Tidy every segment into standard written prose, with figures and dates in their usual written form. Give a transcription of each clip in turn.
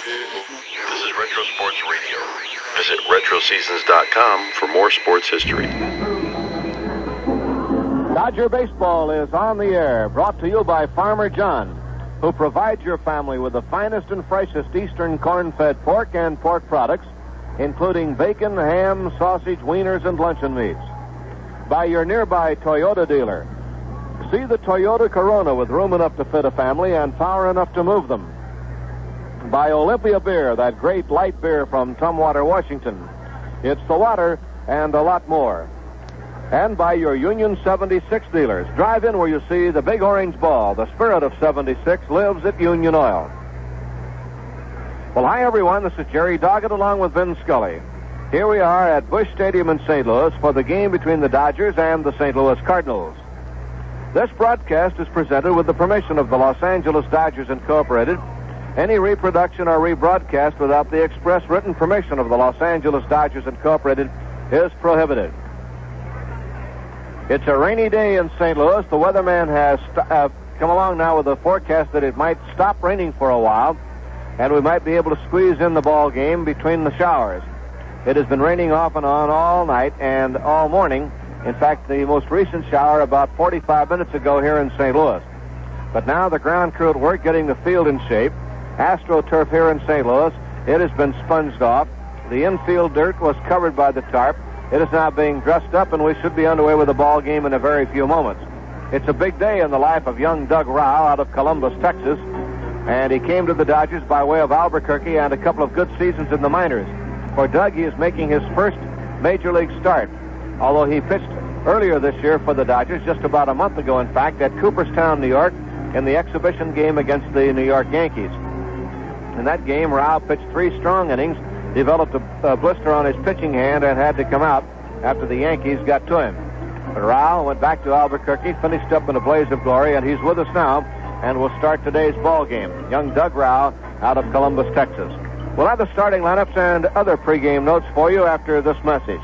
This is Retro Sports Radio. Visit RetroSeasons.com for more sports history. Dodger Baseball is on the air, brought to you by Farmer John, who provides your family with the finest and freshest eastern corn-fed pork and pork products, including bacon, ham, sausage, wieners, and luncheon meats. By your nearby Toyota dealer. See the Toyota Corona with room enough to fit a family and power enough to move them. By Olympia Beer, that great light beer from Tumwater, Washington. It's the water and a lot more. And by your Union 76 dealers. Drive in where you see the big orange ball. The spirit of 76 lives at Union Oil. Well, hi, everyone. This is Jerry Doggett along with Vin Scully. Here we are at Busch Stadium in St. Louis for the game between the Dodgers and the St. Louis Cardinals. This broadcast is presented with the permission of the Los Angeles Dodgers Incorporated. Any reproduction or rebroadcast without the express written permission of the Los Angeles Dodgers Incorporated is prohibited. It's a rainy day in St. Louis. The weatherman has come along now with a forecast that it might stop raining for a while, and we might be able to squeeze in the ball game between the showers. It has been raining off and on all night and all morning. In fact, the most recent shower about 45 minutes ago here in St. Louis. But now the ground crew at work getting the field in shape. AstroTurf here in St. Louis, it has been sponged off. The infield dirt was covered by the tarp. It is now being dressed up, and we should be underway with the ball game in a very few moments. It's a big day in the life of young Doug Rao out of Columbus, Texas, and he came to the Dodgers by way of Albuquerque and a couple of good seasons in the minors. For Doug, he is making his first major league start, although he pitched earlier this year for the Dodgers, just about a month ago, in fact, at Cooperstown, New York, in the exhibition game against the New York Yankees. In that game, Rao pitched 3 strong innings, developed a blister on his pitching hand, and had to come out after the Yankees got to him. But Rao went back to Albuquerque, finished up in a blaze of glory, and he's with us now, and will start today's ball game. Young Doug Rao out of Columbus, Texas. We'll have the starting lineups and other pregame notes for you after this message.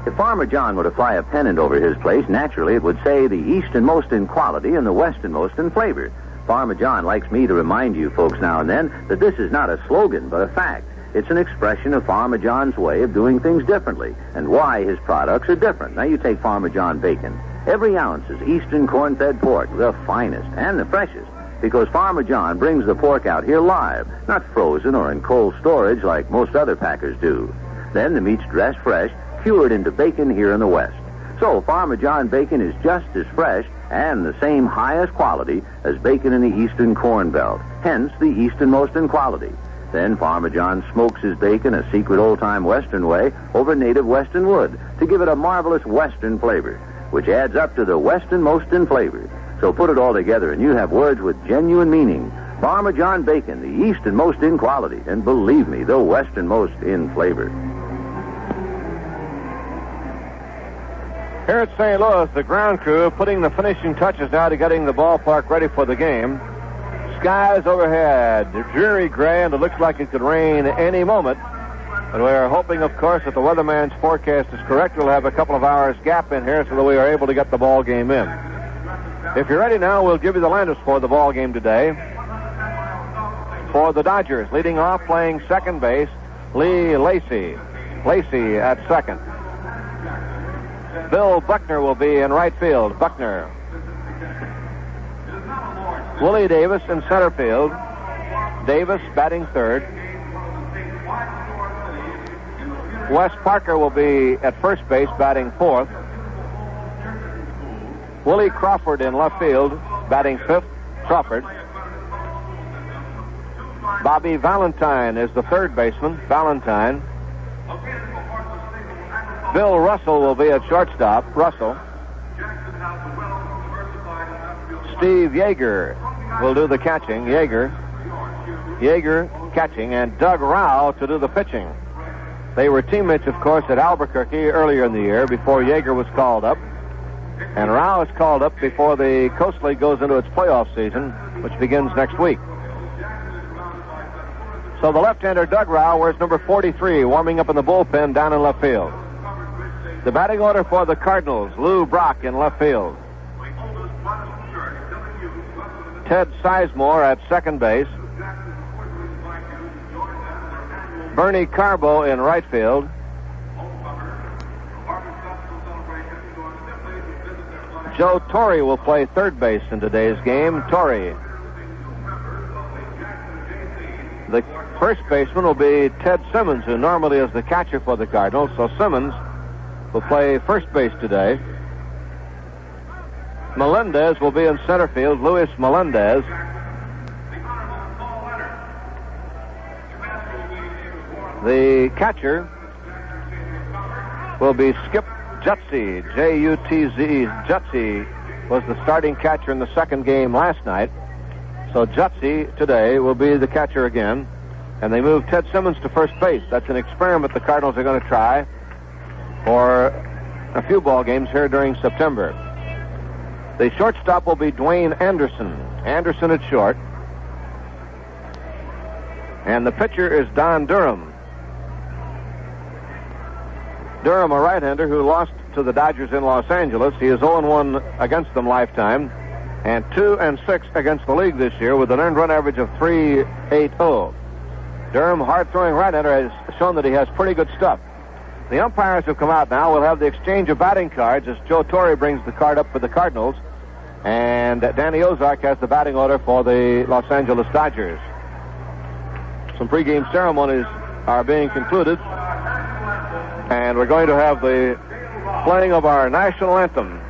If Farmer John were to fly a pennant over his place, naturally it would say the easternmost in quality and the westernmost in flavor. Farmer John likes me to remind you folks now and then that this is not a slogan, but a fact. It's an expression of Farmer John's way of doing things differently and why his products are different. Now, you take Farmer John bacon. Every ounce is eastern corn-fed pork, the finest and the freshest, because Farmer John brings the pork out here live, not frozen or in cold storage like most other packers do. Then the meat's dressed fresh, cured into bacon here in the West. So Farmer John bacon is just as fresh and the same highest quality as bacon in the Eastern Corn Belt, hence the easternmost in quality. Then Farmer John smokes his bacon a secret old-time Western way over native Western wood to give it a marvelous Western flavor, which adds up to the westernmost in flavor. So put it all together and you have words with genuine meaning. Farmer John bacon, the easternmost in quality, and believe me, the westernmost in flavor. Here at St. Louis, the ground crew putting the finishing touches now to getting the ballpark ready for the game. Skies overhead, dreary gray, and it looks like it could rain any moment. But we are hoping, of course, that the weatherman's forecast is correct. We'll have a couple of hours gap in here so that we are able to get the ball game in. If you're ready now, we'll give you the lineups for the ball game today. For the Dodgers, leading off, playing second base, Lee Lacy. Lacy at second. Bill Buckner will be in right field. Buckner. Willie Davis in center field. Davis batting third. Wes Parker will be at first base batting fourth. Willie Crawford in left field batting fifth. Crawford. Bobby Valentine is the third baseman. Valentine. Bill Russell will be at shortstop. Russell. Steve Yeager will do the catching. Yeager catching, and Doug Rao to do the pitching. They were teammates, of course, at Albuquerque earlier in the year before Yeager was called up. And Rao is called up before the Coast League goes into its playoff season, which begins next week. So the left-hander, Doug Rao, wears number 43, warming up in the bullpen down in left field. The batting order for the Cardinals, Lou Brock in left field. Ted Sizemore at second base. Bernie Carbo in right field. Joe Torrey will play third base in today's game. Torrey. The first baseman will be Ted Simmons, who normally is the catcher for the Cardinals. So Simmons will play first base today. Melendez will be in center field. Luis Melendez. The catcher will be Skip Jutzy, J-U-T-Z. Jutzy was the starting catcher in the second game last night. So Jutzy today will be the catcher again. And they move Ted Simmons to first base. That's an experiment the Cardinals are going to try for a few ball games here during September. The shortstop will be Dwayne Anderson. Anderson at short. And the pitcher is Don Durham. Durham, a right-hander who lost to the Dodgers in Los Angeles. He is 0-1 against them lifetime and 2-6 against the league this year with an earned run average of .380. Durham, hard-throwing right-hander, has shown that he has pretty good stuff. The umpires have come out now. We'll have the exchange of batting cards as Joe Torrey brings the card up for the Cardinals, and Danny Ozark has the batting order for the Los Angeles Dodgers. Some pregame ceremonies are being concluded, and we're going to have the playing of our national anthem.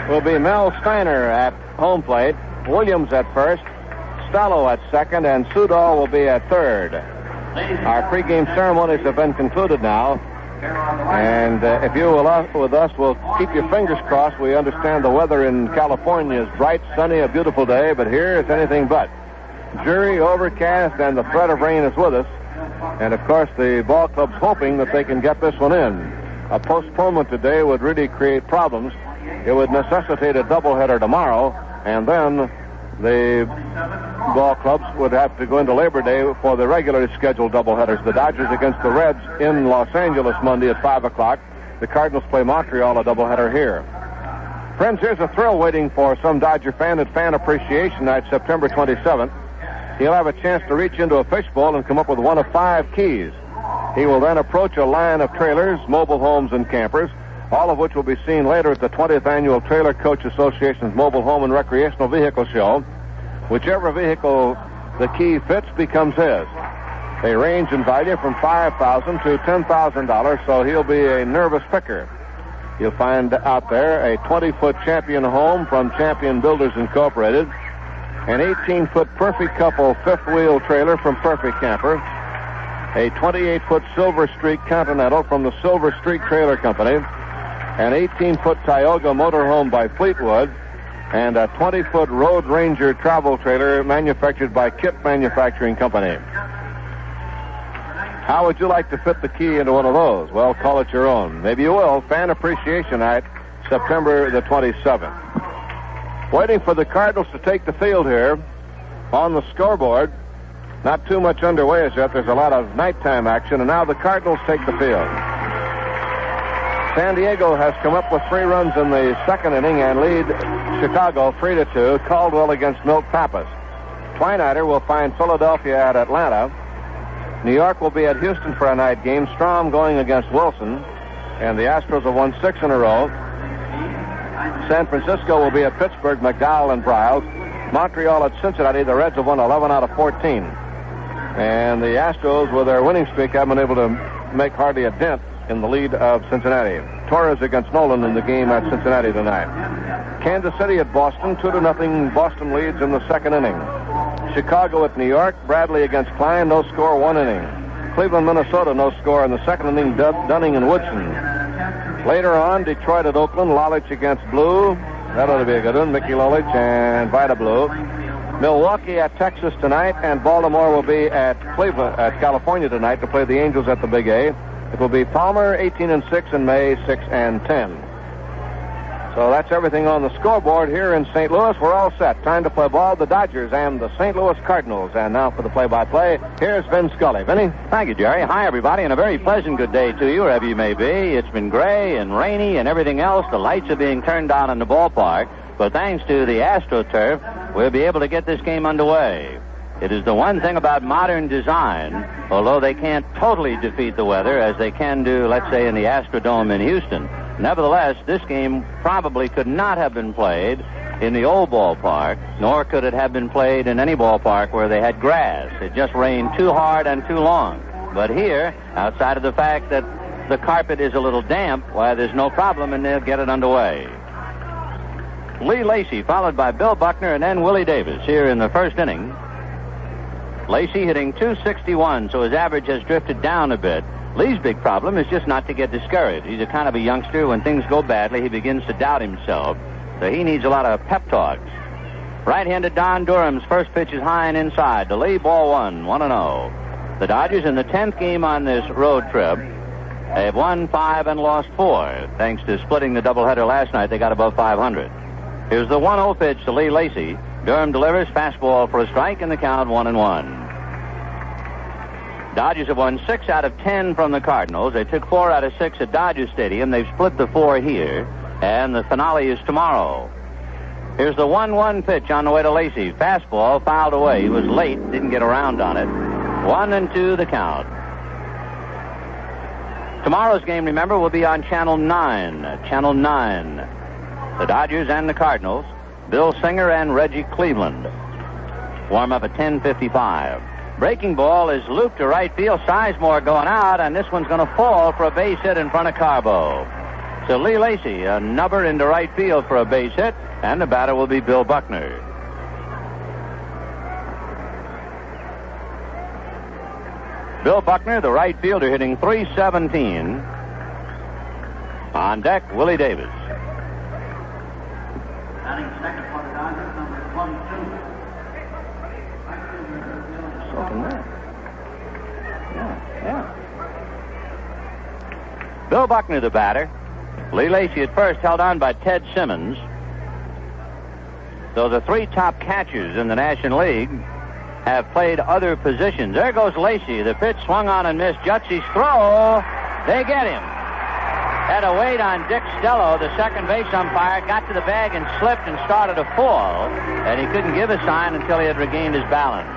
Will be Mel Steiner at home plate, Williams at first, Stallo at second, and Sudol will be at third. Our pregame ceremonies have been concluded now, and if you will with us, we'll keep your fingers crossed. We understand the weather in California is bright, sunny, a beautiful day, but here it's anything but. Dreary, overcast, and the threat of rain is with us, and of course the ball club's hoping that they can get this one in. A postponement today would really create problems. It would necessitate a doubleheader tomorrow, and then the ball clubs would have to go into Labor Day for the regularly scheduled doubleheaders. The Dodgers against the Reds in Los Angeles Monday at 5 o'clock. The Cardinals play Montreal, a doubleheader here. Friends, here's a thrill waiting for some Dodger fan at Fan Appreciation Night, September 27th. He'll have a chance to reach into a fishbowl and come up with one of 5 keys. He will then approach a line of trailers, mobile homes, and campers, all of which will be seen later at the 20th Annual Trailer Coach Association's Mobile Home and Recreational Vehicle Show. Whichever vehicle the key fits becomes his. They range in value from $5,000 to $10,000, so he'll be a nervous picker. You'll find out there a 20-foot Champion home from Champion Builders Incorporated, an 18-foot Perfect Couple fifth-wheel trailer from Perfect Camper, a 28-foot Silver Streak Continental from the Silver Streak Trailer Company, an 18-foot Tioga motorhome by Fleetwood, and a 20-foot Road Ranger travel trailer manufactured by Kit Manufacturing Company. How would you like to fit the key into one of those? Well, call it your own. Maybe you will. Fan Appreciation Night, September the 27th. Waiting for the Cardinals to take the field here on the scoreboard. Not too much underway as yet. There's a lot of nighttime action, and now the Cardinals take the field. San Diego has come up with 3 runs in the second inning and lead Chicago 3-2. Caldwell against Milt Pappas. Twinider will find Philadelphia at Atlanta. New York will be at Houston for a night game. Strom going against Wilson. And the Astros have won 6 in a row. San Francisco will be at Pittsburgh, McDowell, and Briles. Montreal at Cincinnati. The Reds have won 11 out of 14. And the Astros, with their winning streak, haven't been able to make hardly a dent in the lead of Cincinnati. Torres against Nolan in the game at Cincinnati tonight. Kansas City at Boston, 2-0. Boston leads in the second inning. Chicago at New York, Bradley against Klein, no score, 1 inning. Cleveland, Minnesota, no score in the second inning, Dunning and Woodson. Later on, Detroit at Oakland, Lolich against Blue. That ought to be a good one, Mickey Lolich and Vida Blue. Milwaukee at Texas tonight, and Baltimore will be at California tonight to play the Angels at the Big A. It will be Palmer, 18-6, and May, 6-10. So that's everything on the scoreboard here in St. Louis. We're all set. Time to play ball. The Dodgers and the St. Louis Cardinals. And now for the play-by-play, here's Vin Scully. Vinny? Thank you, Jerry. Hi, everybody, and a very pleasant good day to you, wherever you may be. It's been gray and rainy and everything else. The lights are being turned on in the ballpark. But thanks to the AstroTurf, we'll be able to get this game underway. It is the one thing about modern design, although they can't totally defeat the weather as they can do, let's say, in the Astrodome in Houston. Nevertheless, this game probably could not have been played in the old ballpark, nor could it have been played in any ballpark where they had grass. It just rained too hard and too long. But here, outside of the fact that the carpet is a little damp, why, there's no problem, and they'll get it underway. Lee Lacy, followed by Bill Buckner and then Willie Davis here in the first inning. Lacy hitting .261, so his average has drifted down a bit. Lee's big problem is just not to get discouraged. He's a kind of a youngster. When things go badly, he begins to doubt himself. So he needs a lot of pep talks. Right-handed Don Durham's first pitch is high and inside. To Lee, ball 1, 1-0. The Dodgers in the 10th game on this road trip have won 5 and lost 4. Thanks to splitting the doubleheader last night, they got above 500. Here's the 1-0 pitch to Lee Lacy. Durham delivers fastball for a strike, and the count 1-1. Dodgers have won 6 out of 10 from the Cardinals. They took 4 out of 6 at Dodger Stadium. They've split the 4 here, and the finale is tomorrow. Here's the 1-1 pitch on the way to Lacy. Fastball fouled away. He was late, didn't get around on it. 1-2 the count. Tomorrow's game, remember, will be on Channel 9. Channel 9. The Dodgers and the Cardinals. Bill Singer and Reggie Cleveland. Warm up at 10:55. Breaking ball is looped to right field. Sizemore going out, and this one's going to fall for a base hit in front of Carbo. So Lee Lacy, a nubber into right field for a base hit, and the batter will be Bill Buckner. Bill Buckner, the right fielder, hitting .317. On deck, Willie Davis. Batting second for the Dodgers, number 22. Bill Buckner, the batter. Lee Lacy at first, held on by Ted Simmons. So the 3 top catchers in the National League have played other positions. There goes Lacy. The pitch swung on and missed. Jutsy's throw. They get him. Had a wait on Dick Stello, the second base umpire, got to the bag and slipped and started to fall, and he couldn't give a sign until he had regained his balance.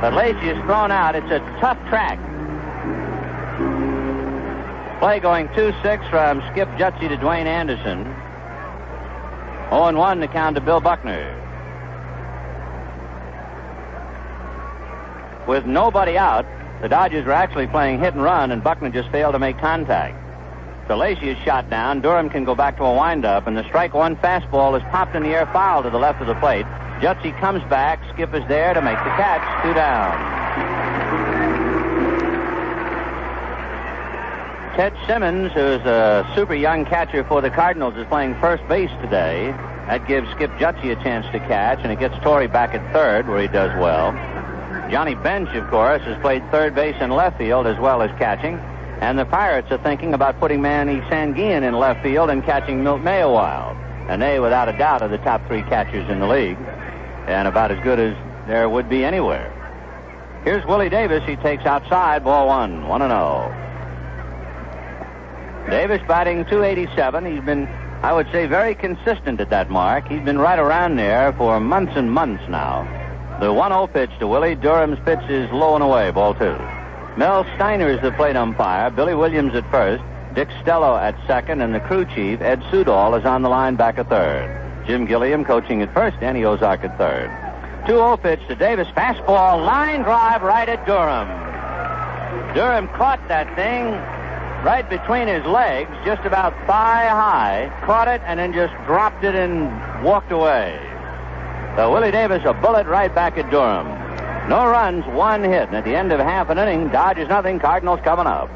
But Lacy is thrown out. It's a tough track. Play going 2-6 from Skip Jutsy to Dwayne Anderson. 0-1 the count to Bill Buckner. With nobody out, the Dodgers were actually playing hit and run, and Buckner just failed to make contact. So Lacy is shot down. Durham can go back to a windup, and the strike 1 fastball is popped in the air, foul to the left of the plate. Jutsy comes back. Skip is there to make the catch. 2 down. Ted Simmons, who's a super young catcher for the Cardinals, is playing first base today. That gives Skip Jutzy a chance to catch, and it gets Torrey back at third, where he does well. Johnny Bench, of course, has played third base and left field as well as catching. And the Pirates are thinking about putting Manny Sanguillen in left field and catching Milt Mayerwild. And they, without a doubt, are the top 3 catchers in the league, and about as good as there would be anywhere. Here's Willie Davis. He takes outside, ball 1, 1-0. Davis batting .287. He's been, I would say, very consistent at that mark. He's been right around there for months and months now. The 1-0 pitch to Willie. Durham's pitch is low and away, ball 2. Mel Steiner is the plate umpire. Billy Williams at first. Dick Stello at second, and the crew chief, Ed Sudol, is on the line back at third. Jim Gilliam coaching at first, Danny Ozark at third. 2-0 pitch to Davis. Fastball, line drive right at Durham. Durham caught that thing right between his legs, just about thigh high, caught it, and then just dropped it and walked away. So Willie Davis, a bullet right back at Durham. No runs, 1 hit, and at the end of half an inning, Dodgers nothing, Cardinals coming up.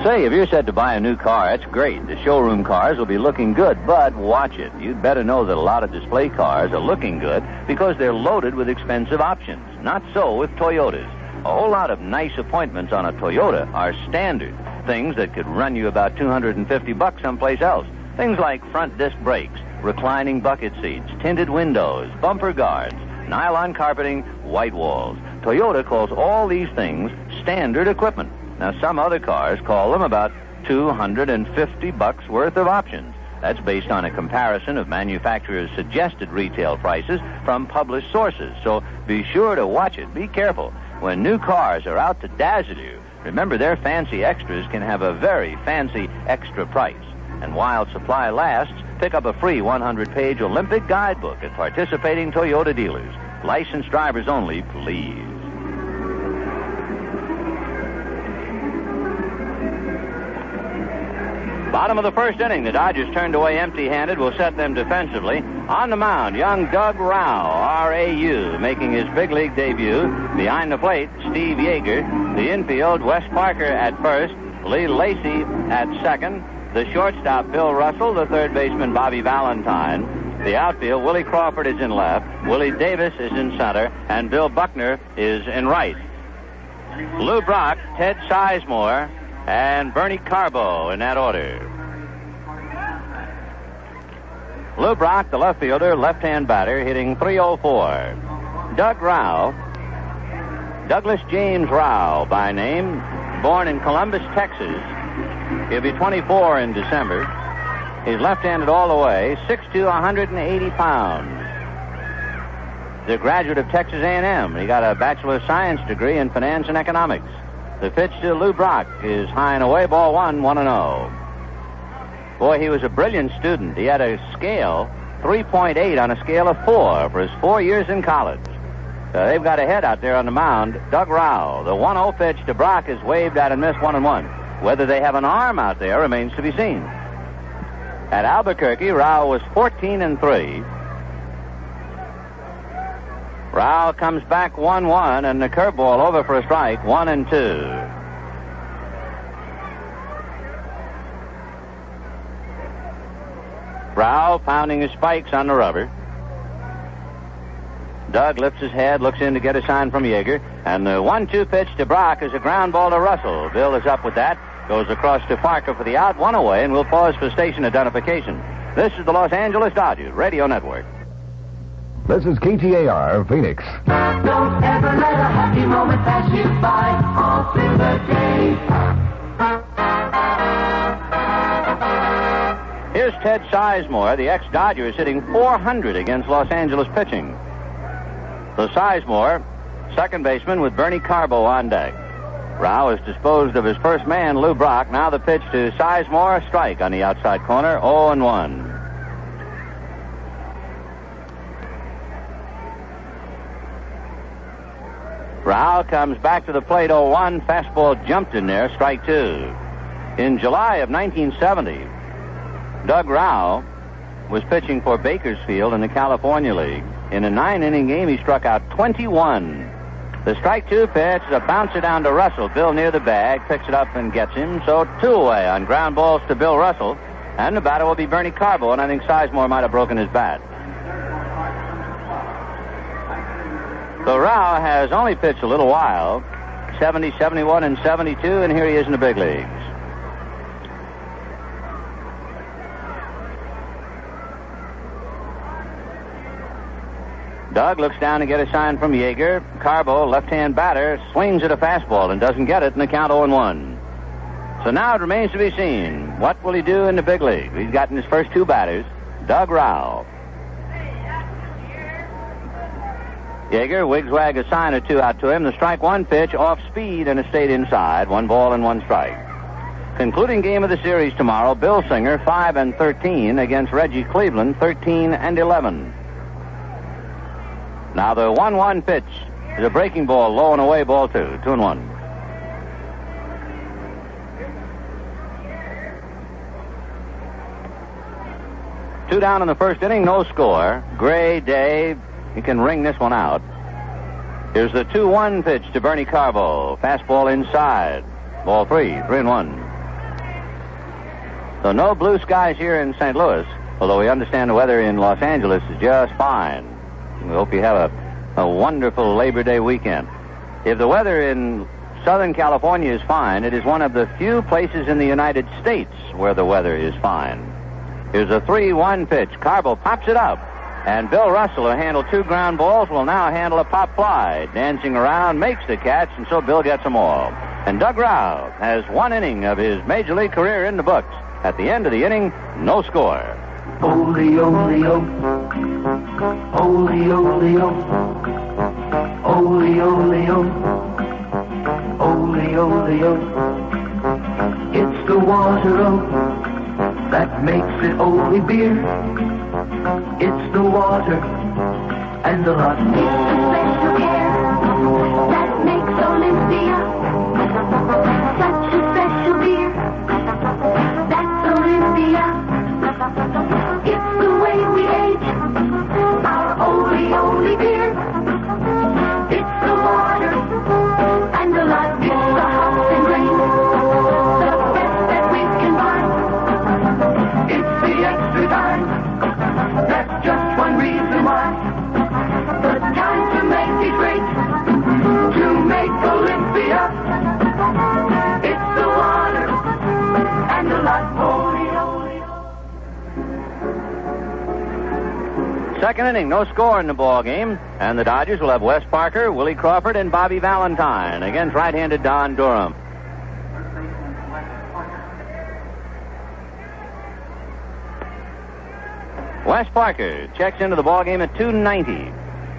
Say, if you're set to buy a new car, that's great. The showroom cars will be looking good, but watch it. You'd better know that a lot of display cars are looking good because they're loaded with expensive options. Not so with Toyotas. A whole lot of nice appointments on a Toyota are standard. Things that could run you about $250 someplace else. Things like front disc brakes, reclining bucket seats, tinted windows, bumper guards, nylon carpeting, white walls. Toyota calls all these things standard equipment. Now, some other cars call them about $250 worth of options. That's based on a comparison of manufacturers' suggested retail prices from published sources. So be sure to watch it. Be careful. When new cars are out to dazzle you, remember their fancy extras can have a very fancy extra price. And while supply lasts, pick up a free 100-page Olympic guidebook at participating Toyota dealers. Licensed drivers only, please. Bottom of the first inning, the Dodgers turned away empty-handed. Will set them defensively. On the mound, young Doug Rau, R-A-U, making his big league debut. Behind the plate, Steve Yeager. The infield, Wes Parker at first. Lee Lacy at second. The shortstop, Bill Russell. The third baseman, Bobby Valentine. The outfield, Willie Crawford is in left. Willie Davis is in center. And Bill Buckner is in right. Lou Brock, Ted Sizemore, and Bernie Carbo in that order. Lou Brock, the left fielder, left-hand batter, hitting .304. Doug Rau, Douglas James Rau by name, born in Columbus, Texas. He'll be 24 in December. He's left-handed all the way, 6'2", 180 pounds. The graduate of Texas A&M. He got a Bachelor of Science degree in Finance and Economics. The pitch to Lou Brock is high and away, ball 1, 1-0. Boy, he was a brilliant student. He had a scale, 3.8 on a scale of 4 for his 4 years in college. They've got a head out there on the mound. Doug Rau. The 1-0 pitch to Brock is waved at and missed 1-1. Whether they have an arm out there remains to be seen. At Albuquerque, Rau was 14-3. Rau comes back 1-1, and the curveball over for a strike, 1-2. Rau pounding his spikes on the rubber. Doug lifts his head, looks in to get a sign from Yeager, and the 1-2 pitch to Brock is a ground ball to Russell. Bill is up with that, goes across to Farker for the out, 1 away, and we'll pause for station identification. This is the Los Angeles Dodgers Radio Network. This is KTAR, Phoenix. Don't ever let a happy moment pass you by all through the day. Here's Ted Sizemore. The ex-Dodger is hitting .400 against Los Angeles pitching. So Sizemore, second baseman with Bernie Carbo on deck. Rau has disposed of his first man, Lou Brock. Now the pitch to Sizemore, strike on the outside corner, 0-1. Rau comes back to the plate, 0-1. Fastball jumped in there, strike 2. In July of 1970, Doug Rau was pitching for Bakersfield in the California League. In a 9-inning game, he struck out 21. The strike 2 pitch is a bouncer down to Russell. Bill near the bag, picks it up and gets him. So 2 away on ground balls to Bill Russell. And the batter will be Bernie Carbo, and I think Sizemore might have broken his bat. So Rao has only pitched a little while, 70, 71, and 72, and here he is in the big leagues. Doug looks down to get a sign from Yeager. Carbo, left-hand batter, swings at a fastball and doesn't get it in the count 0-1. So now it remains to be seen. What will he do in the big league? He's gotten his first two batters, Doug Rao. Yeager, wig-swag a sign or two out to him. The strike one pitch, off speed, and it stayed inside. 1 ball and 1 strike. Concluding game of the series tomorrow, Bill Singer, 5-13 against Reggie Cleveland, 13-11. Now the 1-1 pitch is a breaking ball, low and away, ball 2, 2-1. Two down in the first inning, no score. Gray day, he can ring this one out. Here's the 2-1 pitch to Bernie Carbo. Fastball inside. Ball 3, 3-1. So no blue skies here in St. Louis, although we understand the weather in Los Angeles is just fine. We hope you have a wonderful Labor Day weekend. If the weather in Southern California is fine, it is one of the few places in the United States where the weather is fine. Here's a 3-1 pitch. Carbo pops it up. And Bill Russell, who handled 2 ground balls, will now handle a pop fly. Dancing around, makes the catch, and so Bill gets them all. And Doug Rao has 1 inning of his Major League career in the books. At the end of the inning, no score. Ole-o-le-o. Ole-o-le-o. Ole-o-le-o. Ole-o-le-o. It's the water-o that makes it ole beer. It's the water and the lot more. It's the special care that makes Olympia such a special beer. That's Olympia. It's the way we age our Ole beer. It's the water and the lot. It's the hops and grain, the best that we can find. It's the extra time. That's just one reason why. The time to make it great, to make Olympia. It's the water and the lot. Second inning, no score in the ball game, and the Dodgers will have Wes Parker, Willie Crawford, and Bobby Valentine against right-handed Don Durham. Wes Parker checks into the ball game at 290.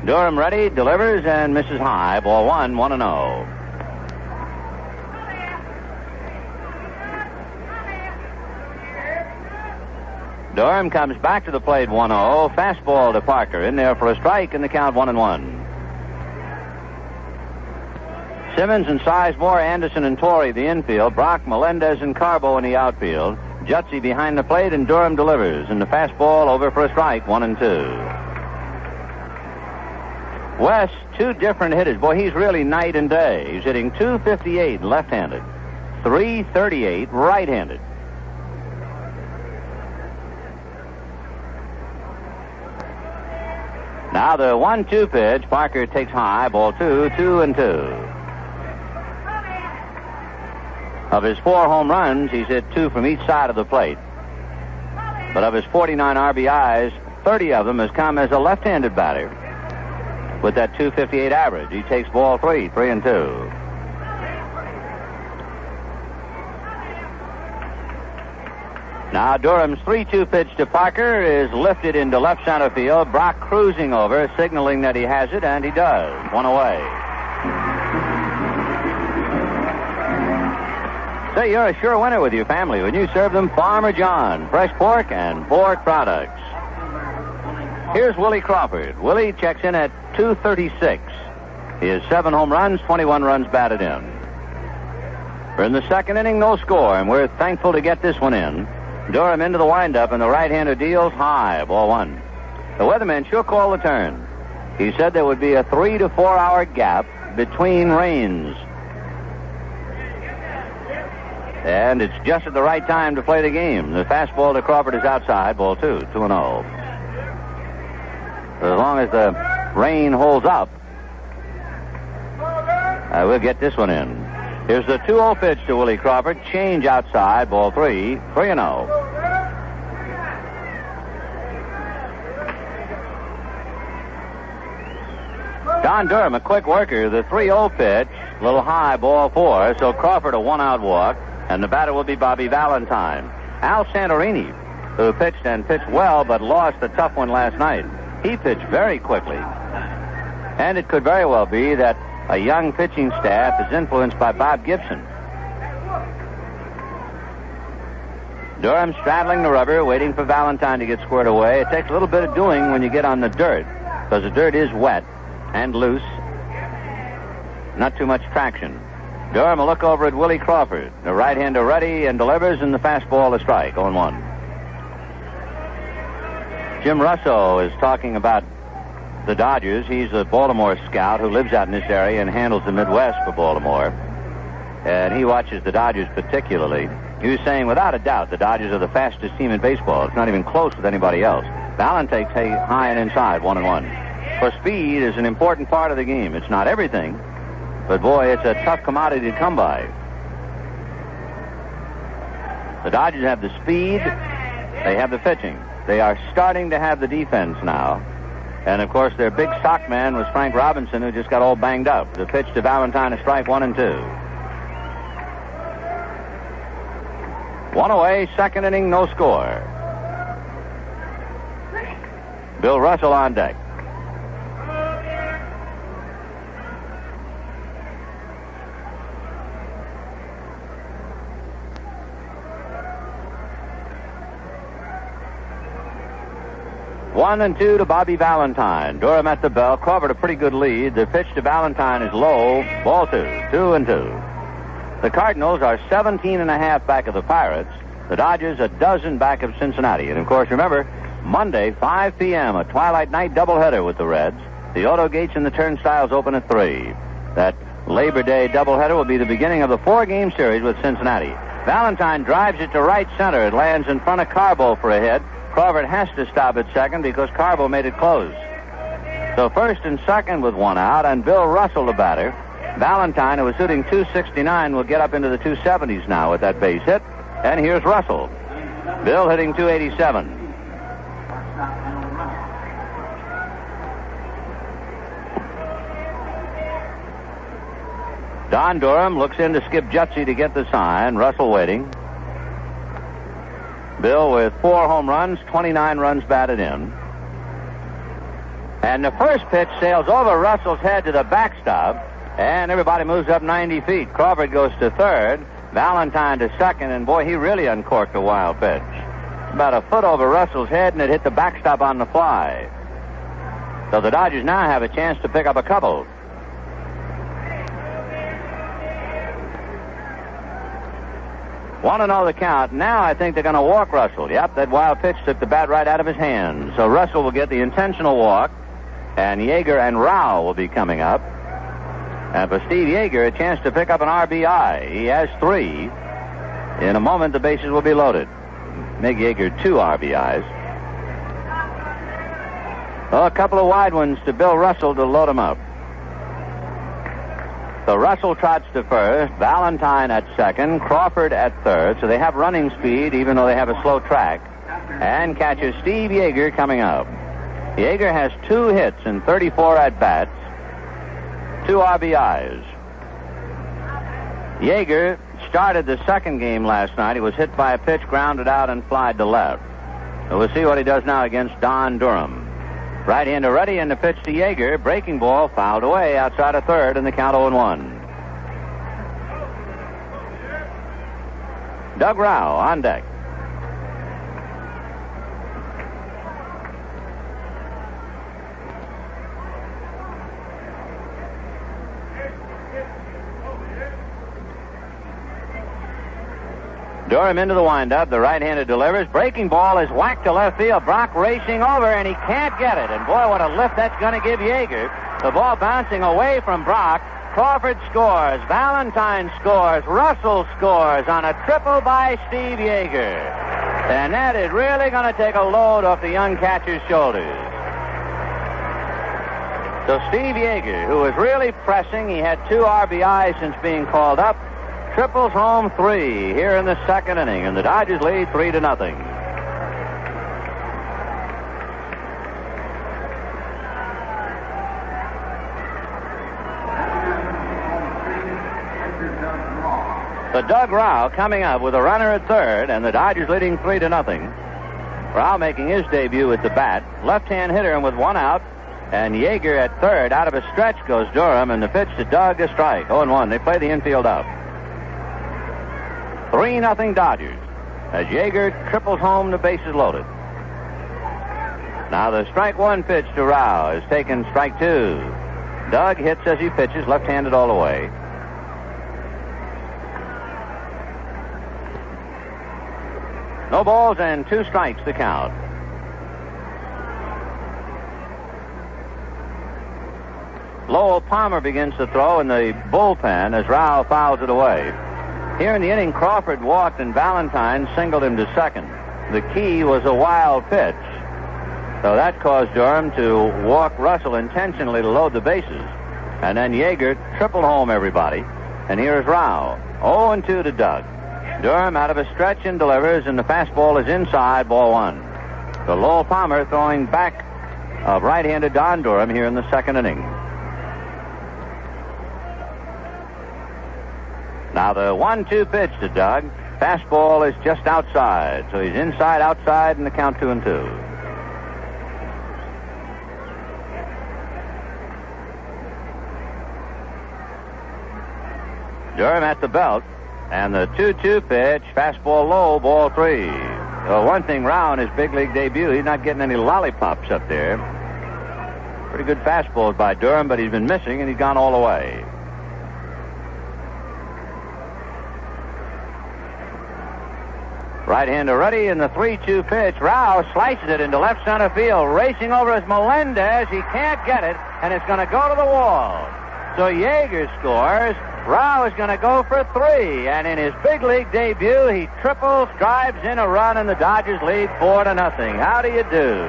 Durham ready, delivers, and misses high. Ball 1, 1-0. Durham comes back to the plate, 1-0. Fastball to Parker, in there for a strike, and the count 1-1. Simmons and Sizemore, Anderson and Torrey, the infield. Brock, Melendez, and Carbo in the outfield. Jutzy behind the plate, and Durham delivers. And the fastball over for a strike, 1-2. West, 2 different hitters. Boy, he's really night and day. He's hitting .258 left-handed, .338 right-handed. Now the 1-2 pitch. Parker takes high, ball 2, 2-2. Of his 4 home runs, he's hit 2 from each side of the plate. But of his 49 RBIs, 30 of them has come as a left-handed batter with that .258 average. He takes ball 3, 3-2. Now Durham's 3-2 pitch to Parker is lifted into left center field. Brock cruising over, signaling that he has it, and he does. 1 away. Say, you're a sure winner with your family when you serve them Farmer John, fresh pork and pork products. Here's Willie Crawford. Willie checks in at .236. He has 7 home runs, 21 runs batted in. We're in the second inning, no score, and we're thankful to get this one in. Durham into the windup, and the right-hander deals high, ball 1. The weatherman sure called the turn. He said there would be a 3 to 4 hour gap between rains. And it's just at the right time to play the game. The fastball to Crawford is outside, ball 2, 2-0. As long as the rain holds up, We'll get this one in. Here's the 2-0 pitch to Willie Crawford. Change outside. Ball 3. 3-0. Don Durham, a quick worker. The 3-0 pitch. A little high. Ball 4. So Crawford a 1-out walk. And the batter will be Bobby Valentine. Al Santorini, who pitched and pitched well but lost a tough one last night. He pitched very quickly. And it could very well be that a young pitching staff is influenced by Bob Gibson. Durham straddling the rubber, waiting for Valentine to get squared away. It takes a little bit of doing when you get on the dirt, because the dirt is wet and loose. Not too much traction. Durham will look over at Willie Crawford. The right-hander ready and delivers, and the fastball a strike, 0-1. Jim Russo is talking about the Dodgers. He's a Baltimore scout who lives out in this area and handles the Midwest for Baltimore. And he watches the Dodgers particularly. He was saying, without a doubt, the Dodgers are the fastest team in baseball. It's not even close with anybody else. Valentine takes high and inside, 1-1. For speed is an important part of the game. It's not everything, but boy, it's a tough commodity to come by. The Dodgers have the speed. They have the pitching. They are starting to have the defense now. And, of course, their big stock man was Frank Robinson, who just got all banged up. The pitch to Valentine, a strike, 1-2. One away, second inning, no score. Bill Russell on deck. One and 2 to Bobby Valentine. Durham at the bell. Crawford a pretty good lead. The pitch to Valentine is low. Ball 2. 2-2. The Cardinals are 17.5 back of the Pirates. The Dodgers a dozen back of Cincinnati. And, of course, remember, Monday, 5 p.m., a twilight night doubleheader with the Reds. The auto gates and the turnstiles open at 3. That Labor Day doubleheader will be the beginning of the 4-game series with Cincinnati. Valentine drives it to right center. It lands in front of Carbo for a hit. Crawford has to stop at second because Carbo made it close. So first and second with 1 out, and Bill Russell the batter. Valentine, who was shooting .269, will get up into the 270s now with that base hit. And here's Russell. Bill hitting .287. Don Durham looks in to Skip Jutzy to get the sign. Russell waiting. Bill with 4 home runs, 29 runs batted in. And the first pitch sails over Russell's head to the backstop, and everybody moves up 90 feet. Crawford goes to third, Valentine to second, and boy, he really uncorked a wild pitch. About a foot over Russell's head, and it hit the backstop on the fly. So the Dodgers now have a chance to pick up a couple. Want to know the count. Now I think they're going to walk Russell. Yep, that wild pitch took the bat right out of his hand. So Russell will get the intentional walk, and Yeager and Rao will be coming up. And for Steve Yeager, a chance to pick up an RBI. He has 3. In a moment, the bases will be loaded. Make Yeager 2 RBIs. Oh, a couple of wide ones to Bill Russell to load him up. So Russell trots to first, Valentine at second, Crawford at third. So they have running speed, even though they have a slow track. And catches Steve Yeager coming up. Yeager has 2 hits and 34 at-bats, 2 RBIs. Yeager started the second game last night. He was hit by a pitch, grounded out, and flied to left. So we'll see what he does now against Don Durham. Right-hander ready, and the pitch to Yeager. Breaking ball fouled away outside of third, and the count 0-1. Doug Rao on deck. Durham into the windup. The right-hander delivers. Breaking ball is whacked to left field. Brock racing over, and he can't get it. And boy, what a lift that's going to give Yeager. The ball bouncing away from Brock. Crawford scores. Valentine scores. Russell scores on a triple by Steve Yeager. And that is really going to take a load off the young catcher's shoulders. So Steve Yeager, who was really pressing, he had 2 RBIs since being called up, triples home 3 here in the second inning, and the Dodgers lead 3-0. So Doug Rao coming up with a runner at third, and the Dodgers leading 3-0. Rao making his debut at the bat. Left-hand hitter, and with 1 out. And Yeager at third. Out of a stretch goes Durham, and the pitch to Doug, a strike. 0-1. They play the infield up. 3-0 Dodgers as Yeager triples home, the bases loaded. Now the strike 1 pitch to Rao is taken strike 2. Doug hits as he pitches, left-handed all the way. No balls and 2 strikes to count. Lowell Palmer begins to throw in the bullpen as Rao fouls it away. Here in the inning, Crawford walked and Valentine singled him to second. The key was a wild pitch. So that caused Durham to walk Russell intentionally to load the bases. And then Yeager tripled home everybody. And here's Rao. 0-2 to Doug. Durham out of a stretch and delivers, and the fastball is inside, ball 1. So Lowell Palmer throwing back of right-handed Don Durham here in the second inning. Now the 1-2 pitch to Doug. Fastball is just outside, so he's inside, outside, and the count 2-2. Durham at the belt. And the 2-2 pitch, fastball low, ball 3. Well, one thing, Rao in his big league debut, he's not getting any lollipops up there. Pretty good fastballs by Durham, but he's been missing, and he's gone all the way. Right-hander ready, and the 3-2 pitch. Rao slices it into left center field. Racing over is Melendez. He can't get it, and it's going to go to the wall. So Yeager scores. Rao is going to go for 3, and in his big league debut, he triples, drives in a run, and the Dodgers lead 4-0. How do you do?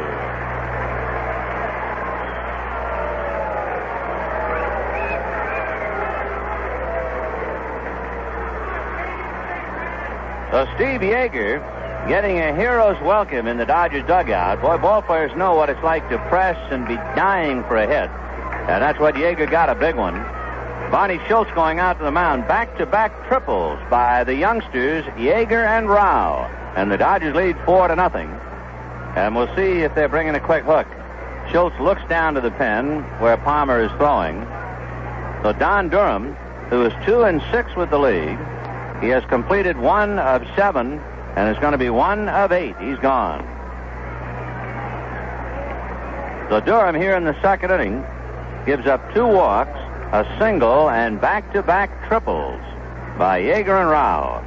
So Steve Yeager getting a hero's welcome in the Dodgers dugout. Boy, ball players know what it's like to press and be dying for a hit, and that's what Yeager got, a big one. Barney Schultz going out to the mound. Back-to-back triples by the youngsters, Yeager and Rao. And the Dodgers lead 4-0. And we'll see if they're bringing a quick hook. Schultz looks down to the pen where Palmer is throwing. So Don Durham, who is 2-6 with the league, he has completed 1 of 7, and it's going to be 1 of 8. He's gone. So Durham here in the second inning gives up 2 walks, a single, and back-to-back triples by Yeager and Rao.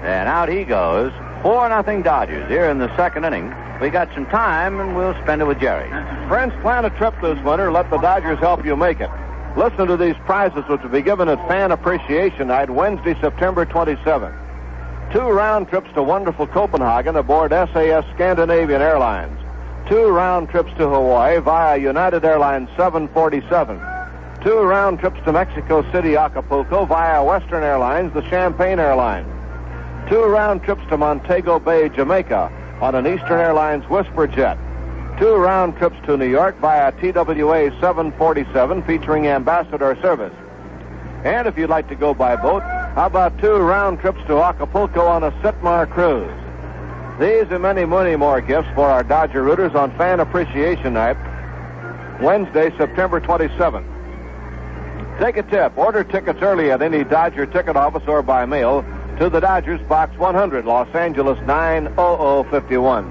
And out he goes. 4-0 Dodgers here in the second inning. We got some time, and we'll spend it with Jerry. Friends, plan a trip this winter. Let the Dodgers help you make it. Listen to these prizes, which will be given at Fan Appreciation Night, Wednesday, September 27th. 2 round trips to wonderful Copenhagen aboard SAS Scandinavian Airlines. 2 round trips to Hawaii via United Airlines 747. 2 round trips to Mexico City, Acapulco via Western Airlines, the Champagne Airline. 2 round trips to Montego Bay, Jamaica on an Eastern Airlines Whisper Jet. 2 round trips to New York via TWA 747 featuring ambassador service. And if you'd like to go by boat, how about 2 round trips to Acapulco on a Sitmar cruise? These and many more gifts for our Dodger rooters on Fan Appreciation Night, Wednesday, September 27th. Take a tip. Order tickets early at any Dodger ticket office or by mail to the Dodgers, Box 100, Los Angeles 90051.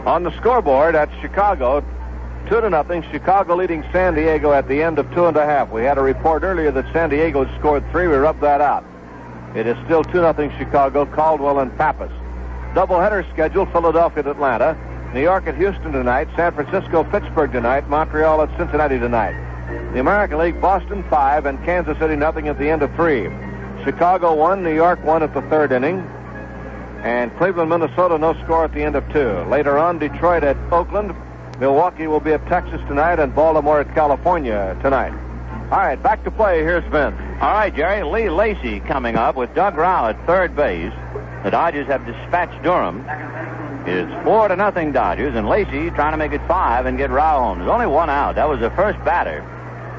On the scoreboard at Chicago, 2-0. Chicago leading San Diego at the end of 2.5. We had a report earlier that San Diego scored 3. We rubbed that out. It is still 2-0 Chicago, Caldwell and Pappas. Doubleheader schedule, Philadelphia at Atlanta, New York at Houston tonight, San Francisco, Pittsburgh tonight, Montreal at Cincinnati tonight. The American League, Boston 5 and Kansas City nothing at the end of 3. Chicago 1, New York 1 at the third inning. And Cleveland, Minnesota, no score at the end of 2. Later on, Detroit at Oakland, Milwaukee will be at Texas tonight, and Baltimore at California tonight. All right, back to play. Here's Vince. All right, Jerry. Lee Lacy coming up with Doug Rao at third base. The Dodgers have dispatched Durham. It's 4-0 Dodgers, and Lacy trying to make it 5 and get Rao home. There's only one out. That was the first batter.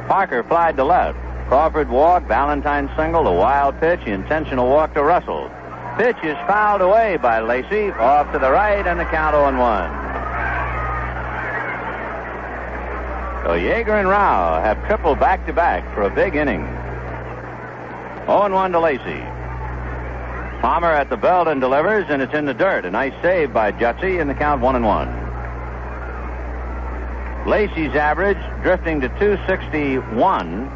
Parker flied to left. Crawford walk, Valentine single, a wild pitch, the intentional walk to Russell. Pitch is fouled away by Lacy, off to the right, and the count 0-1. So Yeager and Rao have triple back-to-back for a big inning. 0-1 to Lacy. Palmer at the belt and delivers, and it's in the dirt. A nice save by Jutzy, and the count 1-1. Lacy's average drifting to 261,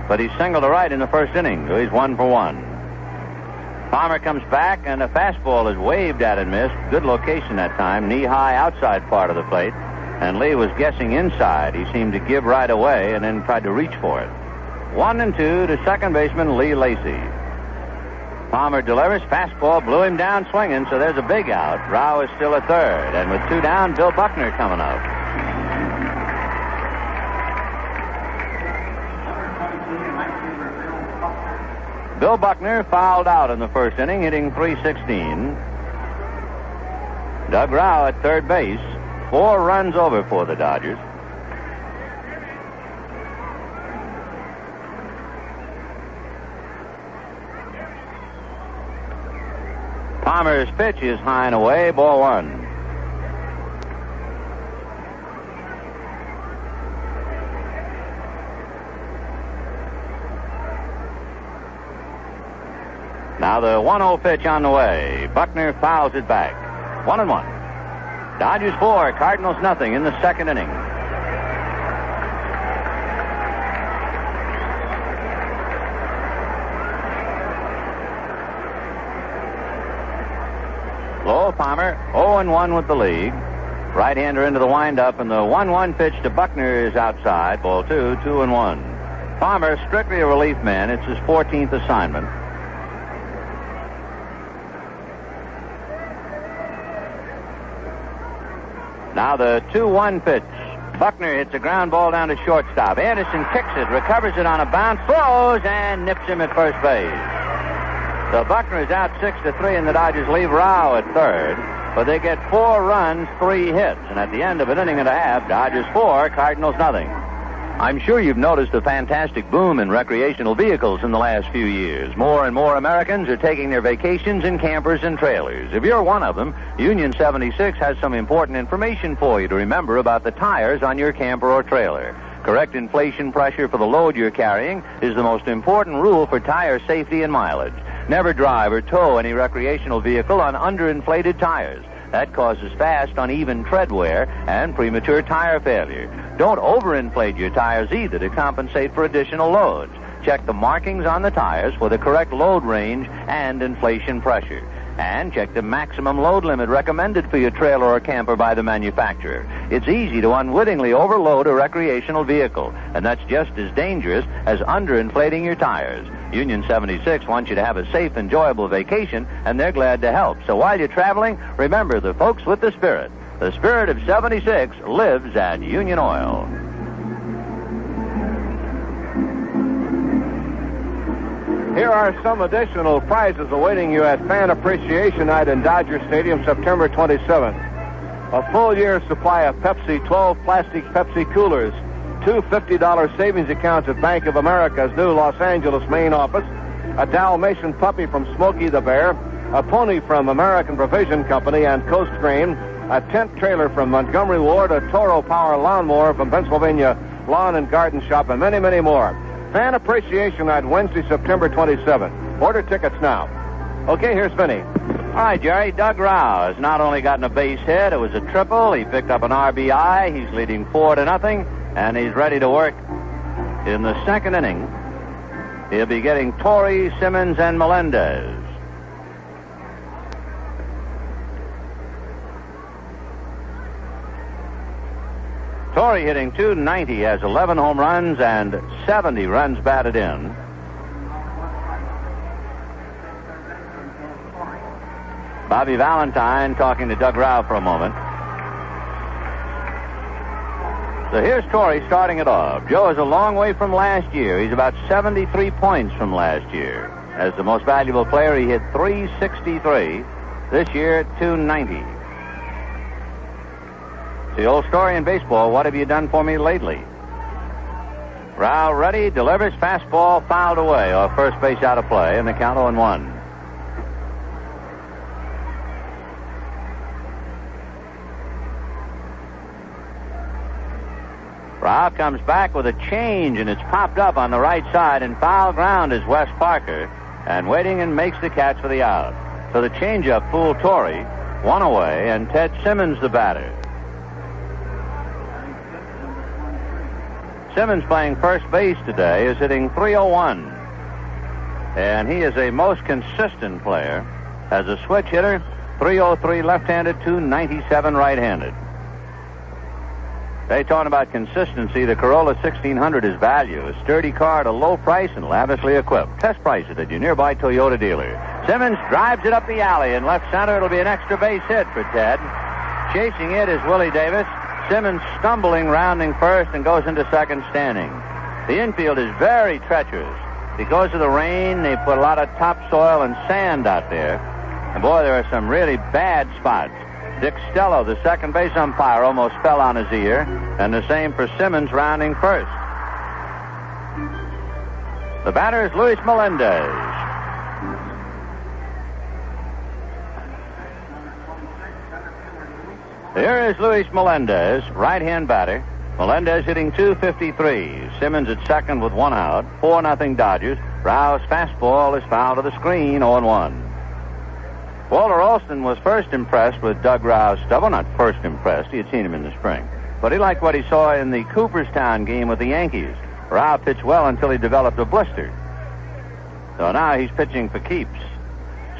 but he singled to right in the first inning, so he's 1 for 1. Palmer comes back, and a fastball is waved at and missed. Good location that time, knee-high outside part of the plate, and Lee was guessing inside. He seemed to give right away and then tried to reach for it. 1-2 to second baseman Lee Lacy. Palmer delivers, fastball, blew him down swinging, so there's a big out. Rao is still at third, and with 2 down, Bill Buckner coming up. Bill Buckner fouled out in the first inning, hitting .316. Doug Rao at third base, 4 runs over for the Dodgers. Palmer's pitch is high and away, ball 1. Now the 1-0 pitch on the way. Buckner fouls it back. 1-1. Dodgers 4, Cardinals nothing in the second inning. Lowell Palmer, 0-1 with the league. Right-hander into the windup, and the 1-1 pitch to Buckner is outside. Ball 2, 2-1. Palmer, strictly a relief man. It's his 14th assignment. Now the 2-1 pitch. Buckner hits a ground ball down to shortstop. Anderson kicks it, recovers it on a bounce, throws, and nips him at first base. So Buckner is out 6-3, and the Dodgers leave Rao at third. But they get 4 runs, 3 hits. And at the end of an inning and a half, Dodgers 4, Cardinals nothing. I'm sure you've noticed a fantastic boom in recreational vehicles in the last few years. More and more Americans are taking their vacations in campers and trailers. If you're one of them, Union 76 has some important information for you to remember about the tires on your camper or trailer. Correct inflation pressure for the load you're carrying is the most important rule for tire safety and mileage. Never drive or tow any recreational vehicle on underinflated tires. That causes fast, uneven tread wear and premature tire failure. Don't overinflate your tires either to compensate for additional loads. Check the markings on the tires for the correct load range and inflation pressure. And check the maximum load limit recommended for your trailer or camper by the manufacturer. It's easy to unwittingly overload a recreational vehicle, and that's just as dangerous as underinflating your tires. Union 76 wants you to have a safe, enjoyable vacation, and they're glad to help. So while you're traveling, remember the folks with the spirit. The spirit of 76 lives at Union Oil. Here are some additional prizes awaiting you at Fan Appreciation Night in Dodger Stadium, September 27th. A full year's supply of Pepsi, 12 plastic Pepsi coolers, 2 $50 savings accounts at Bank of America's new Los Angeles main office, a Dalmatian puppy from Smokey the Bear, a pony from American Provision Company and Coast Grain, a tent trailer from Montgomery Ward, a Toro Power lawnmower from Pennsylvania Lawn and Garden Shop, and many, many more. Fan Appreciation Night, Wednesday, September 27th. Order tickets now. Okay, here's Vinny. All right, Jerry. Doug Rao has not only gotten a base hit, it was a triple. He picked up an RBI. He's leading 4-0, and he's ready to work in the second inning. He'll be getting Torrey, Simmons, and Melendez. Torrey hitting .290, has 11 home runs and 70 runs batted in. Bobby Valentine talking to Doug Rao for a moment. So here's Torrey starting it off. Joe is a long way from last year. He's about 73 points from last year. As the most valuable player, he hit .363. This year, .290. It's the old story in baseball. What have you done for me lately? Rao ready, delivers, fastball fouled away off first base out of play, and the count 0-1. Rao comes back with a change, and it's popped up on the right side, and foul ground is Wes Parker, and waiting and makes the catch for the out. So the changeup fooled Torrey, one away, and Ted Simmons the batter. Simmons, playing first base today, is hitting .301. And he is a most consistent player. As a switch hitter, .303 left-handed, .297 right-handed. They talking about consistency. The Corolla 1600 is value. A sturdy car at a low price and lavishly equipped. Test price it at your nearby Toyota dealer. Simmons drives it up the alley in left center. It'll be an extra base hit for Ted. Chasing it is Willie Davis. Simmons stumbling, rounding first, and goes into second standing. The infield is very treacherous. Because of the rain, they put a lot of topsoil and sand out there. And boy, there are some really bad spots. Dick Stello, the second base umpire, almost fell on his ear, and the same for Simmons rounding first. The batter is Luis Melendez. Here is Luis Melendez, right-hand batter. Melendez hitting .253. Simmons at second with one out. 4-0 Dodgers. Rao's fastball is fouled to the screen, 0-1. Walter Alston was first impressed with Doug Rao's stuff. Well, not first impressed. He had seen him in the spring. But he liked what he saw in the Cooperstown game with the Yankees. Rao pitched well until he developed a blister. So now he's pitching for keeps.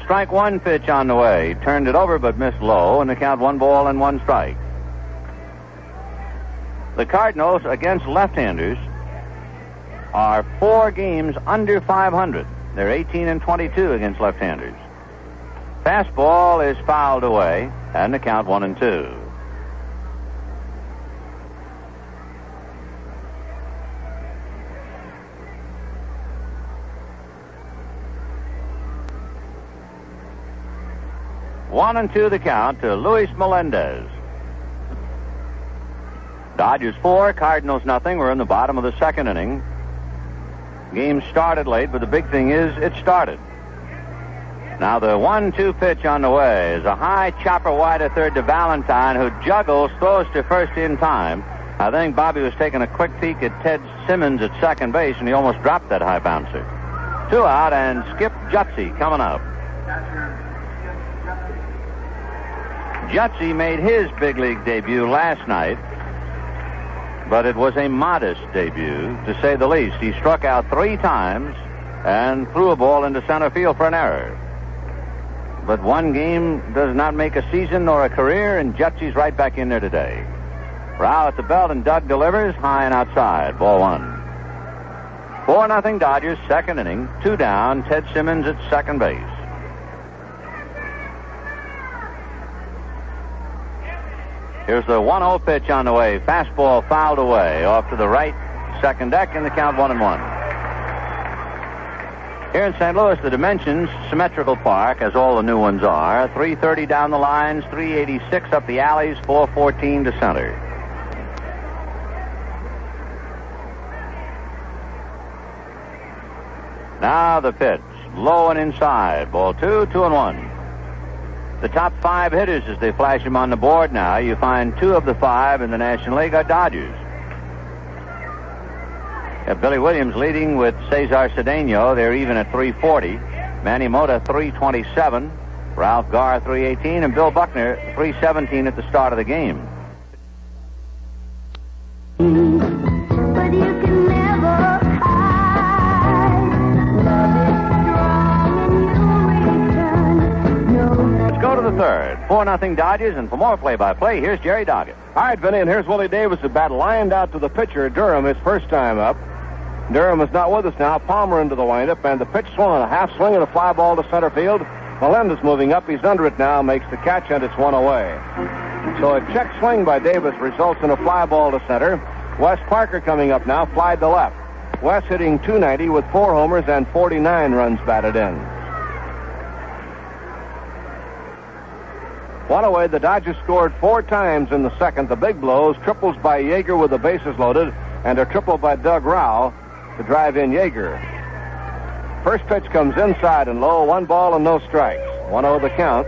Strike one pitch on the way. He turned it over but missed low, and the count 1 ball and 1 strike. The Cardinals against left-handers are 4 games under 500. They're 18-22 against left-handers. Fastball is fouled away, and the count 1-2. One and two the count to Luis Melendez. Dodgers 4, Cardinals nothing. We're in the bottom of the second inning. Game started late, but the big thing is it started. Now the 1-2 pitch on the way is a high chopper wide at third to Valentine, who juggles, throws to first in time. I think Bobby was taking a quick peek at Ted Simmons at second base, and he almost dropped that high bouncer. 2 out, and Skip Jutzy coming up. Jutzy made his big league debut last night, but it was a modest debut, to say the least. He struck out 3 times and threw a ball into center field for an error. But one game does not make a season nor a career, and Jutzy's right back in there today. Rao at the belt, and Doug delivers high and outside. Ball 1. 4-0 Dodgers, second inning. 2 down. Ted Simmons at second base. Here's the 1-0 pitch on the way. Fastball fouled away off to the right second deck, and the count 1-1. Here in St. Louis, the dimensions, symmetrical park, as all the new ones are. 330 down the lines, 386 up the alleys, 414 to center. Now the pitch. Low and inside. Ball 2, 2-1. The top 5 hitters, as they flash them on the board now, you find 2 of the 5 in the National League are Dodgers. Billy Williams leading with Cesar Cedeno. They're even at 340. Manny Mota, 327. Ralph Garr, 318. And Bill Buckner, 317 at the start of the game. But you can never hide. Love is strong and you'll return. No. Let's go to the third. 4-0 Dodgers, and for more play-by-play, here's Jerry Doggett. All right, Vinny, and here's Willie Davis at bat, lined out to the pitcher, Durham, his first time up. Durham is not with us now. Palmer into the windup, and the pitch swung on a half swing and a fly ball to center field. Melendez moving up. He's under it now, makes the catch, and it's one away. So a check swing by Davis results in a fly ball to center. Wes Parker coming up now, fly to left. Wes hitting .290 with 4 homers and 49 runs batted in. One away, the Dodgers scored 4 times in the second. The big blows, triples by Yeager with the bases loaded, and a triple by Doug Rao to drive in Yeager. First pitch comes inside and low, 1 ball and no strikes. 1-0 the count.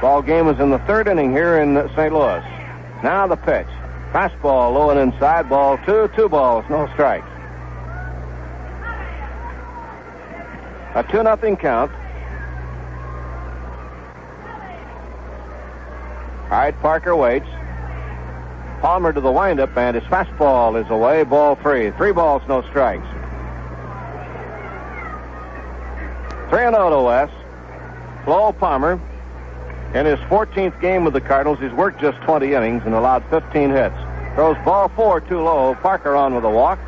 Ball game is in the 3rd inning here in St. Louis. Now the pitch. Fastball low and inside, ball 2, 2 balls, no strikes. A 2-0 count. All right, Parker waits. Palmer to the windup, and his fastball is away, ball 3. 3 balls, no strikes. 3-0 to West. Flo Palmer, in his 14th game with the Cardinals, he's worked just 20 innings and allowed 15 hits. Throws ball 4 too low. Parker on with a walk.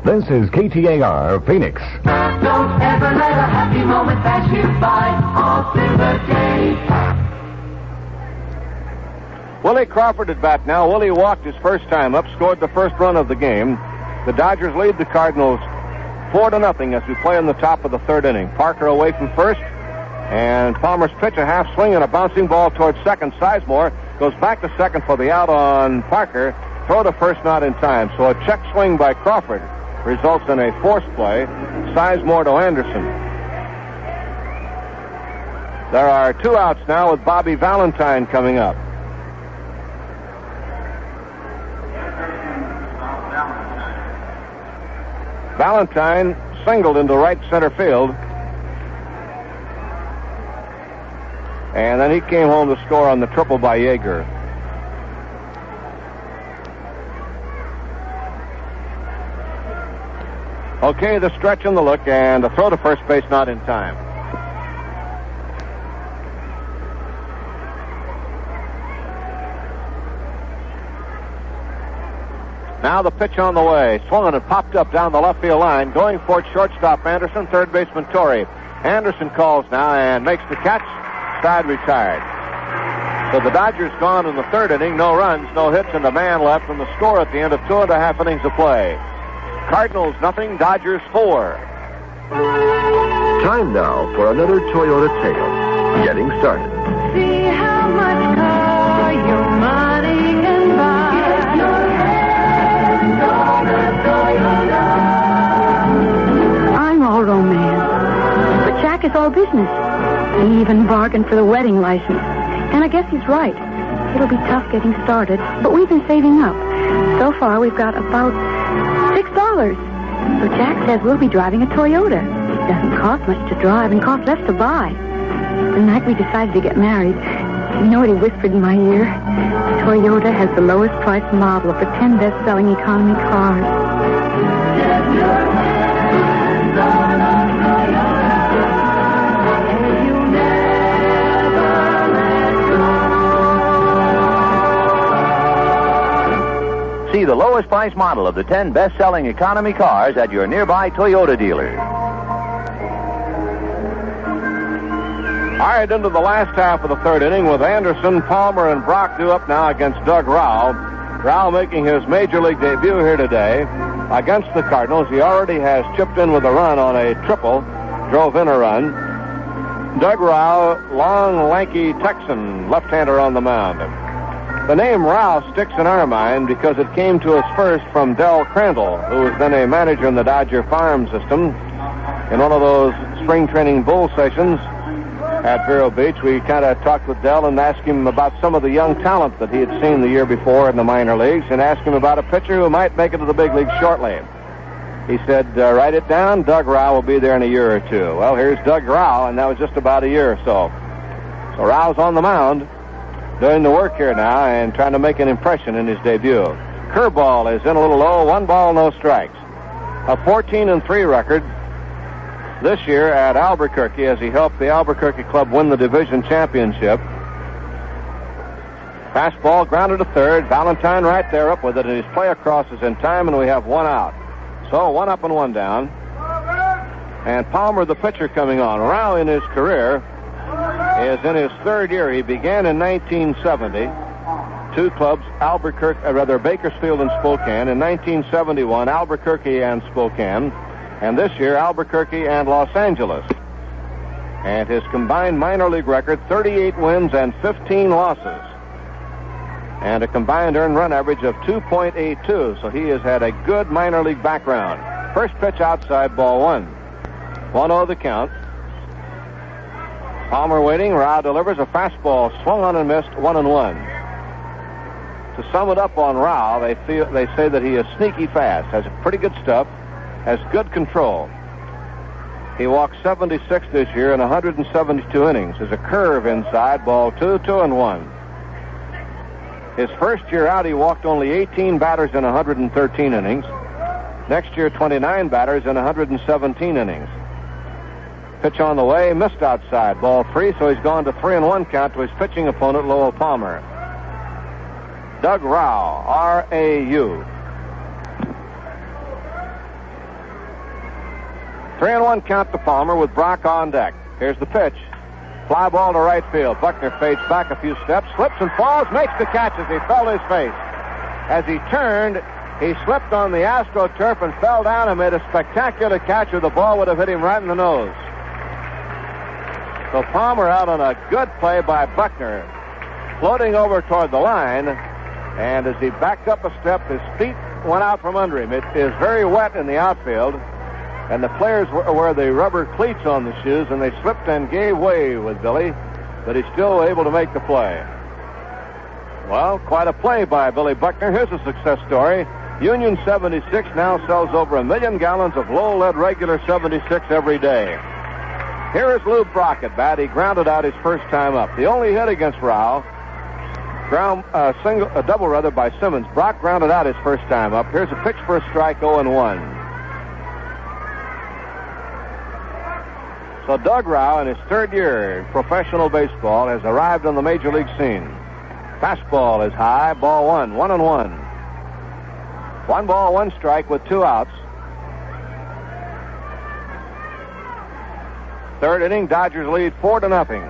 This is KTAR Phoenix. Don't ever let a happy moment pass you by all through the day. Willie Crawford at bat now. Willie walked his first time up, scored the first run of the game. The Dodgers lead the Cardinals 4-0 as we play in the top of the 3rd inning. Parker away from first, and Palmer's pitch, a half swing and a bouncing ball towards second. Sizemore goes back to second for the out on Parker. Throw to first, not in time. So a check swing by Crawford results in a forced play. Sizemore to Anderson. There are 2 outs now with Bobby Valentine coming up. Valentine singled into right center field. And then he came home to score on the triple by Yeager. Okay, the stretch and the look, and a throw to first base, not in time. Now the pitch on the way. Swung and popped up down the left field line. Going for it, shortstop Anderson, third baseman Torrey. Anderson calls now and makes the catch. Side retired. So the Dodgers gone in the 3rd inning. No runs, no hits, and a man left, and the score at the end of 2.5 innings of play. Cardinals 0, Dodgers 4. Time now for another Toyota tale. Getting started. See how much car your money can buy. Get your hands on a Toyota. I'm all romance, but Jack is all business. He even bargained for the wedding license. And I guess he's right. It'll be tough getting started, but we've been saving up. So far, we've got about $6. So Jack says we'll be driving a Toyota. It doesn't cost much to drive and costs less to buy. The night we decided to get married, you know what he whispered in my ear? Toyota has the lowest priced model of the 10 best-selling economy cars. See the lowest price model of the 10 best-selling economy cars at your nearby Toyota dealer. All right, into the last half of the 3rd inning with Anderson, Palmer, and Brock due up now against Doug Rao. Rao making his major league debut here today against the Cardinals. He already has chipped in with a run on a triple, drove in a run. Doug Rao, long, lanky Texan, left-hander on the mound. The name Rao sticks in our mind because it came to us first from Del Crandall, who was then a manager in the Dodger farm system. In one of those spring training bull sessions at Vero Beach, we kind of talked with Del and asked him about some of the young talent that he had seen the year before in the minor leagues, and asked him about a pitcher who might make it to the big leagues shortly. He said, write it down, Doug Rao will be there in a year or 2. Well, here's Doug Rao, and that was just about a year or so. So Rao's on the mound, doing the work here now and trying to make an impression in his debut. Curveball is in a little low, 1 ball, no strikes. A 14-3 record this year at Albuquerque as he helped the Albuquerque club win the division championship. Fastball grounded to third. Valentine right there up with it, and his play across is in time, and we have 1 out. So 1 up and 1 down. And Palmer, the pitcher, coming on. Rao in his career is in his 3rd year. He began in 1970. two clubs, Bakersfield and Spokane. In 1971, Albuquerque and Spokane. And this year, Albuquerque and Los Angeles. And his combined minor league record, 38 wins and 15 losses. And a combined earned run average of 2.82. So he has had a good minor league background. First pitch outside, ball one. 1-0 the count. Palmer waiting. Rao delivers a fastball, swung on and missed, 1-1. To sum it up on Rao, they say that he is sneaky fast, has pretty good stuff, has good control. He walked 76 this year in 172 innings. There's a curve inside, ball 2-1. His first year out, he walked only 18 batters in 113 innings. Next year, 29 batters in 117 innings. Pitch on the way, missed outside, ball 3, so he's gone to 3-1 count to his pitching opponent, Lowell Palmer. Doug Rau, R-A-U. 3-1 count to Palmer with Brock on deck. Here's the pitch. Fly ball to right field. Buckner fades back a few steps, slips and falls, makes the catch as he fell to his face. As he turned, he slipped on the AstroTurf and fell down and made a spectacular catch, or the ball would have hit him right in the nose. So Palmer out on a good play by Buckner, floating over toward the line, and as he backed up a step, his feet went out from under him. It is very wet in the outfield, and the players wear the rubber cleats on the shoes, and they slipped and gave way with Billy, but he's still able to make the play. Well, quite a play by Billy Buckner. Here's a success story. Union 76 now sells over 1 million gallons of low-lead regular 76 every day. Here is Lou Brock at bat. He grounded out his first time up. The only hit against Rao, a double by Simmons. Brock grounded out his first time up. Here's a pitch for a strike, 0-1. So Doug Rau, in his third year in professional baseball, has arrived on the major league scene. Fastball is high, ball 1, 1-1. 1 ball, 1 strike with 2 outs. Third inning, Dodgers lead 4-0.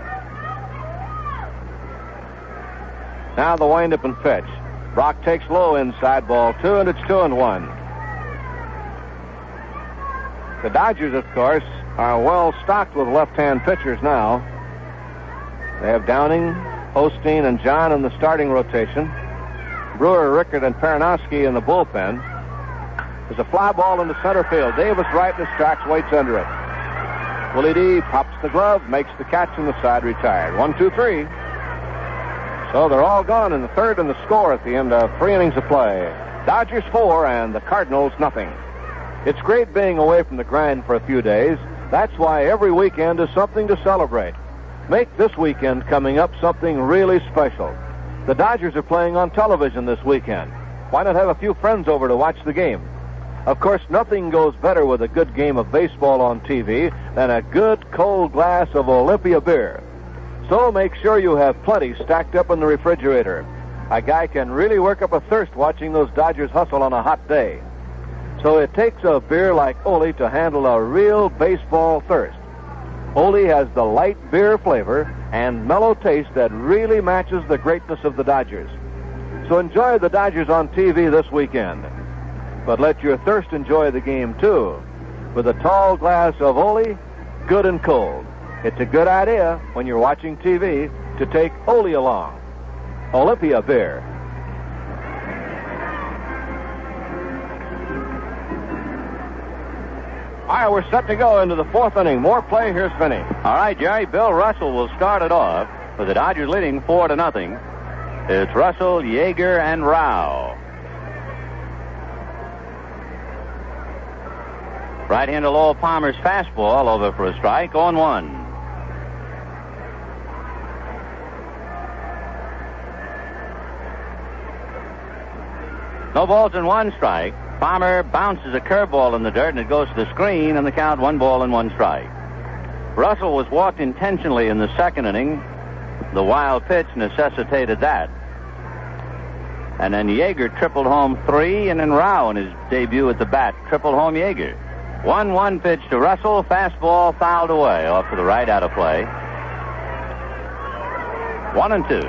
Now the wind-up and pitch. Brock takes low inside, ball 2, and it's 2-1. The Dodgers, of course, are well stocked with left-hand pitchers now. They have Downing, Osteen, and John in the starting rotation. Brewer, Rickard, and Peranowski in the bullpen. There's a fly ball into center field. Davis right in his tracks, waits under it. Willie D pops the glove, makes the catch on the side, retired. 1-2-3. So they're all gone in the third, and the score at the end of 3 innings of play. Dodgers 4 and the Cardinals nothing. It's great being away from the grind for a few days. That's why every weekend is something to celebrate. Make this weekend coming up something really special. The Dodgers are playing on television this weekend. Why not have a few friends over to watch the game? Of course, nothing goes better with a good game of baseball on TV than a good cold glass of Olympia beer. So make sure you have plenty stacked up in the refrigerator. A guy can really work up a thirst watching those Dodgers hustle on a hot day. So it takes a beer like Ole to handle a real baseball thirst. Ole has the light beer flavor and mellow taste that really matches the greatness of the Dodgers. So enjoy the Dodgers on TV this weekend. But let your thirst enjoy the game, too, with a tall glass of Ole, good and cold. It's a good idea when you're watching TV to take Ole along. Olympia beer. All right, we're set to go into the 4th inning. More play. Here's Vinny. All right, Jerry. Bill Russell will start it off with the Dodgers leading 4-0. It's Russell, Yeager, and Rao. Right-hander Lowell Palmer's fastball over for a strike, 0-1. No balls and 1 strike. Palmer bounces a curveball in the dirt, and it goes to the screen, and the count 1 ball and 1 strike. Russell was walked intentionally in the 2nd inning. The wild pitch necessitated that. And then Yeager tripled home 3, and then Rao in his debut at the bat tripled home Yeager. 1-1 pitch to Russell. Fastball fouled away off to the right, out of play. 1-2.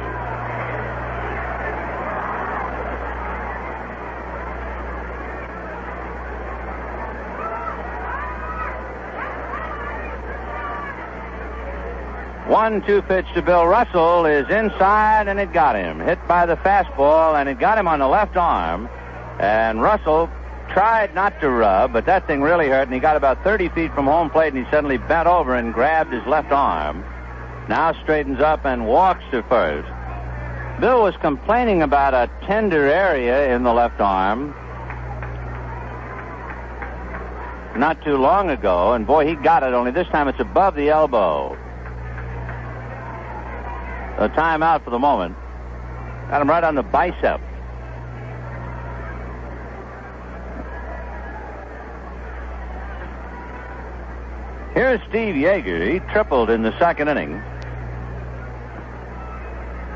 1-2 pitch to Bill Russell is inside, and it got him. Hit by the fastball, and it got him on the left arm. And Russell tried not to rub, but that thing really hurt, and he got about 30 feet from home plate, and he suddenly bent over and grabbed his left arm. Now straightens up and walks to first. Bill was complaining about a tender area in the left arm not too long ago, and boy, he got it, only this time it's above the elbow. A timeout for the moment. Got him right on the bicep. Here's Steve Yeager. He tripled in the second inning.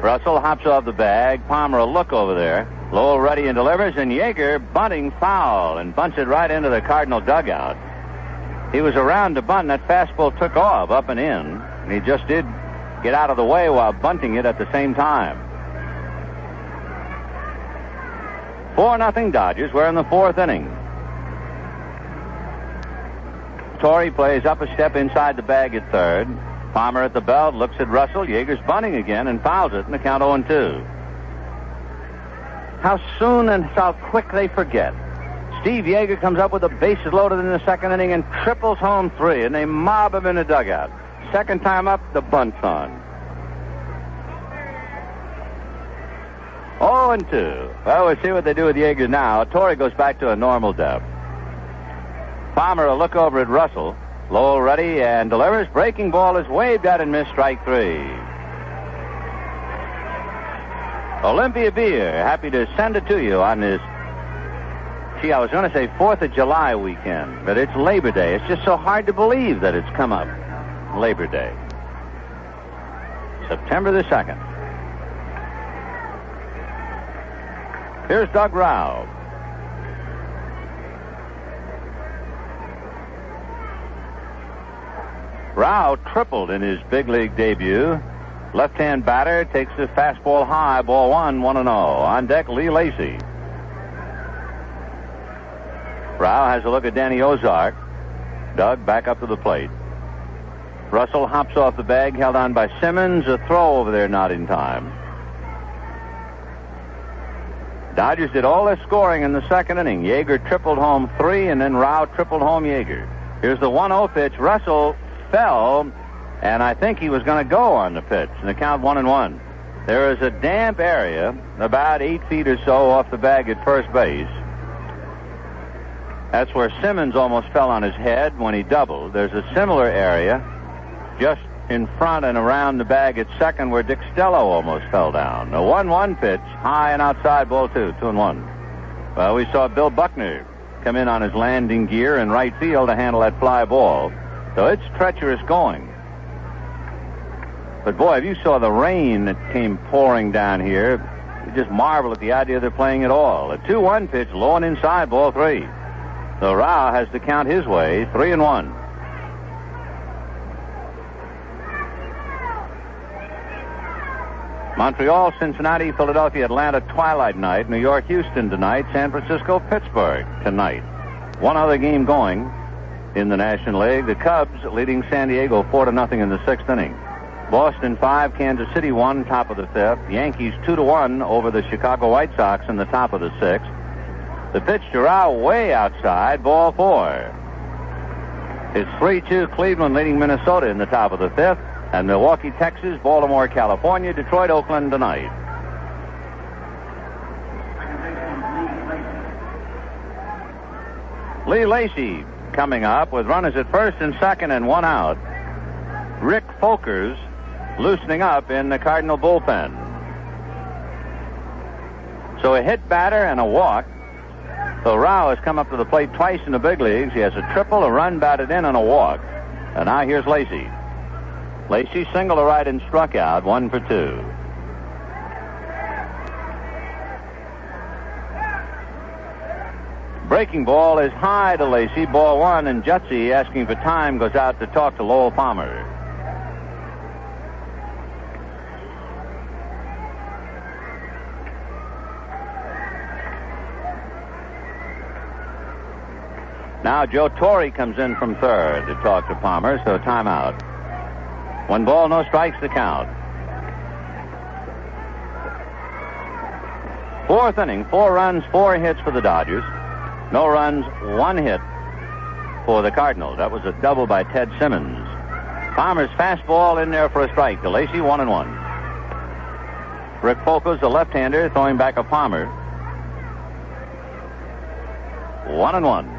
Russell hops off the bag. Palmer a look over there. Lowell ready and delivers, and Yeager bunting foul and bunts it right into the Cardinal dugout. He was around to bunt, and that fastball took off up and in, and he just did get out of the way while bunting it at the same time. 4-0 Dodgers. We're in the fourth inning. Torrey plays up a step inside the bag at third. Palmer at the belt, looks at Russell. Yeager's bunting again and fouls it in the count 0-2. How soon and how quick they forget. Steve Yeager comes up with the bases loaded in the second inning and triples home 3, and they mob him in the dugout. Second time up, the bunt's on. 0-2. Well, we'll see what they do with Yeager now. Torrey goes back to a normal depth. Palmer a look over at Russell. Lowell ready and delivers. Breaking ball is waved at and missed, strike 3. Olympia Beer, happy to send it to you on this, I was going to say 4th of July weekend, but it's Labor Day. It's just so hard to believe that it's come up. Labor Day. September the 2nd. Here's Doug Rao. Rao tripled in his big league debut. Left-hand batter takes the fastball high, ball 1, 1-0. On deck, Lee Lacy. Rao has a look at Danny Ozark. Doug back up to the plate. Russell hops off the bag, held on by Simmons. A throw over there, not in time. Dodgers did all their scoring in the second inning. Yeager tripled home 3, and then Rao tripled home Yeager. Here's the 1-0 pitch. Russell fell, and I think he was going to go on the pitch, and the count 1-1. There is a damp area about 8 feet or so off the bag at first base. That's where Simmons almost fell on his head when he doubled. There's a similar area just in front and around the bag at second where Dick Stello almost fell down. A 1-1 pitch, high and outside, ball 2, 2-1. Well, we saw Bill Buckner come in on his landing gear in right field to handle that fly ball. So it's treacherous going. But boy, if you saw the rain that came pouring down here, you just marvel at the idea they're playing at all. A 2-1 pitch, low and inside, ball 3. So Rao has to count his way, 3-1. Montreal, Cincinnati, Philadelphia, Atlanta, twilight night. New York, Houston tonight. San Francisco, Pittsburgh tonight. One other game going in the National League. The Cubs leading San Diego 4-0 in the 6th inning. Boston 5, Kansas City 1, top of the 5th. Yankees 2-1 over the Chicago White Sox in the top of the 6th. The pitch to Rao way outside, ball 4. It's 3-2 Cleveland leading Minnesota in the top of the 5th. And Milwaukee, Texas, Baltimore, California, Detroit, Oakland tonight. Lee Lacy coming up with runners at first and second and 1 out. Rick Folkers loosening up in the Cardinal bullpen. So a hit batter and a walk. So Rao has come up to the plate twice in the big leagues. He has a triple, a run batted in, and a walk. And now here's Lacy. Lacy singled to right and struck out, 1 for 2. Breaking ball is high to Lacy, ball 1, and Jutzy, asking for time, goes out to talk to Lowell Palmer. Now Joe Torre comes in from third to talk to Palmer, so timeout. 1 ball, no strikes, the count. 4th inning, 4 runs, 4 hits for the Dodgers. No runs, 1 hit for the Cardinals. That was a double by Ted Simmons. Palmer's fastball in there for a strike to Lacy, 1-1. Rick Foca's the left-hander, throwing back a Palmer. 1-1.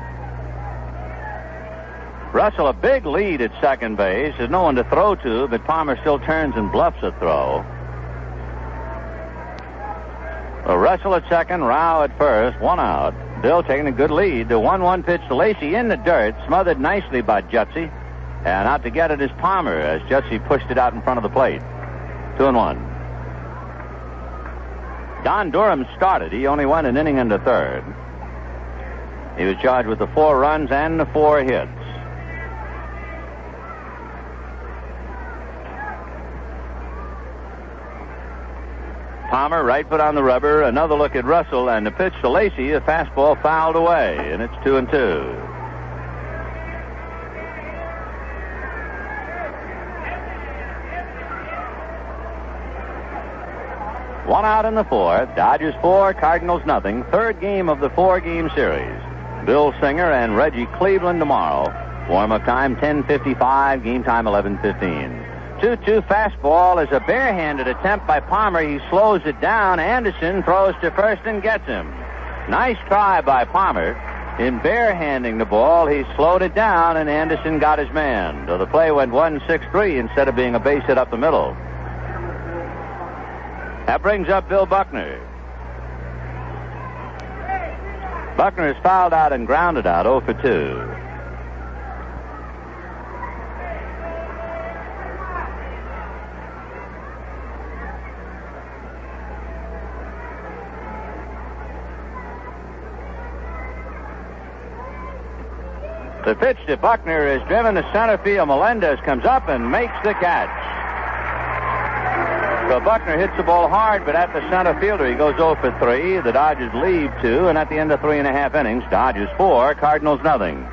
Russell, a big lead at second base. There's no one to throw to, but Palmer still turns and bluffs a throw. Russell at second, Rao at first, 1 out. Bill taking a good lead. The 1-1 pitch to Lacy in the dirt, smothered nicely by Jutzy. And out to get it is Palmer as Jutzy pushed it out in front of the plate. 2-1. Don Durham started. He only went an inning and a third. He was charged with the 4 runs and the 4 hits. Palmer, right foot on the rubber. Another look at Russell, and the pitch to Lacy, a fastball fouled away, and it's 2-2. One out in the 4th. Dodgers 4, Cardinals nothing. 3rd game of the 4-game series. Bill Singer and Reggie Cleveland tomorrow. Warm-up time 10:55. Game time 11:15. 2-2 fastball is a barehanded attempt by Palmer. He slows it down. Anderson throws to first and gets him. Nice try by Palmer. In barehanding the ball, he slowed it down, and Anderson got his man. So the play went 1-6-3 instead of being a base hit up the middle. That brings up Bill Buckner. Buckner is fouled out and grounded out, 0 for 2. The pitch to Buckner is driven to center field. Melendez comes up and makes the catch. So Buckner hits the ball hard, but at the center fielder, he goes 0 for 3. The Dodgers lead 2, and at the end of 3.5 innings, Dodgers 4, Cardinals nothing.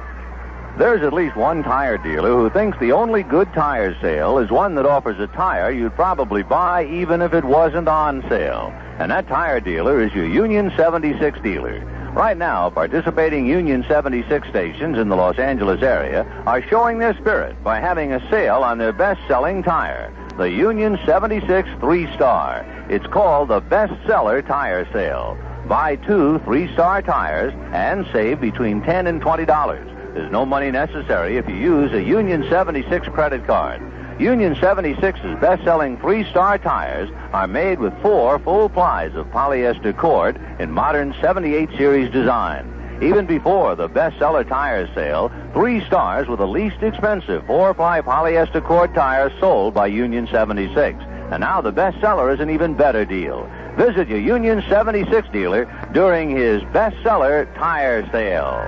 There's at least one tire dealer who thinks the only good tire sale is one that offers a tire you'd probably buy even if it wasn't on sale. And that tire dealer is your Union 76 dealer. Right now, participating Union 76 stations in the Los Angeles area are showing their spirit by having a sale on their best-selling tire, the Union 76 3-Star. It's called the Bestseller Tire Sale. Buy 2 3-star tires and save between $10 and $20. There's no money necessary if you use a Union 76 credit card. Union 76's best-selling 3-star tires are made with 4 full plies of polyester cord in modern 78 series design. Even before the bestseller tire sale, 3 stars were the least expensive 4-ply polyester cord tires sold by Union 76. And now the bestseller is an even better deal. Visit your Union 76 dealer during his bestseller tire sale.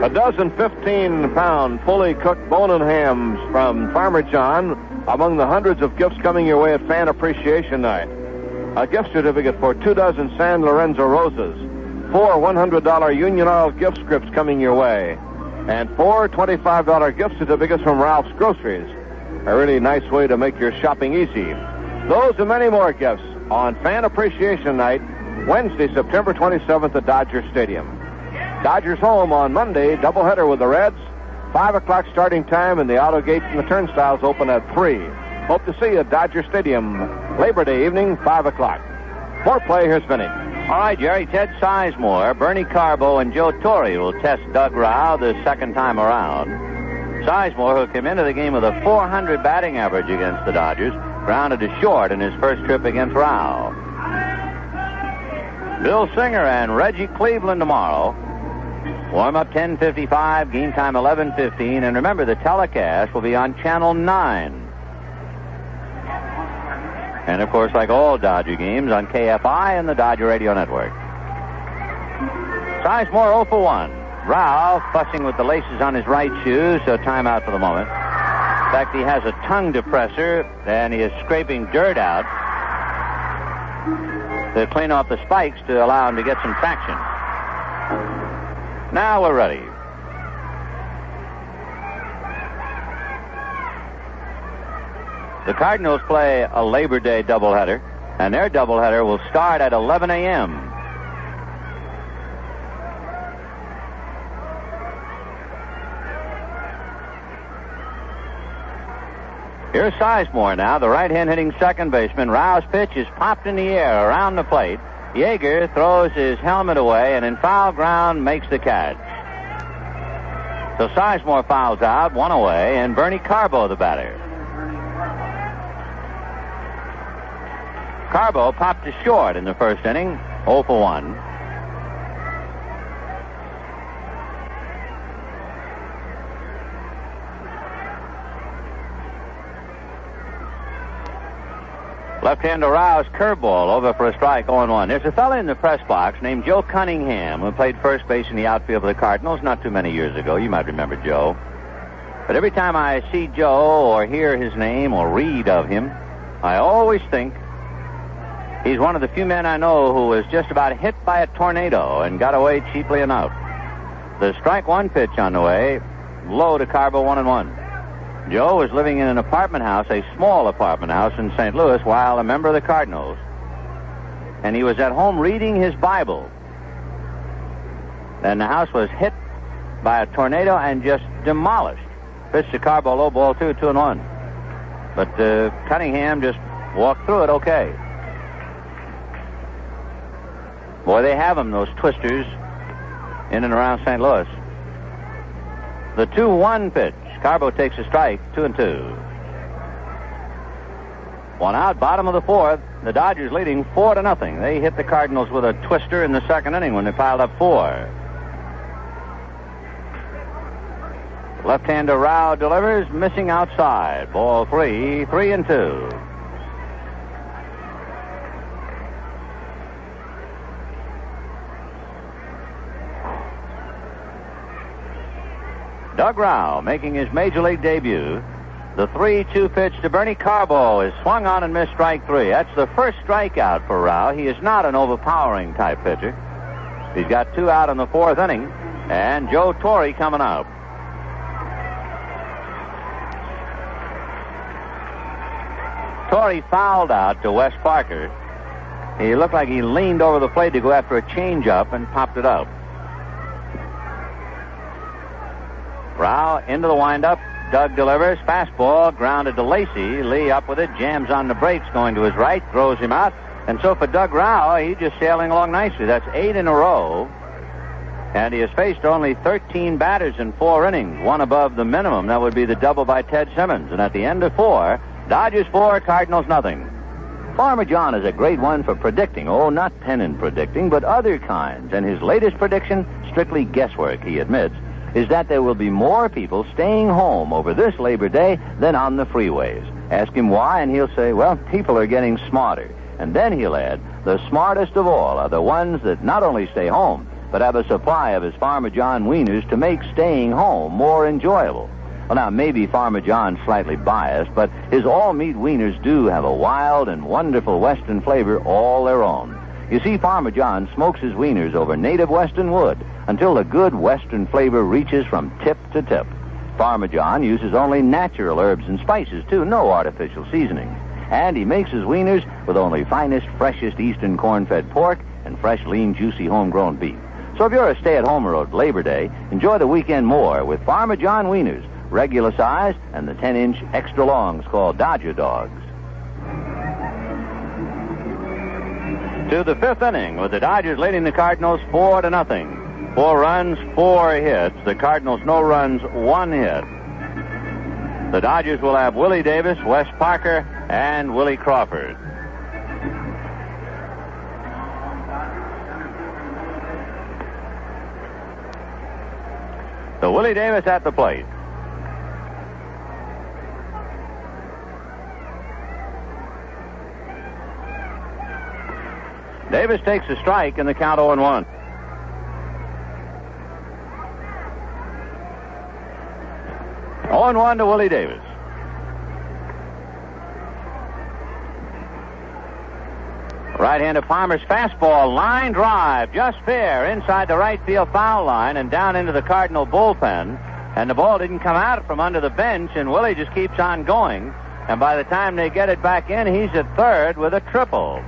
A dozen 15-pound, fully cooked bone-in hams from Farmer John among the hundreds of gifts coming your way at Fan Appreciation Night. A gift certificate for 2 dozen San Lorenzo roses, 4 $100 Union Oil gift scripts coming your way, and 4 $25 gift certificates from Ralph's Groceries. A really nice way to make your shopping easy. Those and many more gifts on Fan Appreciation Night, Wednesday, September 27th at Dodger Stadium. Dodgers home on Monday, doubleheader with the Reds. 5 o'clock starting time, and the auto gates and the turnstiles open at 3. Hope to see you at Dodger Stadium Labor Day evening, 5 o'clock. More play, here's Vinny. All right, Jerry. Ted Sizemore, Bernie Carbo, and Joe Torre will test Doug Rao the second time around. Sizemore, who came into the game with a .400 batting average against the Dodgers, grounded to short in his first trip against Rao. Bill Singer and Reggie Cleveland tomorrow. Warm-up 10:55, game time 11:15, and remember the telecast will be on Channel 9. And of course, like all Dodger games, on KFI and the Dodger Radio Network. Sizemore 0 for 1. Rao fussing with the laces on his right shoe, so timeout for the moment. In fact, he has a tongue depressor, and he is scraping dirt out to clean off the spikes to allow him to get some traction. Now we're ready. The Cardinals play a Labor Day doubleheader, and their doubleheader will start at 11 a.m. Here's Sizemore now, the right-hand hitting second baseman. Rao's pitch is popped in the air around the plate. Yeager throws his helmet away and in foul ground makes the catch. So Sizemore fouls out, one away, and Bernie Carbo the batter. Carbo popped to short in the first inning, 0 for 1. Left-hander Rao's curveball over for a strike, 0-1. There's a fella in the press box named Joe Cunningham who played first base in the outfield of the Cardinals not too many years ago. You might remember Joe. But every time I see Joe or hear his name or read of him, I always think he's one of the few men I know who was just about hit by a tornado and got away cheaply enough. The strike one pitch on the way, low to Carbo, 1-1. Joe was living in an apartment house, a small apartment house in St. Louis, while a member of the Cardinals. And he was at home reading his Bible. And the house was hit by a tornado and just demolished. Pitched to Carbo, low ball, 2-1. But Cunningham just walked through it okay. Boy, they have them, those twisters, in and around St. Louis. The 2-1 pitch. Carbo takes a strike, 2-2. One out, bottom of the fourth. The Dodgers leading 4-0. They hit the Cardinals with a twister in the second inning when they piled up 4. Left-hander Rao delivers, missing outside. Ball 3, 3-2. Doug Rao making his major league debut. The 3-2 pitch to Bernie Carbo is swung on and missed, strike 3. That's the first strikeout for Rao. He is not an overpowering type pitcher. He's got 2 out in the fourth inning, and Joe Torre coming up. Torre fouled out to Wes Parker. He looked like he leaned over the plate to go after a changeup and popped it up. Rao into the windup. Doug delivers. Fastball grounded to Lacey. Lee up with it. Jams on the brakes going to his right. Throws him out. And so for Doug Rao, he's just sailing along nicely. That's 8 in a row. And he has faced only 13 batters in 4 innings. One above the minimum. That would be the double by Ted Simmons. And at the end of 4, Dodgers 4, Cardinals nothing. Farmer John is a great one for predicting. Oh, not pennant predicting, but other kinds. And his latest prediction, strictly guesswork, he admits, is that there will be more people staying home over this Labor Day than on the freeways. Ask him why, and he'll say, well, people are getting smarter. And then he'll add, the smartest of all are the ones that not only stay home, but have a supply of his Farmer John wieners to make staying home more enjoyable. Well, now, maybe Farmer John's slightly biased, but his all-meat wieners do have a wild and wonderful Western flavor all their own. You see, Farmer John smokes his wieners over native Western wood until the good Western flavor reaches from tip to tip. Farmer John uses only natural herbs and spices, too, no artificial seasonings. And he makes his wieners with only finest, freshest Eastern corn-fed pork and fresh, lean, juicy, homegrown beef. So if you're a stay-at-homer on Labor Day, enjoy the weekend more with Farmer John wieners, regular size, and the 10-inch extra longs called Dodger Dogs. To the 5th inning, with the Dodgers leading the Cardinals 4-0. 4 runs, 4 hits. The Cardinals no runs, 1 hit. The Dodgers will have Willie Davis, Wes Parker, and Willie Crawford. So Willie Davis at the plate. Davis takes a strike in the count 0-1. To Willie Davis. Right-hander Palmer's fastball, line drive, just fair, inside the right field foul line and down into the Cardinal bullpen. And the ball didn't come out from under the bench, and Willie just keeps on going. And by the time they get it back in, he's at third with a triple.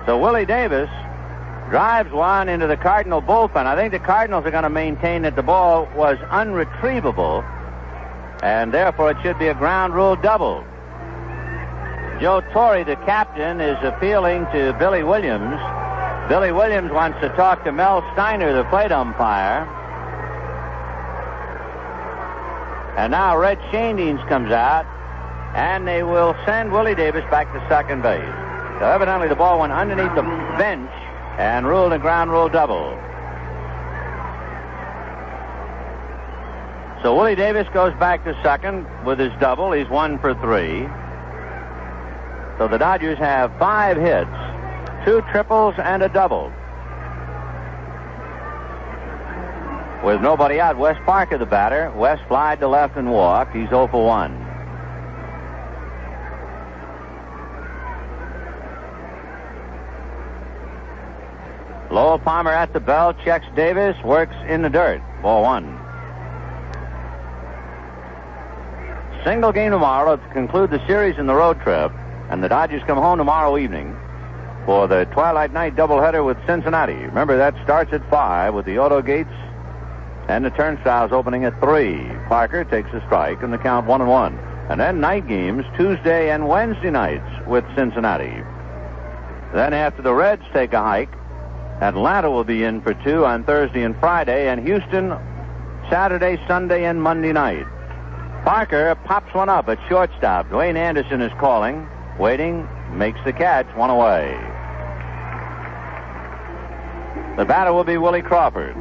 So Willie Davis drives one into the Cardinal bullpen. I think the Cardinals are going to maintain that the ball was unretrievable, and therefore it should be a ground rule double. Joe Torre, the captain, is appealing to Billy Williams. Billy Williams wants to talk to Mel Steiner, the plate umpire. And now Red Schoendienst comes out, and they will send Willie Davis back to second base. So evidently the ball went underneath the bench and ruled a ground rule double. So Willie Davis goes back to second with his double. He's 1 for 3. So the Dodgers have 5 hits, 2 triples, and a double. With nobody out, Wes Parker the batter. Wes flied to left and walked. He's 0 for 1. Lowell Palmer at the bell, checks Davis, works in the dirt. Ball 1. Single game tomorrow to conclude the series in the road trip, and the Dodgers come home tomorrow evening for the Twilight Night doubleheader with Cincinnati. Remember, that starts at 5 with the auto gates and the turnstiles opening at 3. Parker takes a strike and the count 1-1. And then night games Tuesday and Wednesday nights with Cincinnati. Then after the Reds take a hike, Atlanta will be in for 2 on Thursday and Friday, and Houston Saturday, Sunday, and Monday night. Parker pops one up at shortstop. Dwayne Anderson is calling, waiting, makes the catch, 1 away. The batter will be Willie Crawford.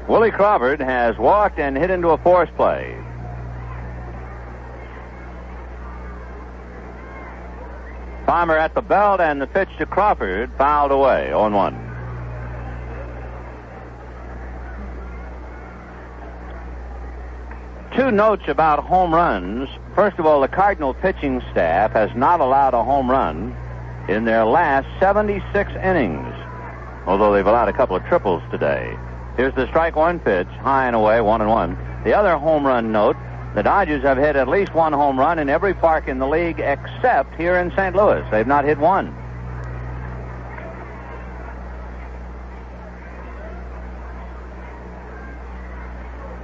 Willie Crawford has walked and hit into a force play. Palmer at the belt, and the pitch to Crawford fouled away, 0-1. Two notes about home runs. First of all, the Cardinal pitching staff has not allowed a home run in their last 76 innings, although they've allowed a couple of triples today. Here's the strike one pitch, high and away, 1-1. The other home run note, the Dodgers have hit at least one home run in every park in the league except here in St. Louis. They've not hit one.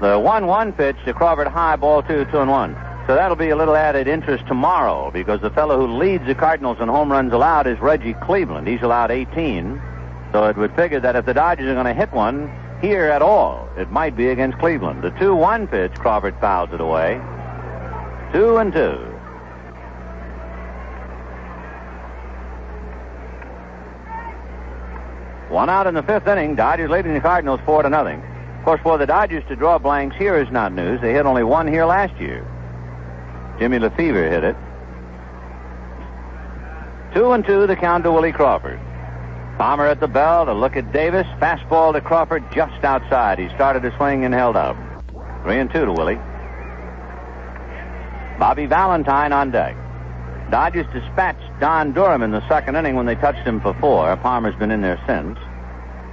The 1-1 pitch to Crawford, high, ball 2, 2-1. So that'll be a little added interest tomorrow, because the fellow who leads the Cardinals in home runs allowed is Reggie Cleveland. He's allowed 18. So it would figure that if the Dodgers are going to hit one here at all, it might be against Cleveland. The 2-1 pitch, Crawford fouls it away. 2-2. One out in the fifth inning. Dodgers leading the Cardinals 4-0. Of course, for the Dodgers to draw blanks here is not news. They hit only one here last year. Jimmy Lefevre hit it. 2-2, the count to Willie Crawford. Palmer at the bell to look at Davis. Fastball to Crawford just outside. He started to swing and held up. 3-2 to Willie. Bobby Valentine on deck. Dodgers dispatched Don Durham in the second inning when they touched him for 4. Palmer's been in there since.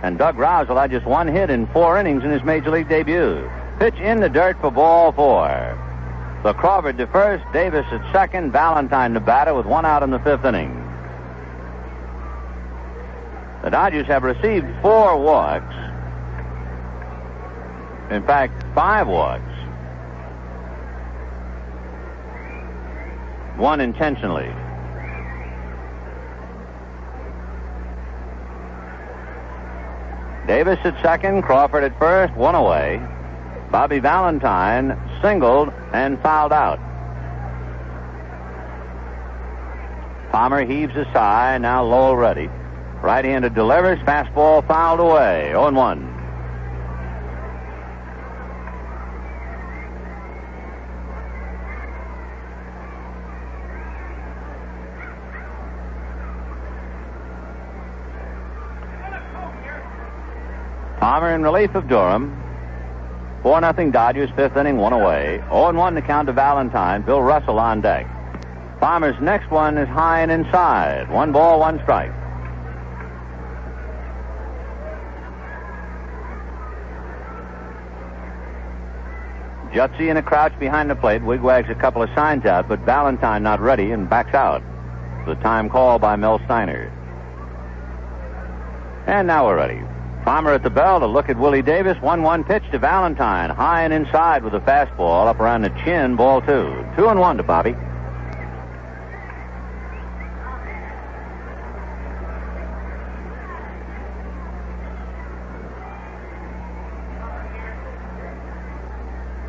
And Doug Rousel had just one hit in 4 innings in his major league debut. Pitch in the dirt for ball 4. So Crawford to first, Davis at second, Valentine the batter with 1 out in the fifth inning. The Dodgers have received 4 walks. In fact, 5 walks. 1 intentionally. Davis at second, Crawford at first, 1 away. Bobby Valentine singled and fouled out. Palmer heaves a sigh, now Lowell ready. Right-handed delivers, fastball fouled away, 0-1. Palmer in relief of Durham. 4-0 Dodgers, fifth inning, one away. 0-1 to count to Valentine. Bill Russell on deck. Farmer's next one is high and inside. 1 ball, 1 strike. Jutzy in a crouch behind the plate. Wigwags a couple of signs out, but Valentine not ready and backs out. The time call by Mel Steiner. And now we're ready. Farmer at the bell to look at Willie Davis. 1-1 pitch to Valentine. High and inside with a fastball up around the chin. Ball 2. 2-1 to Bobby.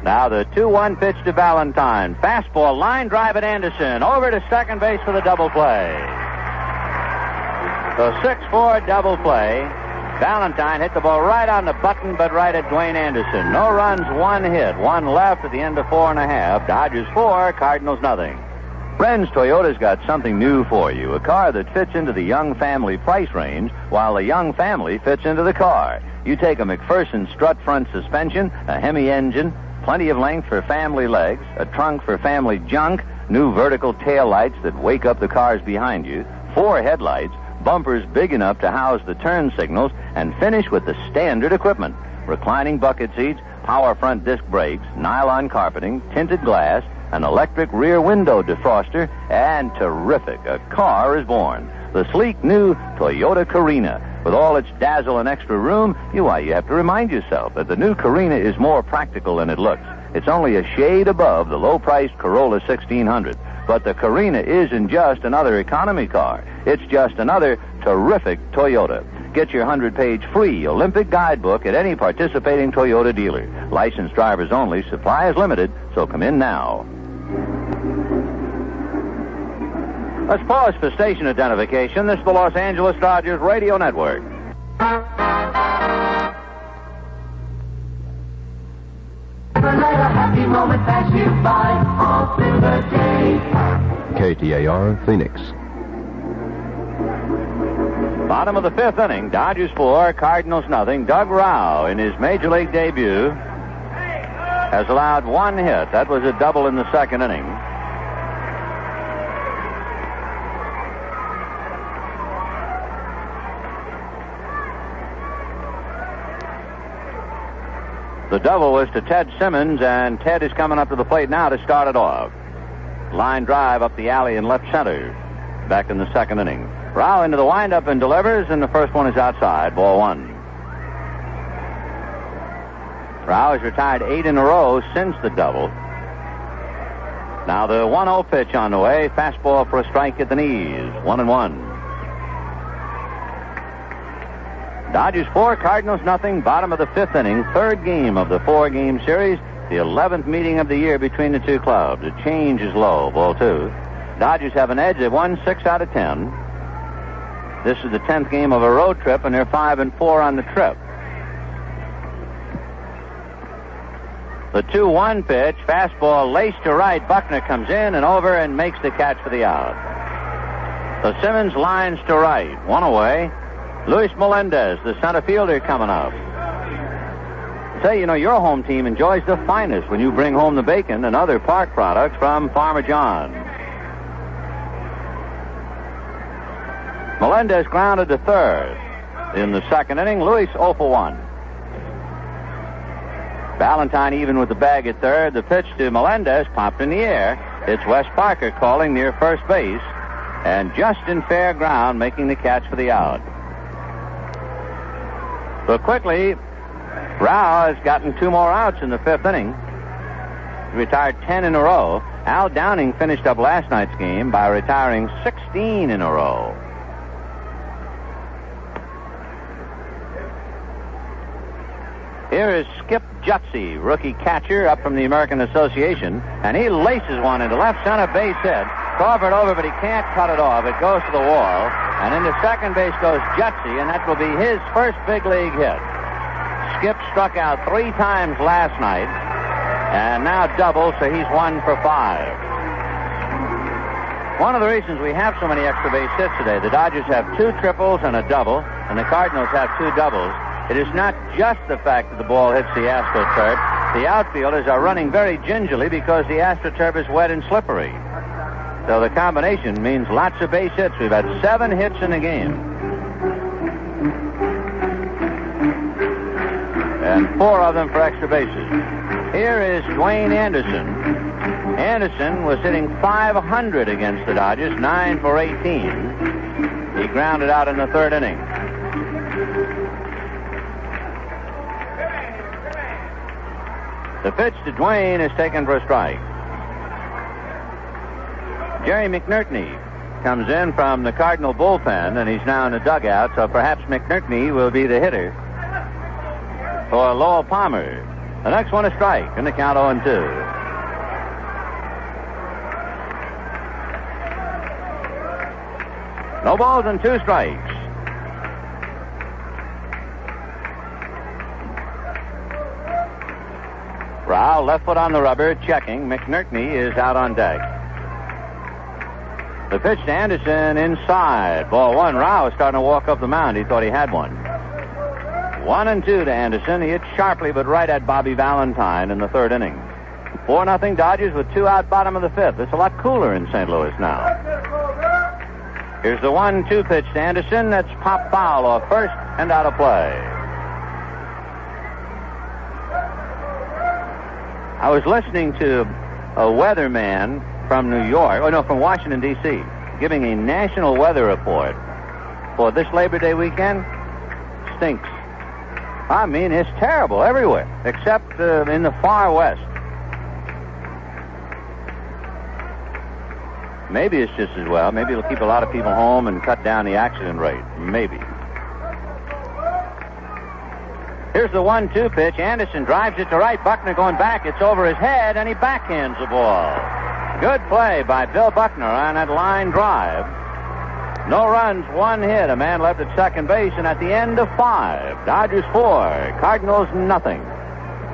Now the 2-1 pitch to Valentine. Fastball, line drive at Anderson. Over to second base for the double play. The 6-4 double play. Valentine hit the ball right on the button, but right at Dwayne Anderson. No runs, 1 hit, 1 left at the end of 4.5. Dodgers 4, Cardinals nothing. Friends, Toyota's got something new for you. A car that fits into the young family price range, while the young family fits into the car. You take a McPherson strut front suspension, a Hemi engine, plenty of length for family legs, a trunk for family junk, new vertical tail lights that wake up the cars behind you, 4 headlights, bumpers big enough to house the turn signals, and finish with the standard equipment. Reclining bucket seats, power front disc brakes, nylon carpeting, tinted glass, an electric rear window defroster, and terrific. A car is born. The sleek new Toyota Carina. With all its dazzle and extra room, you have to remind yourself that the new Carina is more practical than it looks. It's only a shade above the low-priced Corolla 1600. But the Carina isn't just another economy car. It's just another terrific Toyota. Get your 100-page free Olympic guidebook at any participating Toyota dealer. Licensed drivers only. Supply is limited, so come in now. Let's pause for station identification. This is the Los Angeles Dodgers Radio Network. Happy moment pass you by all through the day. KTAR, Phoenix. Bottom of the fifth inning. Dodgers 4, Cardinals nothing. Doug Rau, in his major league debut, has allowed 1 hit. That was a double in the second inning. The double was to Ted Simmons, and Ted is coming up to the plate now to start it off. Line drive up the alley in left center. Back in the second inning. Rau into the windup and delivers, and the first one is outside. Ball 1. Rau has retired 8 in a row since the double. Now the 1-0 pitch on the way. Fastball for a strike at the knees. 1-1. Dodgers 4, Cardinals nothing. Bottom of the fifth inning. Third game of the 4-game series. The 11th meeting of the year between the two clubs. The change is low. Ball 2. Dodgers have an edge. They've won 6 out of 10. This is the 10th game of a road trip, and they're 5-4 on the trip. The 2-1 pitch. Fastball laced to right. Buckner comes in and over and makes the catch for the out. The Simmons lines to right. 1 away. Luis Melendez, the center fielder, coming up. Say, your home team enjoys the finest when you bring home the bacon and other park products from Farmer John. Melendez grounded to third. In the second inning, Luis 0 for 1. Valentine even with the bag at third. The pitch to Melendez popped in the air. It's Wes Parker calling near first base, and just in fair ground making the catch for the out. But quickly, Rau has gotten 2 more outs in the fifth inning. He retired 10 in a row. Al Downing finished up last night's game by retiring 16 in a row. Here is Skip Jutzy, rookie catcher up from the American Association, and he laces one into left center base hit. Crawford over, but he can't cut it off. It goes to the wall, and into second base goes Jutzy, and that will be his first big league hit. Skip struck out 3 times last night, and now double, so he's 1 for 5. One of the reasons we have so many extra base hits today, the Dodgers have 2 triples and a double, and the Cardinals have 2 doubles. It is not just the fact that the ball hits the AstroTurf. The outfielders are running very gingerly because the AstroTurf is wet and slippery. So the combination means lots of base hits. We've had 7 hits in the game. And 4 of them for extra bases. Here is Dwayne Anderson. Anderson was hitting .500 against the Dodgers, 9 for 18. He grounded out in the 3rd inning. The pitch to Dwayne is taken for a strike. Jerry McNertney comes in from the Cardinal bullpen, and he's now in the dugout, so perhaps McNertney will be the hitter for Lowell Palmer. The next one is strike, and the count 0-2. No balls and 2 strikes. Rao, left foot on the rubber, checking. McNertney is out on deck. The pitch to Anderson inside. Ball 1. Rao is starting to walk up the mound. He thought he had one. 1-2 to Anderson. He hit sharply but right at Bobby Valentine in the 3rd inning. 4-0 Dodgers with 2 out, bottom of the 5th. It's a lot cooler in St. Louis now. Here's the 1-2 pitch to Anderson. That's pop foul off first and out of play. I was listening to a weatherman from New York, from Washington, D.C., giving a national weather report for this Labor Day weekend. Stinks. I mean, it's terrible everywhere, except in the far west. Maybe it's just as well. Maybe it'll keep a lot of people home and cut down the accident rate. Maybe. Here's the 1-2 pitch. Anderson drives it to right. Buckner going back. It's over his head, and he backhands the ball. Good play by Bill Buckner on that line drive. No runs, 1 hit. A man left at second base, and at the end of 5, Dodgers 4, Cardinals nothing.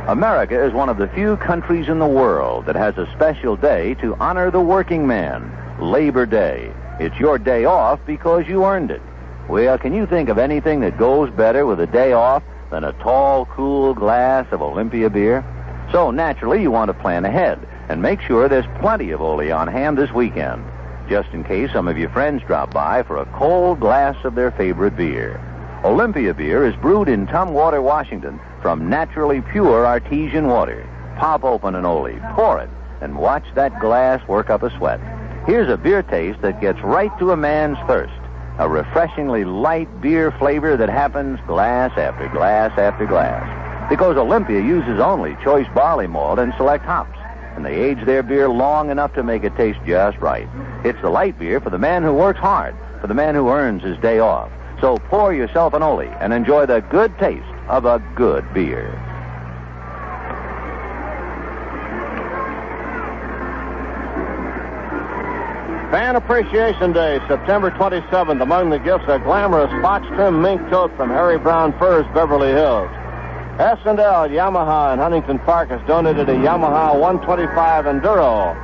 America is one of the few countries in the world that has a special day to honor the working man, Labor Day. It's your day off because you earned it. Well, can you think of anything that goes better with a day off than a tall, cool glass of Olympia beer? So naturally, you want to plan ahead and make sure there's plenty of Ole on hand this weekend, just in case some of your friends drop by for a cold glass of their favorite beer. Olympia beer is brewed in Tumwater, Washington, from naturally pure artesian water. Pop open an Ole, pour it, and watch that glass work up a sweat. Here's a beer taste that gets right to a man's thirst. A refreshingly light beer flavor that happens glass after glass after glass. Because Olympia uses only choice barley malt and select hops, and they age their beer long enough to make it taste just right. It's the light beer for the man who works hard, for the man who earns his day off. So pour yourself an Ole and enjoy the good taste of a good beer. Fan Appreciation Day, September 27th. Among the gifts, a glamorous fox-trim mink coat from Harry Brown Furs, Beverly Hills. S&L Yamaha in Huntington Park has donated a Yamaha 125 Enduro.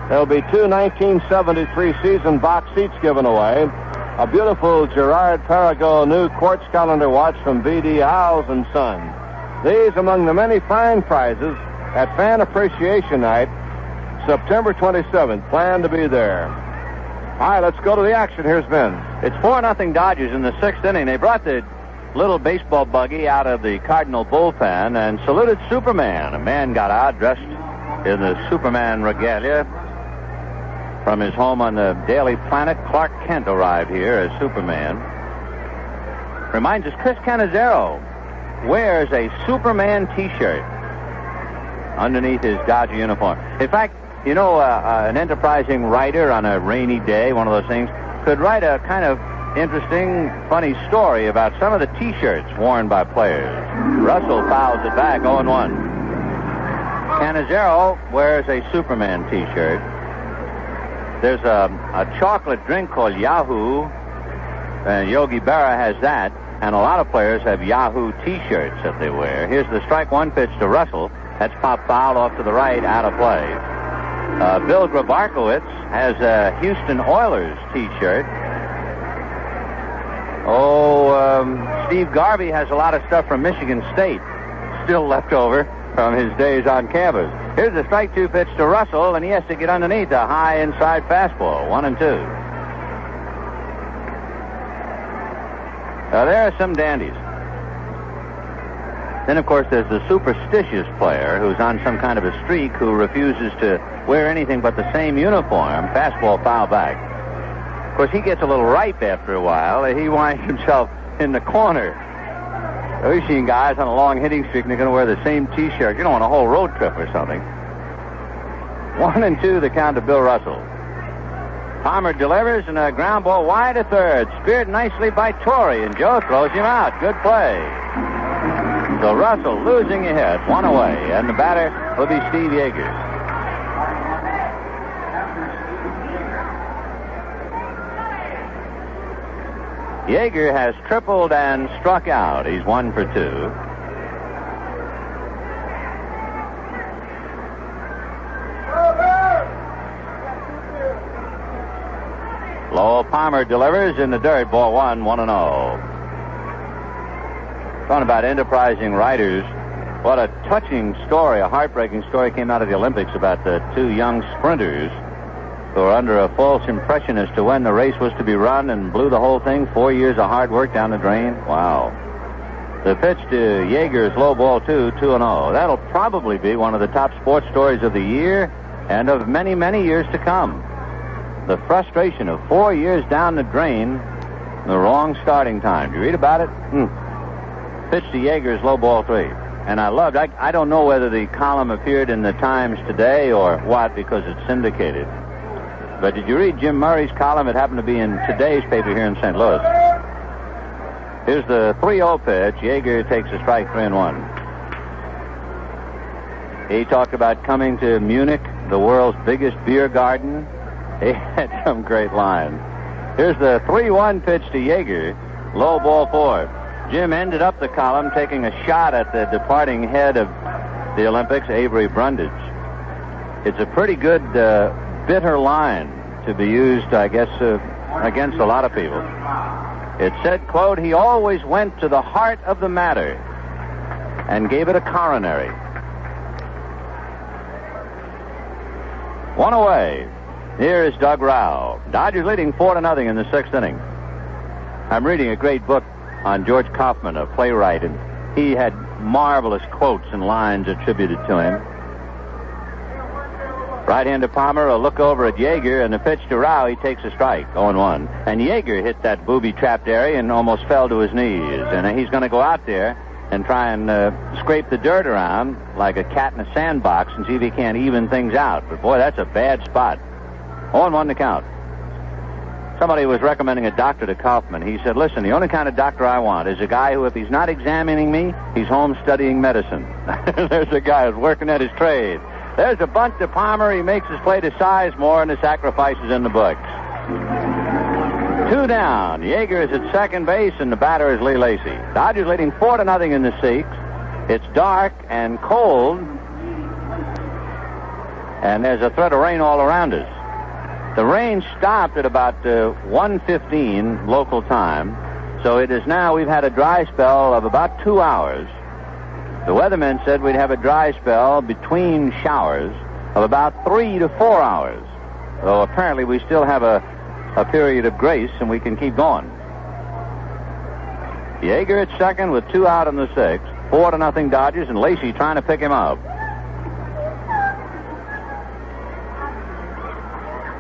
There will be 2 1973 season box seats given away. A beautiful Gerard Perregaux new quartz calendar watch from V.D. Howells & Son. These among the many fine prizes at Fan Appreciation Night, September 27th. Plan to be there. All right, let's go to the action. Here's Vin. It's 4-0 Dodgers in the 6th inning. They brought the little baseball buggy out of the Cardinal bullpen and saluted Superman. A man got out dressed in the Superman regalia from his home on the Daily Planet. Clark Kent arrived here as Superman. Reminds us Chris Cannizzaro wears a Superman T-shirt underneath his Dodger uniform. In fact, you know, an enterprising writer on a rainy day, one of those things, could write a kind of interesting, funny story about some of the T-shirts worn by players. Russell fouls it back, 0-1. Cannizzaro wears a Superman T-shirt. There's a chocolate drink called Yahoo, and Yogi Berra has that, and a lot of players have Yahoo T-shirts that they wear. Here's the strike 1 pitch to Russell. That's pop foul off to the right, out of play. Bill Grabarkowitz has a Houston Oilers T-shirt. Steve Garvey has a lot of stuff from Michigan State still left over. from his days on campus. Here's a strike 2 pitch to Russell, and he has to get underneath a high inside fastball. 1-2. Now, there are some dandies. Then, of course, there's the superstitious player who's on some kind of a streak who refuses to wear anything but the same uniform. Fastball foul back. Of course, he gets a little ripe after a while. He winds himself in the corner. We've seen guys on a long hitting streak and they're going to wear the same T-shirt, on a whole road trip or something. 1-2, the count to Bill Russell. Palmer delivers and a ground ball wide to third. Speared nicely by Torrey, and Joe throws him out. Good play. So Russell losing a hit, 1 away, and the batter will be Steve Yeager. Yeager has tripled and struck out. He's 1 for 2. Lowell Palmer delivers in the dirt. Ball 1, 1-0. Talking about enterprising writers. What a touching story, a heartbreaking story came out of the Olympics about the 2 young sprinters who were under a false impression as to when the race was to be run and blew the whole thing. 4 years of hard work down the drain. Wow. The pitch to Yeager's low ball 2, 2-0. That'll probably be one of the top sports stories of the year and of many, many years to come. The frustration of 4 years down the drain, the wrong starting time. Did you read about it? Pitch to Yeager's low ball 3. And I don't know whether the column appeared in the Times today or what, because it's syndicated. But did you read Jim Murray's column? It happened to be in today's paper here in St. Louis. Here's the 3-0 pitch. Yeager takes a strike, 3-1. He talked about coming to Munich, the world's biggest beer garden. He had some great lines. Here's the 3-1 pitch to Yeager. Low ball 4. Jim ended up the column taking a shot at the departing head of the Olympics, Avery Brundage. It's a pretty good bitter line to be used, I guess, against a lot of people. It said, quote, he always went to the heart of the matter and gave it a coronary. 1 away. Here is Doug Rao. Dodgers leading 4-0 in the 6th inning. I'm reading a great book on George Kaufman, a playwright, and he had marvelous quotes and lines attributed to him. Right-hander Palmer, a look over at Yeager, and the pitch to Rao, he takes a strike, 0-1. And Yeager hit that booby-trapped area and almost fell to his knees. And he's going to go out there and try and scrape the dirt around like a cat in a sandbox and see if he can't even things out. But, boy, that's a bad spot. 0-1 to count. Somebody was recommending a doctor to Kaufman. He said, listen, the only kind of doctor I want is a guy who, if he's not examining me, he's home studying medicine. There's a guy who's working at his trade. There's a bunt to Palmer. He makes his play to Sizemore, and the sacrifice is in the books. 2 down. Yeager is at second base, and the batter is Lee Lacy. Dodgers leading 4-0 in the 6th. It's dark and cold, and there's a threat of rain all around us. The rain stopped at about 1:15 local time, so it is now, we've had a dry spell of about 2 hours. The weathermen said we'd have a dry spell between showers of about 3 to 4 hours. Though apparently we still have a period of grace and we can keep going. Yeager at second with 2 out in the 6th. 4-0 Dodgers, and Lacy trying to pick him up.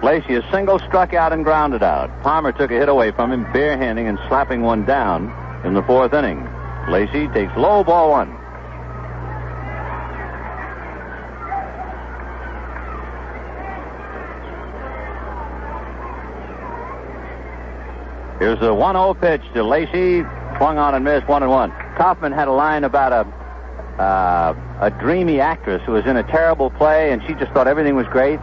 Lacy a single, struck out and grounded out. Palmer took a hit away from him, barehanding and slapping one down in the 4th inning. Lacy takes low, ball 1. Here's a 1-0 pitch to Lacy. Swung on and missed, 1-1. Kaufman had a line about a dreamy actress who was in a terrible play, and she just thought everything was great.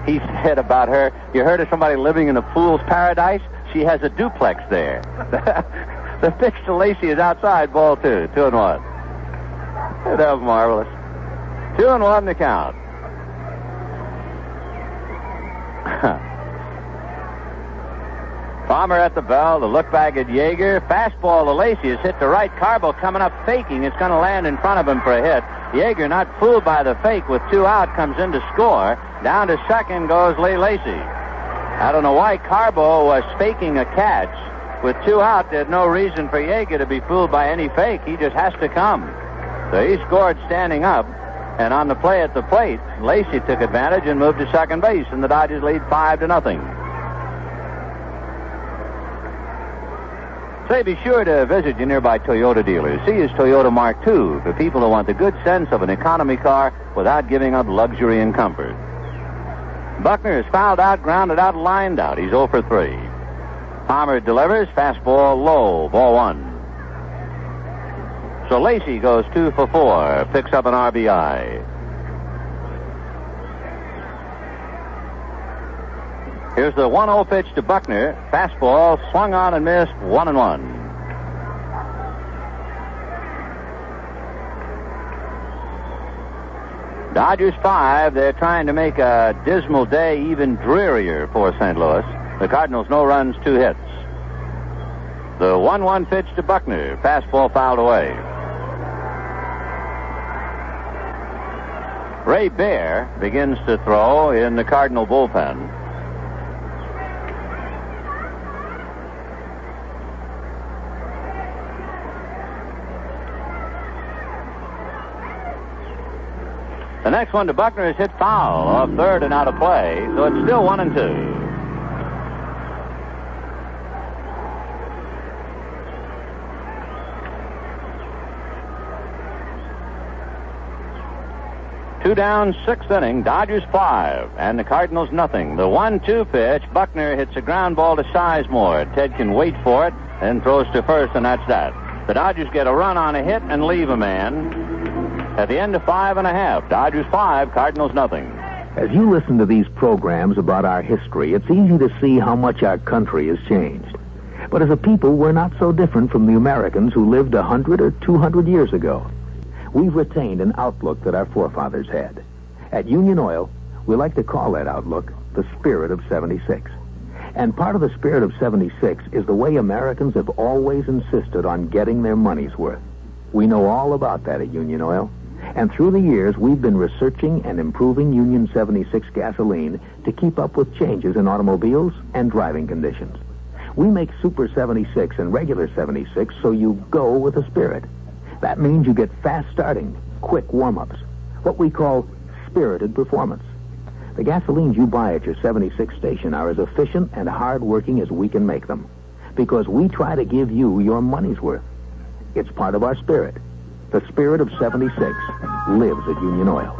He said about her, you heard of somebody living in a fool's paradise? She has a duplex there. The pitch to Lacy is outside, ball 2, 2-1. That was marvelous. 2-1 to count. Palmer at the bell. The look back at Yeager. Fastball to Lacey is hit to right. Carbo coming up faking. It's going to land in front of him for a hit. Yeager, not fooled by the fake with 2 out, comes in to score. Down to second goes Lee Lacey. I don't know why Carbo was faking a catch. With 2 out, there's no reason for Yeager to be fooled by any fake. He just has to come. So he scored standing up. And on the play at the plate, Lacey took advantage and moved to second base, and the Dodgers lead 5-0. Say, be sure to visit your nearby Toyota dealer. See his Toyota Mark II for people who want the good sense of an economy car without giving up luxury and comfort. Buckner is fouled out, grounded out, lined out. He's 0 for 3. Palmer delivers, fastball low, ball 1. So Lacey goes 2 for 4, picks up an RBI. Here's the 1-0 pitch to Buckner. Fastball swung on and missed, 1-1. Dodgers 5. They're trying to make a dismal day even drearier for St. Louis. The Cardinals, no runs, 2 hits. The 1-1 pitch to Buckner. Fastball fouled away. Ray Baer begins to throw in the Cardinal bullpen. The next one to Buckner is hit foul off third and out of play, so it's still 1-2. Two down, 6th inning. Dodgers 5, and the Cardinals nothing. The 1-2 pitch. Buckner hits a ground ball to Sizemore. Ted can wait for it and throws to first, and that's that. The Dodgers get a run on a hit and leave a man at the end of 5.5. Dodgers 5, Cardinals nothing. As you listen to these programs about our history, it's easy to see how much our country has changed. But as a people, we're not so different from the Americans who lived 100 or 200 years ago. We've retained an outlook that our forefathers had. At Union Oil, we like to call that outlook the spirit of 76. And part of the spirit of 76 is the way Americans have always insisted on getting their money's worth. We know all about that at Union Oil. And through the years, we've been researching and improving Union 76 gasoline to keep up with changes in automobiles and driving conditions. We make Super 76 and regular 76 so you go with a spirit. That means you get fast starting, quick warm-ups, what we call spirited performance. The gasolines you buy at your 76 station are as efficient and hard-working as we can make them, because we try to give you your money's worth. It's part of our spirit. The spirit of 76 lives at Union Oil.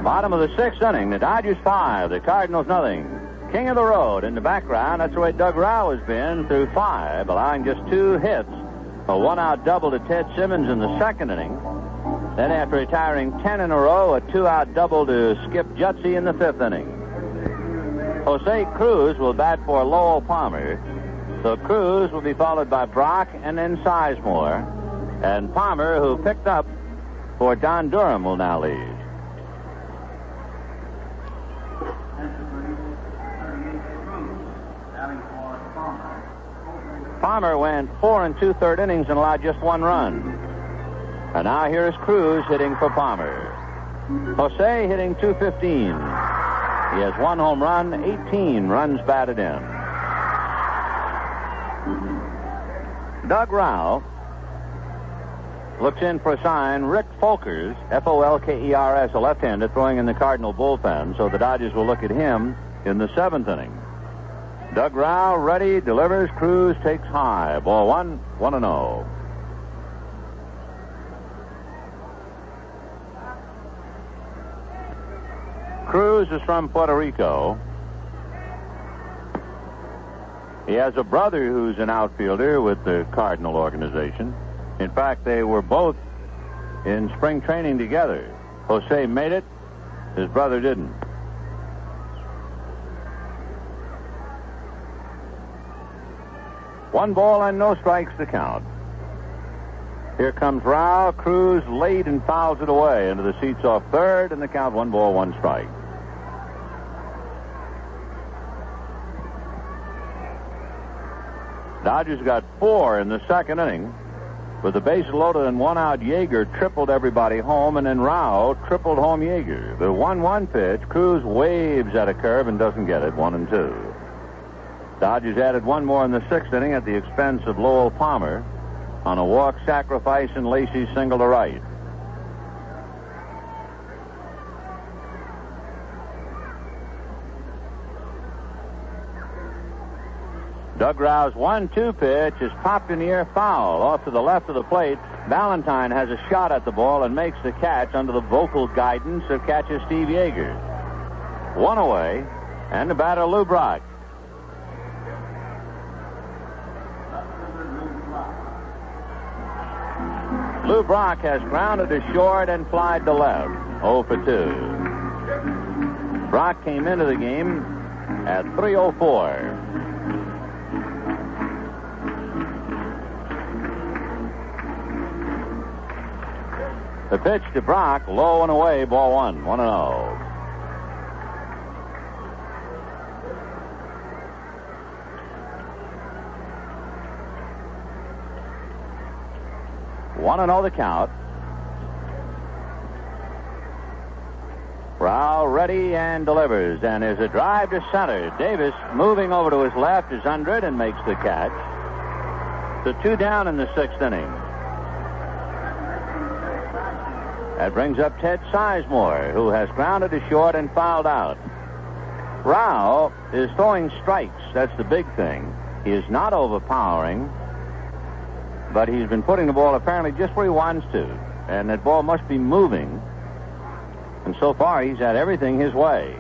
Bottom of the 6th inning. The Dodgers 5, the Cardinals nothing. King of the road in the background. That's the way Doug Rao has been through 5, allowing just 2 hits. A 1-out double to Ted Simmons in the 2nd inning. Then after retiring 10 in a row, a 2-out double to Skip Jutzy in the 5th inning. Jose Cruz will bat for Lowell Palmer. So Cruz will be followed by Brock and then Sizemore. And Palmer, who picked up for Don Durham, will now lead. Palmer went 4 2/3 innings and allowed just 1 run. And now here's Cruz hitting for Palmer. Jose hitting .215. He has 1 home run, 18 runs batted in. Doug Rao looks in for a sign. Rick Folkers, Folkers, a left-hander throwing in the Cardinal bullpen, so the Dodgers will look at him in the 7th inning. Doug Rao ready, delivers. Cruz takes high. Ball 1, 1-0. Cruz is from Puerto Rico. He has a brother who's an outfielder with the Cardinal organization. In fact, they were both in spring training together. Jose made it. His brother didn't. One ball and no strikes to count. Here comes Rao. Cruz late and fouls it away into the seats off third, and the count 1 ball, 1 strike. Dodgers got 4 in the second inning. With the bases loaded and 1 out, Yeager tripled everybody home, and then Rao tripled home Yeager. The 1-1 pitch, Cruz waves at a curve and doesn't get it, 1-2. Dodgers added 1 more in the sixth inning at the expense of Lowell Palmer on a walk, sacrifice, and Lacey's single to right. Doug Rao's 1-2 pitch is popped in the air, foul off to the left of the plate. Valentine has a shot at the ball and makes the catch under the vocal guidance of catcher Steve Yeager. 1 away, and the batter Lou Brock. Lou Brock has grounded to short and flied to left. 0 for 2. Brock came into the game at 3:04. The pitch to Brock, low and away, ball 1, 1-0. One and 0 the count. Rao ready and delivers, and there's a drive to center. Davis moving over to his left is under it and makes the catch. So 2 down in the sixth inning. That brings up Ted Sizemore, who has grounded to short and fouled out. Rao is throwing strikes. That's the big thing. He is not overpowering, but he's been putting the ball apparently just where he wants to. And that ball must be moving. And so far, he's had everything his way.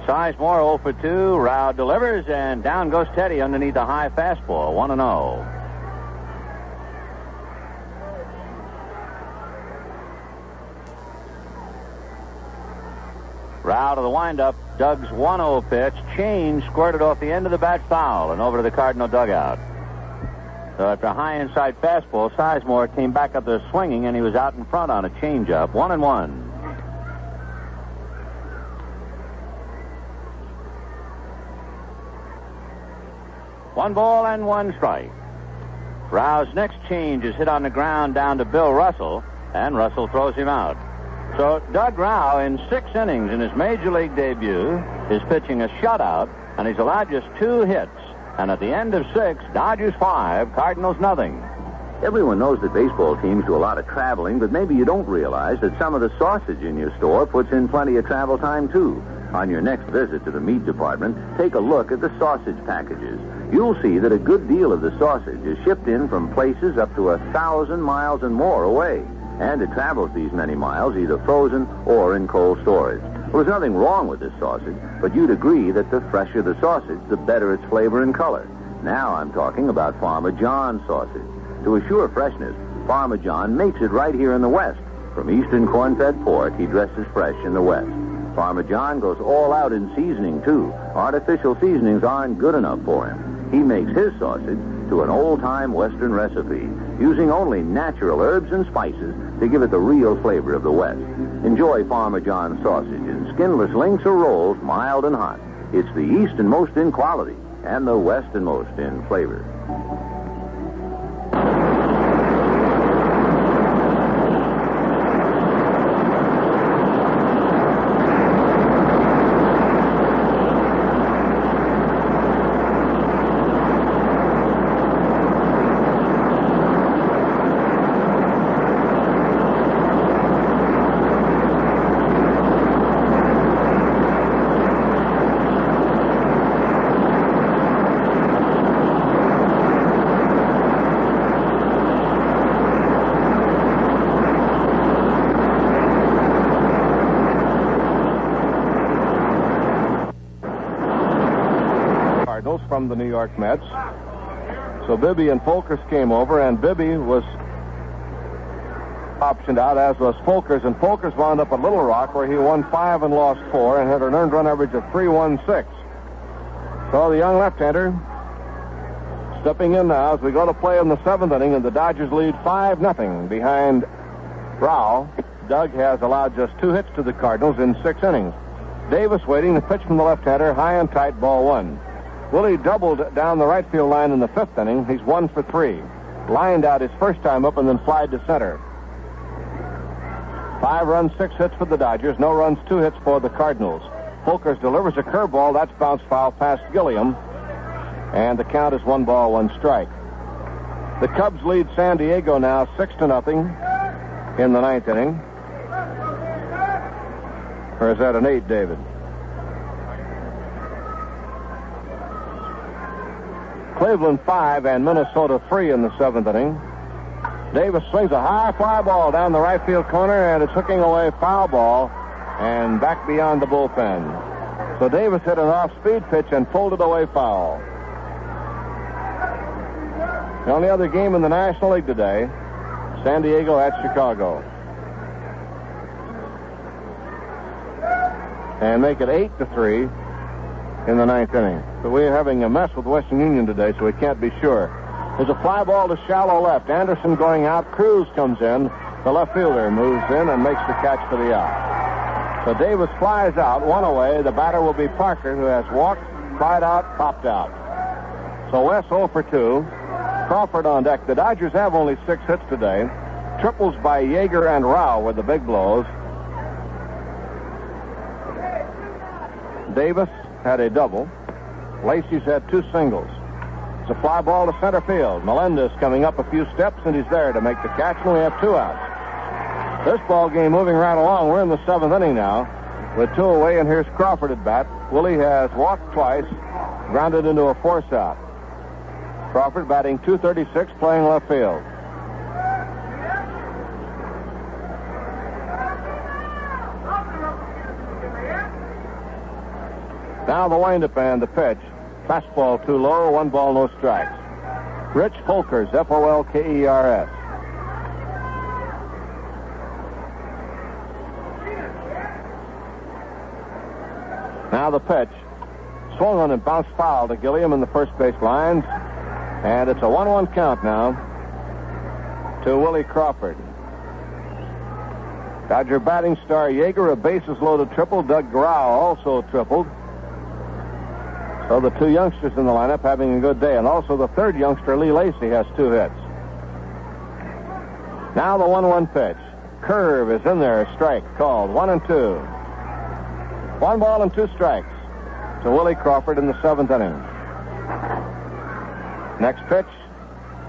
Sizemore 0 for 2. Rao delivers, and down goes Teddy underneath the high fastball. 1-0. Rao to the windup. Doug's 1-0 pitch. Change squirted off the end of the bat, foul, and over to the Cardinal dugout. So after a high inside fastball, Sizemore came back up there swinging, and he was out in front on a changeup. 1-1. One ball and 1 strike. Rao's next change is hit on the ground down to Bill Russell, and Russell throws him out. So Doug Rao, in 6 innings in his major league debut, is pitching a shutout, and he's allowed just 2 hits. And at the end of 6, Dodgers 5, Cardinals nothing. Everyone knows that baseball teams do a lot of traveling, but maybe you don't realize that some of the sausage in your store puts in plenty of travel time, too. On your next visit to the meat department, take a look at the sausage packages. You'll see that a good deal of the sausage is shipped in from places up to 1,000 miles and more away. And it travels these many miles either frozen or in cold storage. Well, there's nothing wrong with this sausage, but you'd agree that the fresher the sausage, the better its flavor and color. Now I'm talking about Farmer John sausage. To assure freshness, Farmer John makes it right here in the West. From eastern corn-fed pork, he dresses fresh in the West. Farmer John goes all out in seasoning, too. Artificial seasonings aren't good enough for him. He makes his sausage to an old-time Western recipe, using only natural herbs and spices to give it the real flavor of the West. Enjoy Farmer John's sausage in skinless links or rolls, mild and hot. It's the easternmost in quality and the westernmost in flavor. From the New York Mets. So Bibby and Folkers came over, and Bibby was optioned out, as was Folkers, and Folkers wound up at Little Rock, where he won 5 and lost 4 and had an earned run average of 3.16. So the young left-hander Stepping in now as we go to play in the 7th inning, and the Dodgers lead 5-0 behind Rao. Doug has allowed just 2 hits to the Cardinals in 6 innings. Davis waiting to pitch from the left-hander, high and tight, ball 1. Willie doubled down the right field line in the 5th inning. He's 1 for 3. Lined out his first time up and then flied to center. 5 runs, 6 hits for the Dodgers. No runs, 2 hits for the Cardinals. Folkers delivers a curveball. That's bounced foul past Gilliam. And the count is 1 ball, 1 strike. The Cubs lead San Diego now 6-0 in the 9th inning. Or is that an 8, David? Cleveland 5 and Minnesota 3 in the 7th inning. Davis swings a high fly ball down the right field corner, and it's hooking away, foul ball, and back beyond the bullpen. So Davis hit an off-speed pitch and pulled it away foul. The only other game in the National League today, San Diego at Chicago. And make it 8-3 in the 9th inning. But we're having a mess with Western Union today, so we can't be sure. There's a fly ball to shallow left. Anderson going out. Cruz comes in. The left fielder moves in and makes the catch for the out. So Davis flies out, 1 away. The batter will be Parker, who has walked, fried out, popped out. So West 0 for 2. Crawford on deck. The Dodgers have only 6 hits today. Triples by Yeager and Rao were the big blows. Davis had a double. Lacey's had 2 singles. It's a fly ball to center field. Melendez coming up a few steps, and he's there to make the catch, and we have 2 outs. This ball game moving right along. We're in the 7th inning now with 2 away, and here's Crawford at bat. Willie has walked twice, grounded into a force out. Crawford batting .236, playing left field. Now the windup and the pitch. Fastball too low, 1 ball, no strikes. Rich Folkers, Folkers. Now the pitch. Swung on and bounced foul to Gilliam in the first base lines. And it's a 1-1 count now to Willie Crawford. Dodger batting star Yeager, a bases loaded triple. Doug Grau also tripled. So the 2 youngsters in the lineup having a good day. And also the 3rd youngster, Lee Lacey, has 2 hits. Now the 1-1 pitch. Curve is in there. Strike called. 1-2. 1 ball and 2 strikes to Willie Crawford in the 7th inning. Next pitch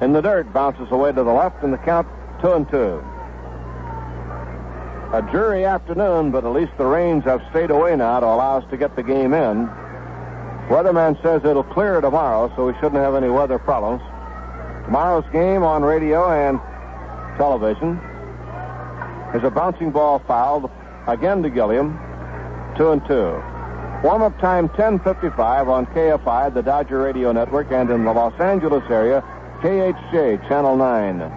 in the dirt, bounces away to the left, and the count 2-2. A dreary afternoon, but at least the rains have stayed away now to allow us to get the game in. Weatherman says it'll clear tomorrow, so we shouldn't have any weather problems. Tomorrow's game on radio and television is a bouncing ball fouled again to Gilliam. 2-2. Warm-up time 10:55 on KFI, the Dodger Radio Network, and in the Los Angeles area, KHJ, Channel 9.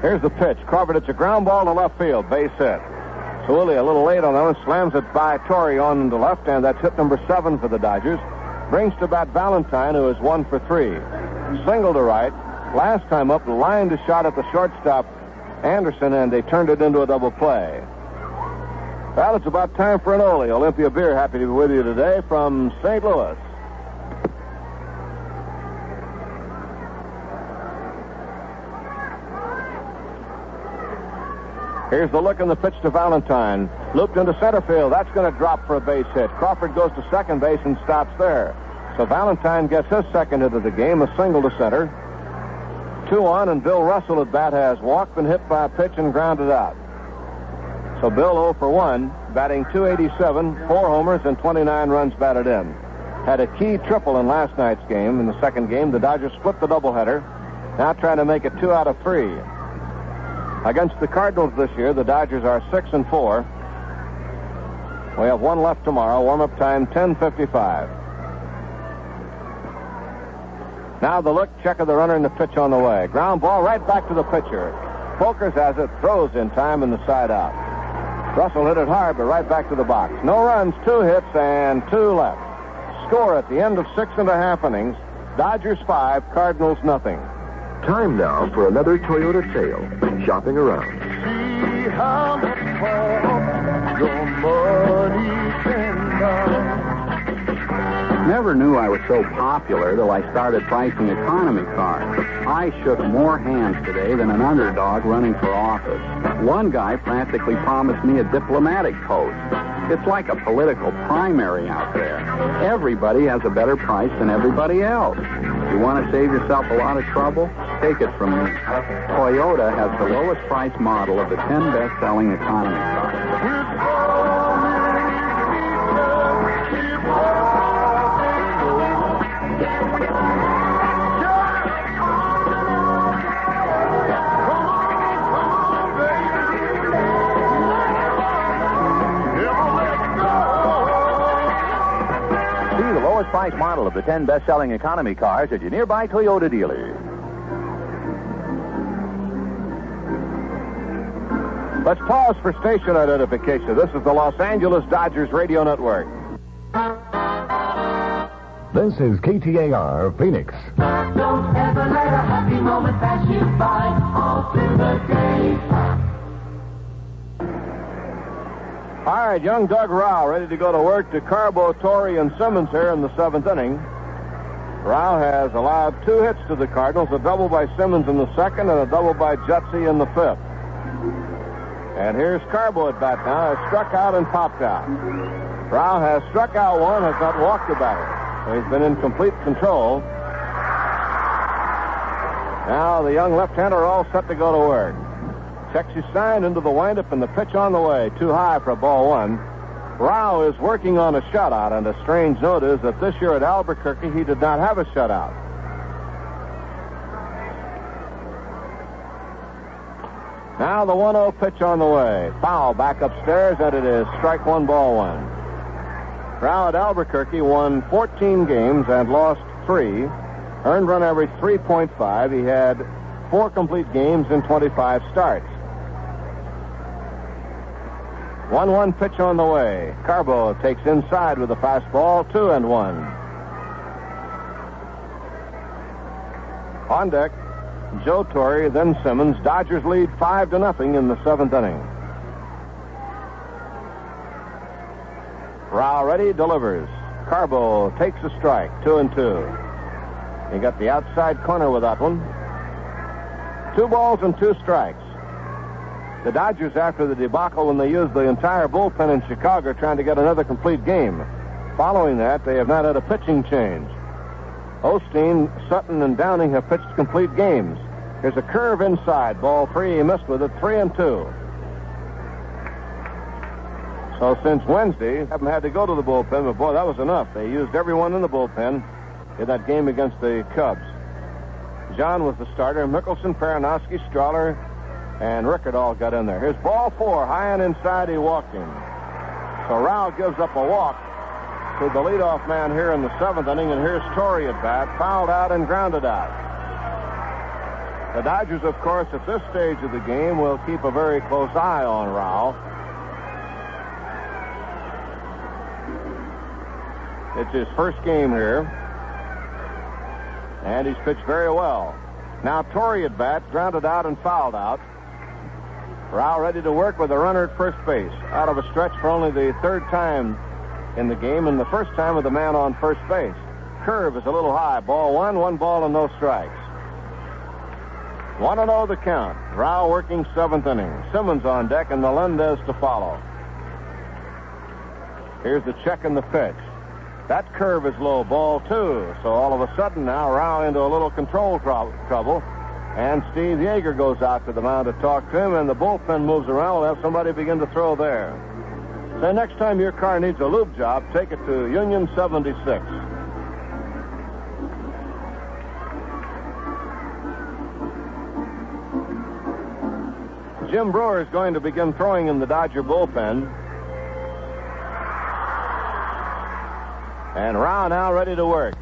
Here's the pitch. Crawford, it's a ground ball to left field, base hit. So Willie a little late on that one, slams it by Torrey on the left, and that's hit number 7 for the Dodgers. Brings to bat Valentine, who is 1 for 3. Single to right. Last time up, lined a shot at the shortstop, Anderson, and they turned it into a double play. Well, it's about time for an Ole. Olympia Beer, happy to be with you today from St. Louis. Here's the look in the pitch to Valentine. Looped into center field. That's going to drop for a base hit. Crawford goes to second base and stops there. So Valentine gets his second hit of the game, a single to center. 2 on, and Bill Russell at bat has walked, been hit by a pitch, and grounded out. So Bill 0 for 1, batting .287, 4 homers, and 29 runs batted in. Had a key triple in last night's game. In the second game, the Dodgers split the doubleheader. Now trying to make it 2 out of 3. Against the Cardinals this year, the Dodgers are 6-4. We have 1 left tomorrow. Warm-up time 10:55. Now the look, check of the runner, and the pitch on the way. Ground ball right back to the pitcher. Folkers has it, throws in time, and the side out. Russell hit it hard, but right back to the box. No runs, 2 hits, and 2 left. Score at the end of 6.5 innings. Dodgers 5, Cardinals nothing. Time now for another Toyota sale. Shopping around. See how much more your money can buy. Never knew I was so popular till I started pricing economy cars. I shook more hands today than an underdog running for office. One guy practically promised me a diplomatic post. It's like a political primary out there. Everybody has a better price than everybody else. You want to save yourself a lot of trouble? Take it from me. Toyota has the lowest price model of the 10 best-selling economy cars. Price model of the 10 best-selling economy cars at your nearby Toyota dealer. Let's pause for station identification. This is the Los Angeles Dodgers Radio Network. This is KTAR Phoenix. Don't ever let a happy moment pass you by all through the day. All right, young Doug Rao ready to go to work to Carbo, Torrey, and Simmons here in the 7th inning. Rao has allowed 2 hits to the Cardinals, a double by Simmons in the 2nd and a double by Jutzy in the 5th. And here's Carbo at bat now, has struck out and popped out. Rao has struck out 1, has not walked the batter. So he's been in complete control. Now the young left-hander all set to go to work. Checks his sign into the windup and the pitch on the way. Too high for a ball 1. Rao is working on a shutout, and a strange note is that this year at Albuquerque he did not have a shutout. Now the 1-0 pitch on the way. Foul back upstairs, and it is strike 1, ball 1. Rao at Albuquerque won 14 games and lost 3. Earned run average 3.5. He had 4 complete games in 25 starts. 1-1 pitch on the way. Carbo takes inside with a fastball, 2-1. On deck, Joe Torre, then Simmons. Dodgers lead 5-0 in the 7th inning. Rao ready, delivers. Carbo takes a strike, 2-2. He got the outside corner with that one. 2 balls and 2 strikes. The Dodgers, after the debacle when they used the entire bullpen in Chicago, are trying to get another complete game. Following that, they have not had a pitching change. Osteen, Sutton, and Downing have pitched complete games. Here's a curve inside. Ball 3. He missed with it. 3-2. So since Wednesday, haven't had to go to the bullpen, but boy, that was enough. They used everyone in the bullpen in that game against the Cubs. John was the starter. Mickelson, Peranowski, Strahler, and Rickard all got in there. Here's ball 4. High and inside, he walked him. So Rao gives up a walk to the leadoff man here in the 7th inning, and here's Torrey at bat, fouled out and grounded out. The Dodgers, of course, at this stage of the game will keep a very close eye on Rao. It's his first game here, and he's pitched very well. Now Torrey at bat, grounded out and fouled out. Rao ready to work with a runner at first base. Out of a stretch for only the 3rd time in the game, and the first time with a man on first base. Curve is a little high. Ball 1, 1 ball and no strikes. 1-0 the count. Rao working 7th inning. Simmons on deck and Melendez to follow. Here's the check and the pitch. That curve is low. Ball 2. So all of a sudden now Rao into a little control trouble. And Steve Yeager goes out to the mound to talk to him, and the bullpen moves around. We'll have somebody begin to throw there. So next time your car needs a lube job, take it to Union 76. Jim Brewer is going to begin throwing in the Dodger bullpen. And Rao now ready to work.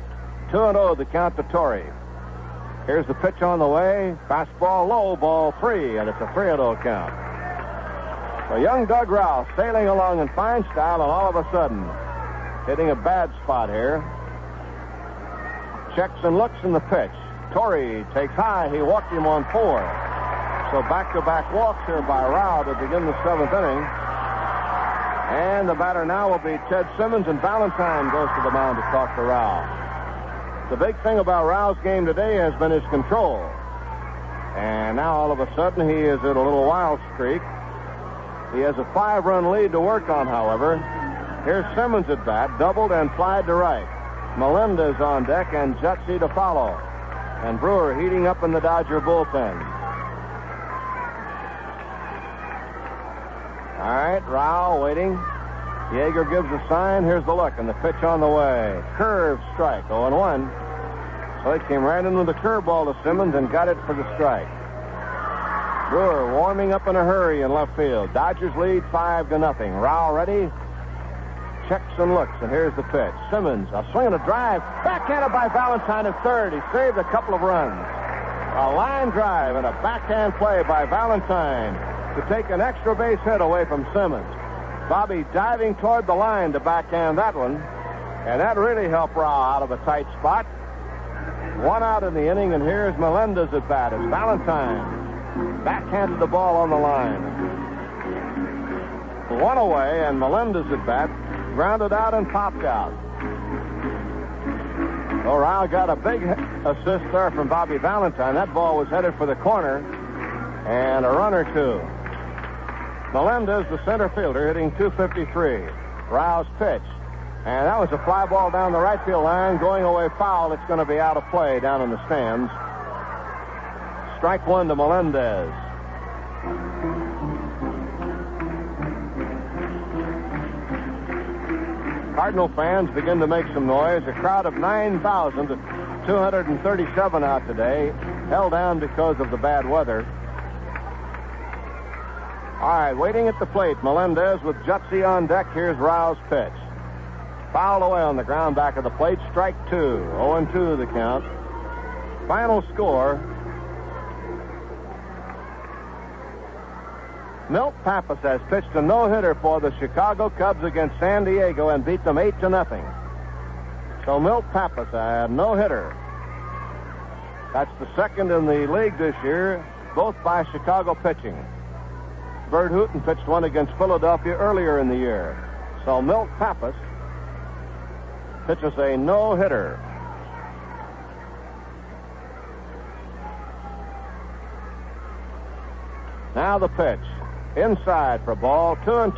2-0 the count to Torrey. Here's the pitch on the way. Fastball low, ball 3, and it's a 3-0 count. So young Doug Rao sailing along in fine style, and all of a sudden, hitting a bad spot here. Checks and looks in the pitch. Torrey takes high. He walked him on 4. So back-to-back walks here by Rao to begin the 7th inning. And the batter now will be Ted Simmons, and Valentine goes to the mound to talk to Rao. The big thing about Rao's game today has been his control. And now all of a sudden he is in a little wild streak. He has a 5-run lead to work on, however. Here's Simmons at bat, doubled and flied to right. Melendez on deck and Jutzy to follow. And Brewer heating up in the Dodger bullpen. All right, Rao waiting. Yeager gives a sign. Here's the look, and the pitch on the way. Curve strike, 0-1. So he came right into the curveball to Simmons and got it for the strike. Brewer warming up in a hurry in left field. Dodgers lead 5-0. Rao ready. Checks and looks, and here's the pitch. Simmons, a swing and a drive. Backhanded by Valentine at third. He saved a couple of runs. A line drive and a backhand play by Valentine to take an extra base hit away from Simmons. Bobby diving toward the line to backhand that one, and that really helped Rao out of a tight spot. 1 out in the inning, and here's Melendez at bat as Valentine backhanded the ball on the line. 1 away, and Melendez at bat, grounded out and popped out. So Rao got a big assist there from Bobby Valentine. That ball was headed for the corner, and a run or two. Melendez, the center fielder, hitting .253. Rao's pitch. And that was a fly ball down the right field line, going away foul. It's going to be out of play down in the stands. Strike 1 to Melendez. Cardinal fans begin to make some noise. A crowd of 9,237 out today, held down because of the bad weather. All right, waiting at the plate, Melendez with Jutzy on deck. Here's Rao's pitch. Fouled away on the ground back of the plate. Strike 2. 0-2 the count. Final score. Milt Pappas has pitched a no-hitter for the Chicago Cubs against San Diego and beat them 8-0. So Milt Pappas, a no-hitter. That's the second in the league this year, both by Chicago pitching. Bert Hooton pitched one against Philadelphia earlier in the year. So Milt Pappas pitches a no-hitter. Now the pitch. Inside for ball, 2-2.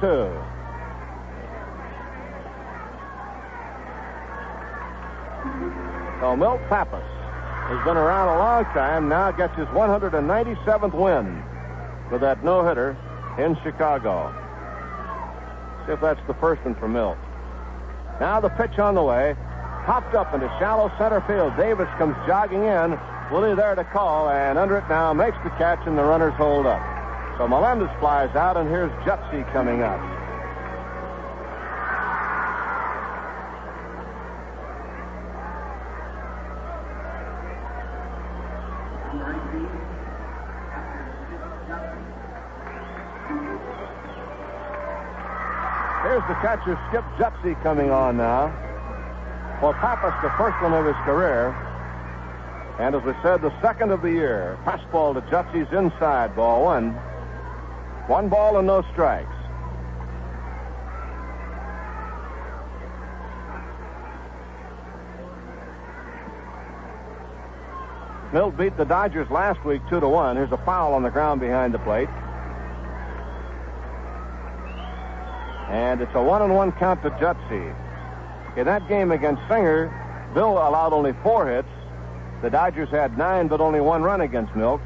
So Milt Pappas has been around a long time, now gets his 197th win with that no-hitter in Chicago. See if that's the first one for Milt. Now the pitch on the way. Popped up into shallow center field. Davis comes jogging in. Willie there to call, and under it now makes the catch, and the runners hold up. So Melendez flies out, and here's Jutzy coming up. Here's the catcher, Skip Jutzy, coming on now. For Pappas, the first one of his career. And as we said, the second of the year. Fastball to Jutzy's inside, ball 1. 1 ball and no strikes. Milt beat the Dodgers last week 2-1. Here's a foul on the ground behind the plate. And it's a 1-1 count to Jutzy. In that game against Singer, Bill allowed only 4 hits. The Dodgers had 9, but only 1 run against Milt.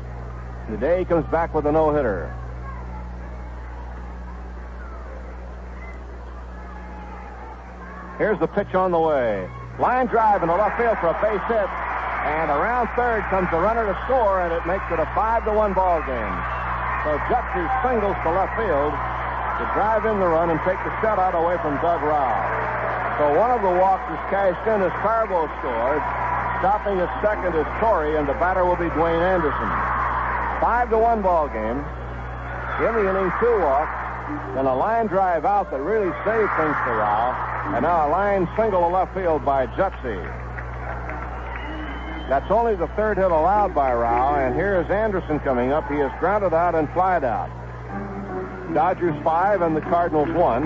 Today he comes back with a no-hitter. Here's the pitch on the way. Line drive into left field for a base hit. And around third comes the runner to score, and it makes it a 5-1 ball game. So Jutzy singles to left field to drive in the run and take the shutout away from Doug Rao. So one of the walks is cashed in as Carbo scored. Stopping at second is Torrey, and the batter will be Dwayne Anderson. 5-1 ball game. In the inning, 2 walks, and a line drive out that really saved things for Rao. And now a line single to left field by Jutzy. That's only the third hit allowed by Rao, and here is Anderson coming up. He is grounded out and flied out. Dodgers 5 and the Cardinals 1.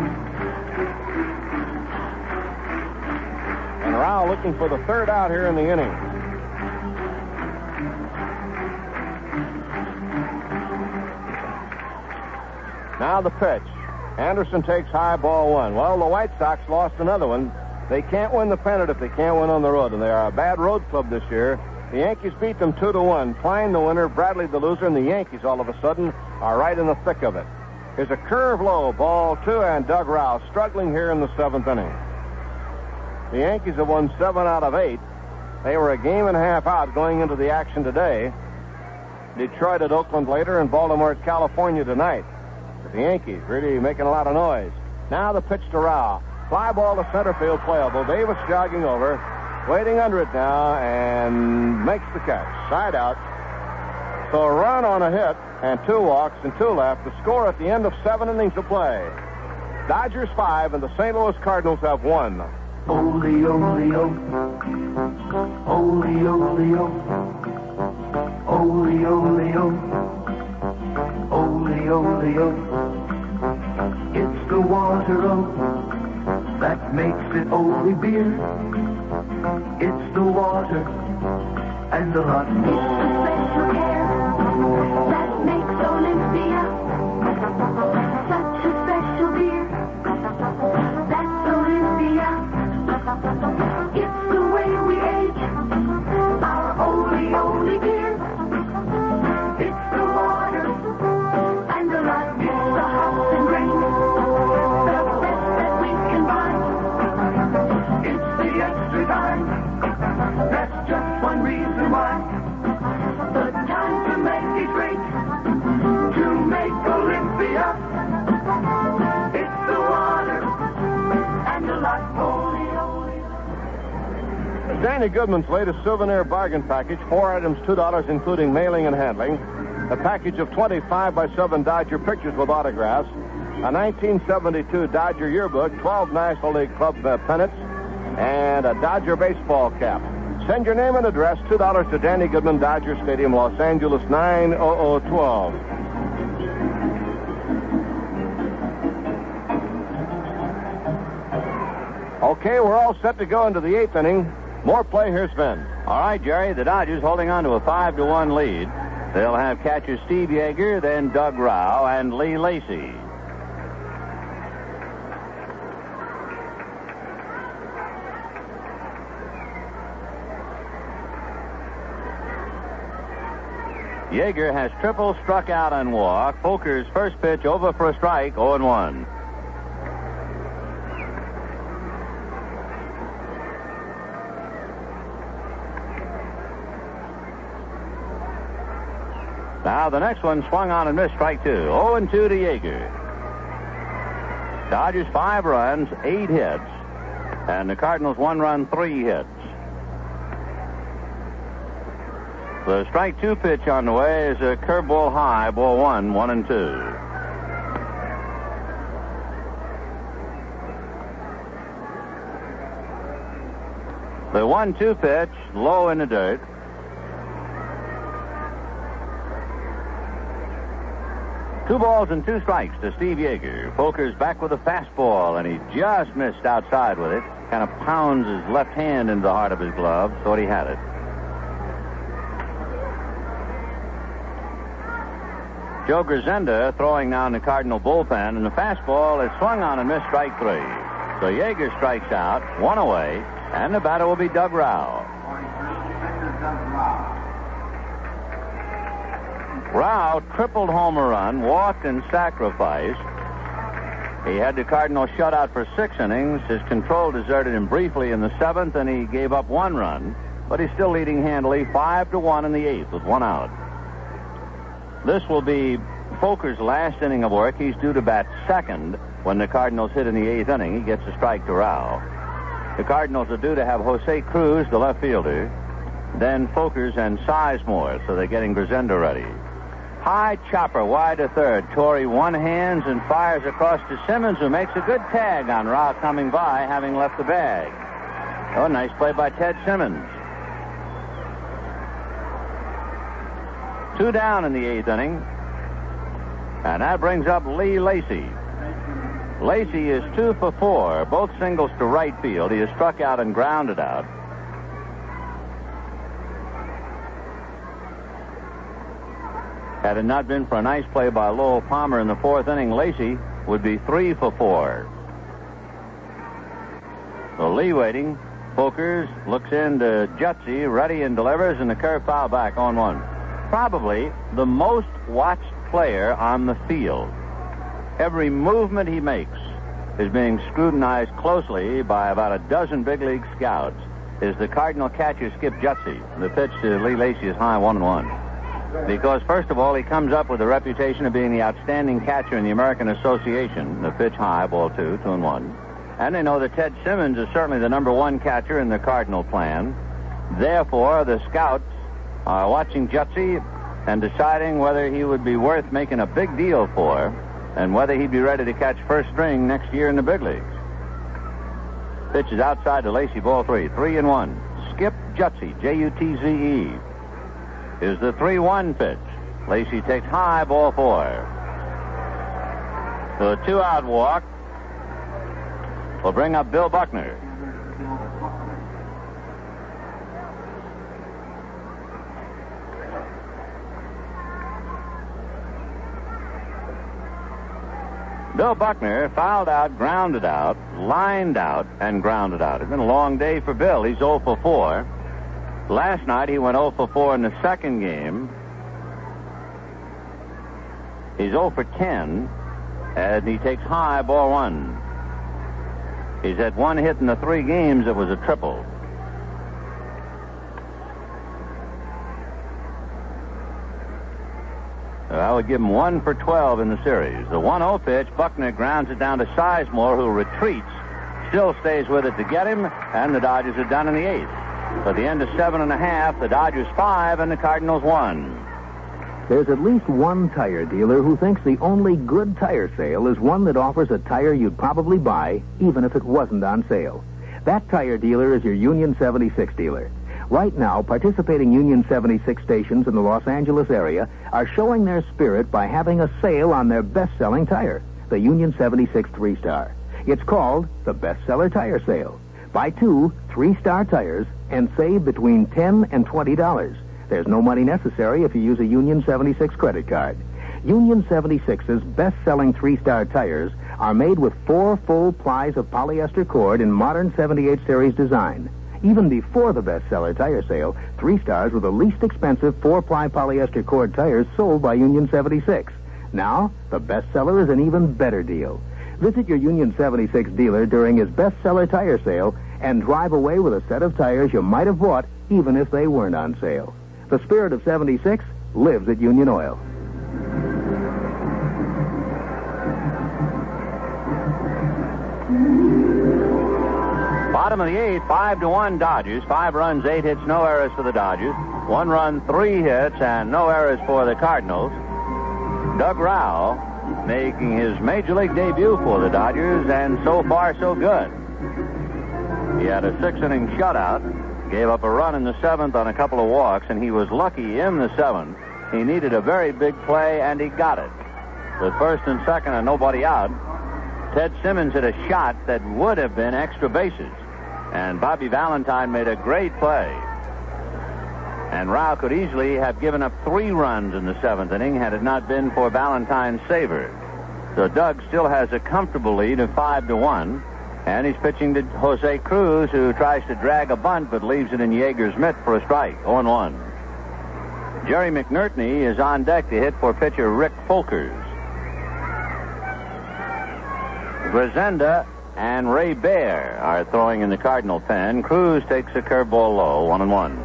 And Rao looking for the third out here in the inning. Now the pitch. Anderson takes high, ball 1. Well, the White Sox lost another one. They can't win the pennant if they can't win on the road, and they are a bad road club this year. The Yankees beat them 2-1. Klein the winner, Bradley the loser, and the Yankees all of a sudden are right in the thick of it. Here's a curve low, ball 2, and Doug Rao struggling here in the 7th inning. The Yankees have won 7 out of 8. They were a game and a half out going into the action today. Detroit at Oakland later, and Baltimore at California tonight. The Yankees really making a lot of noise. Now the pitch to Rao. Fly ball to center field, playable. Davis jogging over, waiting under it now, and makes the catch. Side out. So a run on a hit, and 2 walks and 2 left. The score at the end of 7 innings of play. Dodgers 5 and the St. Louis Cardinals have 1. Ole, ole, oh. Ole, ole, oh. Ole, ole, oh. Ole, ole, oh. It's the water, oh, that makes it ole beer. It's the water and a lot more. It's the special air that makes Olympia such a special beer. That's Olympia. It's the way we age our ole beer. It's the water and a lot more. It's the hops and grain, the best that we can buy. It's the extra time. That's just one reason why. The time to make it great, to make Olympia. It's the water and a lot more. Danny Goodman's latest souvenir bargain package, 4 items, $2, including mailing and handling. A package of 25 by 7 Dodger pictures with autographs. A 1972 Dodger yearbook, 12 National League Club pennants, and a Dodger baseball cap. Send your name and address, $2 to Danny Goodman, Dodger Stadium, Los Angeles, 90012. Okay, we're all set to go into the 8th inning. More play. Here's Sven. All right, Jerry, the Dodgers holding on to a 5-1 lead. They'll have catcher Steve Yeager, then Doug Rao, and Lee Lacy. Yeager has triple, struck out, and walked. Folker's first pitch over for a strike, 0-1. Now the next one swung on and missed, strike 2. 0-2 to Yeager. Dodgers 5 runs, 8 hits. And the Cardinals 1 run, 3 hits. The strike 2 pitch on the way is a curveball high, ball 1, 1-2. The 1-2 pitch, low in the dirt. Two balls and 2 strikes to Steve Yeager. Folker's back with a fastball, and he just missed outside with it. Kind of pounds his left hand into the heart of his glove. Thought he had it. Joe Grisenda throwing now in the Cardinal bullpen, and the fastball is swung on and missed, strike 3. So Yeager strikes out, 1 away, and the batter will be Doug Rao. Rao tripled home run, walked and sacrificed. He had the Cardinals shut out for 6 innings. His control deserted him briefly in the 7th, and he gave up 1 run. But he's still leading handily, 5-1 in the 8th with 1 out. This will be Folker's last inning of work. He's due to bat second when the Cardinals hit in the 8th inning. He gets a strike to Rao. The Cardinals are due to have Jose Cruz, the left fielder, then Folkers and Sizemore, so they're getting Grisenda ready. High chopper wide to third. Torrey one-hands and fires across to Simmons, who makes a good tag on Rao coming by, having left the bag. Oh, nice play by Ted Simmons. 2 down in the 8th inning. And that brings up Lee Lacy. Lacy is 2 for 4, both singles to right field. He has struck out and grounded out. Had it not been for a nice play by Lowell Palmer in the 4th inning, Lacy would be 3 for 4. So Lee waiting. Folkers looks into Jutzy, ready and delivers, and the curve foul back on 1. Probably the most watched player on the field. Every movement he makes is being scrutinized closely by about a dozen big league scouts. Is the Cardinal catcher Skip Jutzy. The pitch to Lee Lacy is high 1-1. Because, first of all, he comes up with a reputation of being the outstanding catcher in the American Association. The pitch high, ball 2, 2-1. And they know that Ted Simmons is certainly the number 1 catcher in the Cardinal plan. Therefore, the scouts are watching Jutzy and deciding whether he would be worth making a big deal for and whether he'd be ready to catch first string next year in the big leagues. Pitch is outside to Lacy, ball 3, 3-1. Skip Jutzy, Jutze. Is the 3-1 pitch. Lacy takes high, ball 4. So a 2-out walk will bring up Bill Buckner. Bill Buckner fouled out, grounded out, lined out, and grounded out. It's been a long day for Bill. He's 0 for 4. Last night, he went 0 for 4 in the second game. He's 0 for 10, and he takes high, ball 1. He's had 1 hit in the 3 games. It was a triple. I would give him 1 for 12 in the series. The 1-0 pitch, Buckner grounds it down to Sizemore, who retreats, still stays with it to get him, and the Dodgers are done in the 8th. At the end of 7.5, the Dodgers 5 and the Cardinals 1. There's at least one tire dealer who thinks the only good tire sale is one that offers a tire you'd probably buy, even if it wasn't on sale. That tire dealer is your Union 76 dealer. Right now, participating Union 76 stations in the Los Angeles area are showing their spirit by having a sale on their best-selling tire, the Union 76 3-Star. It's called the Bestseller Tire Sale. Buy 2 3-star tires and save between $10 and $20. There's no money necessary if you use a Union 76 credit card. Union 76's best-selling 3-star tires are made with 4 full plies of polyester cord in modern 78 series design. Even before the bestseller tire sale, 3-stars were the least expensive 4-ply polyester cord tires sold by Union 76. Now, the bestseller is an even better deal. Visit your Union 76 dealer during his bestseller tire sale and drive away with a set of tires you might have bought even if they weren't on sale. The spirit of 76 lives at Union Oil. Bottom of the 8th, 5-1 Dodgers. 5 runs, 8 hits, no errors for the Dodgers. 1 run, 3 hits, and no errors for the Cardinals. Doug Rao making his major league debut for the Dodgers, and so far so good. He had a 6-inning shutout, gave up a run in the 7th on a couple of walks, and he was lucky in the 7th. He needed a very big play, and he got it. With first and second and nobody out, Ted Simmons hit a shot that would have been extra bases, and Bobby Valentine made a great play. And Rao could easily have given up 3 runs in the 7th inning had it not been for Valentine's saver. So Doug still has a comfortable lead of 5-1, and he's pitching to Jose Cruz, who tries to drag a bunt but leaves it in Yeager's mitt for a strike, 0-1. Jerry McNertney is on deck to hit for pitcher Rick Folkers. Grisenda and Ray Baer are throwing in the Cardinal pen. Cruz takes a curveball low, 1-1.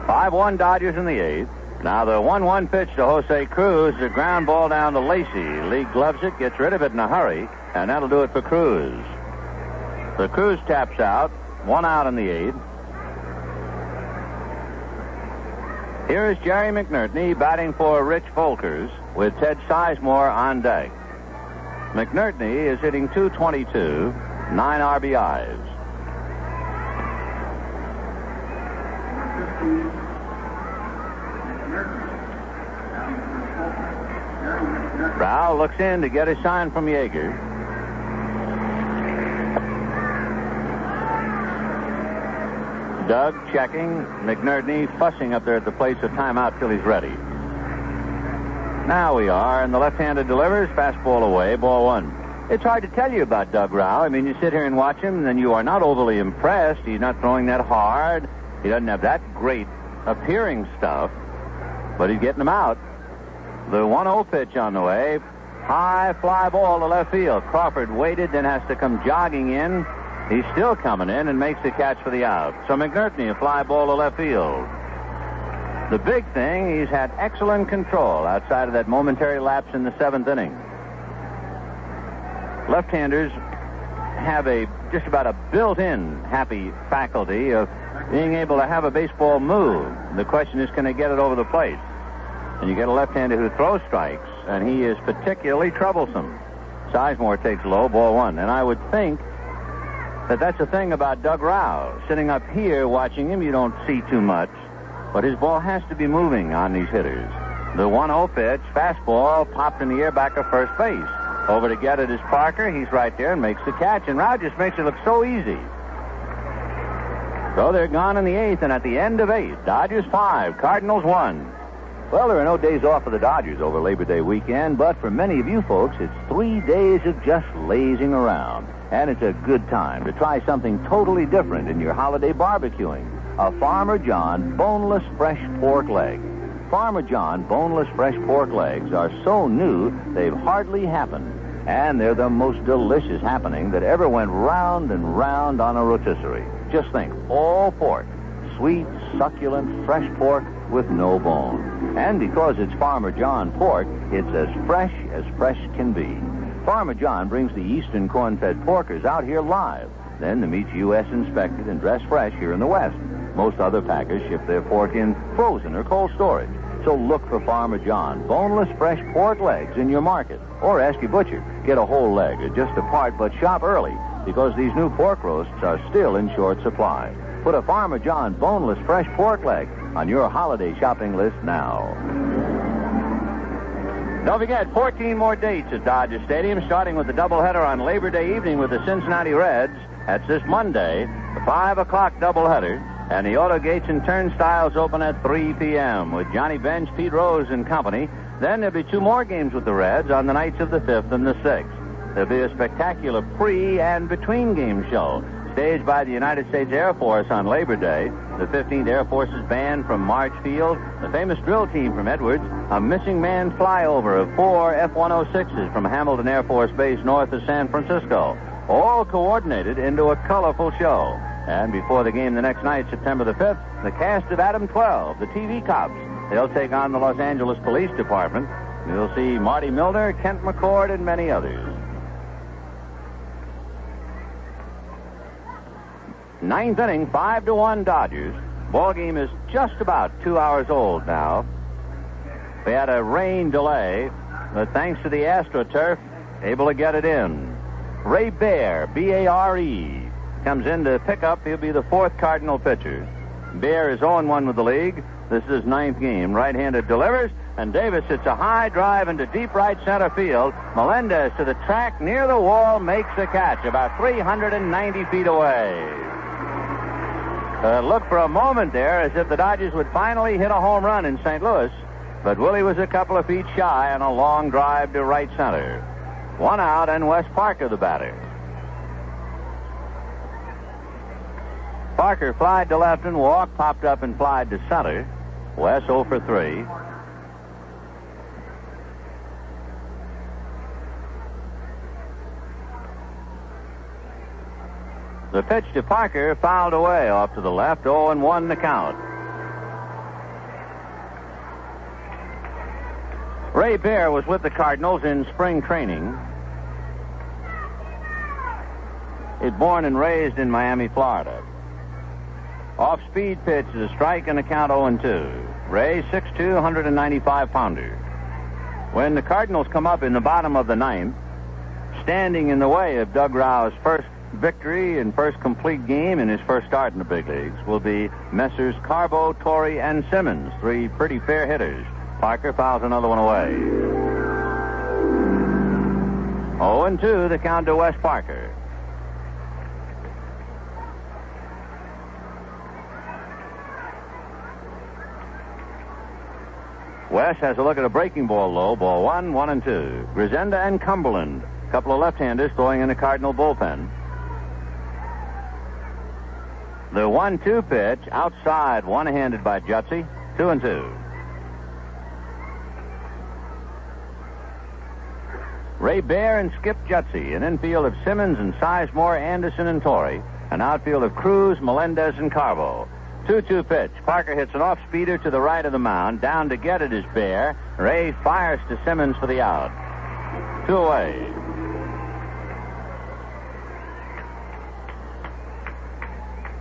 Five-1 Dodgers in the 8th. Now the 1-1 pitch to Jose Cruz, a ground ball down to Lacey. Lee gloves it, gets rid of it in a hurry, and that'll do it for Cruz. The Cruz taps out, 1 out in the 8th. Here is Jerry McNertney batting for Rich Folkers with Ted Sizemore on deck. McNertney is hitting .222, 9 RBIs. Rao looks in to get a sign from Yeager. Doug checking. McNertney fussing up there at the place of timeout till he's ready. Now we are, and the left-handed delivers, fastball away, ball 1. It's hard to tell you about Doug Rao. I mean, you sit here and watch him, and you are not overly impressed. He's not throwing that hard. He doesn't have that great appearing stuff, but he's getting them out. The 1-0 pitch on the way. High fly ball to left field. Crawford waited, then has to come jogging in. He's still coming in and makes the catch for the out. So McNertney, a fly ball to left field. The big thing, he's had excellent control outside of that momentary lapse in the 7th inning. Left-handers have just about a built-in happy faculty of being able to have a baseball move. The question is, can they get it over the plate? And you get a left-hander who throws strikes, and he is particularly troublesome. Sizemore takes low, ball 1. And I would think that that's the thing about Doug Rao. Sitting up here watching him, you don't see too much, but his ball has to be moving on these hitters. The 1-0 pitch, fastball, popped in the air back of first base. Over to get it is Parker. He's right there and makes the catch, and Rao just makes it look so easy. So they're gone in the 8th, and at the end of 8, Dodgers 5, Cardinals 1. Well, there are no days off for the Dodgers over Labor Day weekend, but for many of you folks, it's 3 days of just lazing around. And it's a good time to try something totally different in your holiday barbecuing. A Farmer John boneless fresh pork leg. Farmer John boneless fresh pork legs are so new, they've hardly happened. And they're the most delicious happening that ever went round and round on a rotisserie. Just think, all pork. Sweet, succulent, fresh pork with no bone. And because it's Farmer John pork, it's as fresh can be. Farmer John brings the Eastern corn-fed porkers out here live. Then the meat's U.S. inspected and dressed fresh here in the West. Most other packers ship their pork in frozen or cold storage. So look for Farmer John boneless fresh pork legs in your market. Or ask your butcher. Get a whole leg or just a part, but shop early because these new pork roasts are still in short supply. Put a Farmer John boneless fresh pork leg on your holiday shopping list now. Don't forget, 14 more dates at Dodger Stadium, starting with the doubleheader on Labor Day evening with the Cincinnati Reds. That's this Monday, the 5 o'clock doubleheader. And the auto gates and turnstiles open at 3 p.m. with Johnny Bench, Pete Rose, and company. Then there'll be 2 more games with the Reds on the nights of the 5th and the 6th. There'll be a spectacular pre- and between-game show staged by the United States Air Force on Labor Day. The 15th Air Force's band from March Field, the famous drill team from Edwards, a missing man flyover of 4 F-106s from Hamilton Air Force Base north of San Francisco, all coordinated into a colorful show. And before the game the next night, September the 5th, the cast of Adam 12, the TV cops. They'll take on the Los Angeles Police Department. You'll see Marty Milner, Kent McCord, and many others. 9th inning, 5-1 Dodgers. Ball game is just about 2 hours old now. We had a rain delay, but thanks to the AstroTurf, able to get it in. Ray Baer, B-A-R-E, comes in to pick up. He'll be the 4th Cardinal pitcher. Baer is 0-1 with the league. This is his 9th game. Right-handed delivers, and Davis hits a high drive into deep right center field. Melendez to the track near the wall makes the catch about 390 feet away. Looked for a moment there as if the Dodgers would finally hit a home run in St. Louis, but Willie was a couple of feet shy on a long drive to right center. 1 out, and Wes Parker the batter. Parker flied to left and walked, popped up and flied to center. Wes 0 for 3. The pitch to Parker fouled away off to the left, 0-1 the count. Ray Bear was with the Cardinals in spring training. He's born and raised in Miami, Florida. Off-speed pitch is a strike and a count 0-2. Ray, 6'2", 195-pounder. When the Cardinals come up in the bottom of the ninth, standing in the way of Doug Rau's first victory and first complete game in his first start in the big leagues will be Messrs. Carbo, Torrey, and Simmons, three pretty fair hitters. Parker fouls another one away. 0-2, the count to Wes Parker. Wes has a look at a breaking ball low, ball 1, 1-2. Grisenda and Cumberland, a couple of left-handers throwing in the Cardinal bullpen. The 1-2 pitch outside, one-handed by Jutzy, 2-2. Ray Bear and Skip Jutzy, an infield of Simmons and Sizemore, Anderson and Torrey, an outfield of Cruz, Melendez, and Carbo. 2-2 pitch. Parker hits an off-speeder to the right of the mound. Down to get it is Bear. Ray fires to Simmons for the out. 2 away.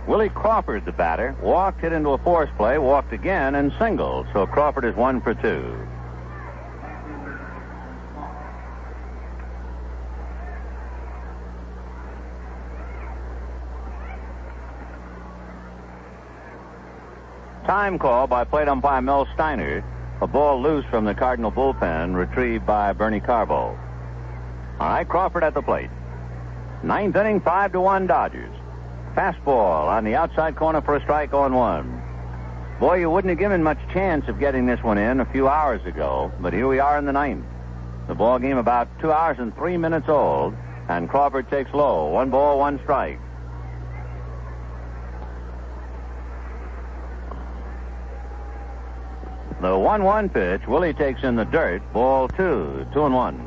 Willie Crawford, the batter, walked, hit into a force play, walked again, and singled. So Crawford is 1 for 2. Time call by plate umpire Mel Steiner. A ball loose from the Cardinal bullpen, retrieved by Bernie Carbo. All right, Crawford at the plate. Ninth inning, 5-1 Dodgers. Fastball on the outside corner for a strike on 1. Boy, you wouldn't have given much chance of getting this one in a few hours ago, but here we are in the ninth. The ball game about 2 hours and 3 minutes old, and Crawford takes low. 1 ball, 1 strike. The 1-1 pitch, Willie takes in the dirt. Ball 2, 2-1.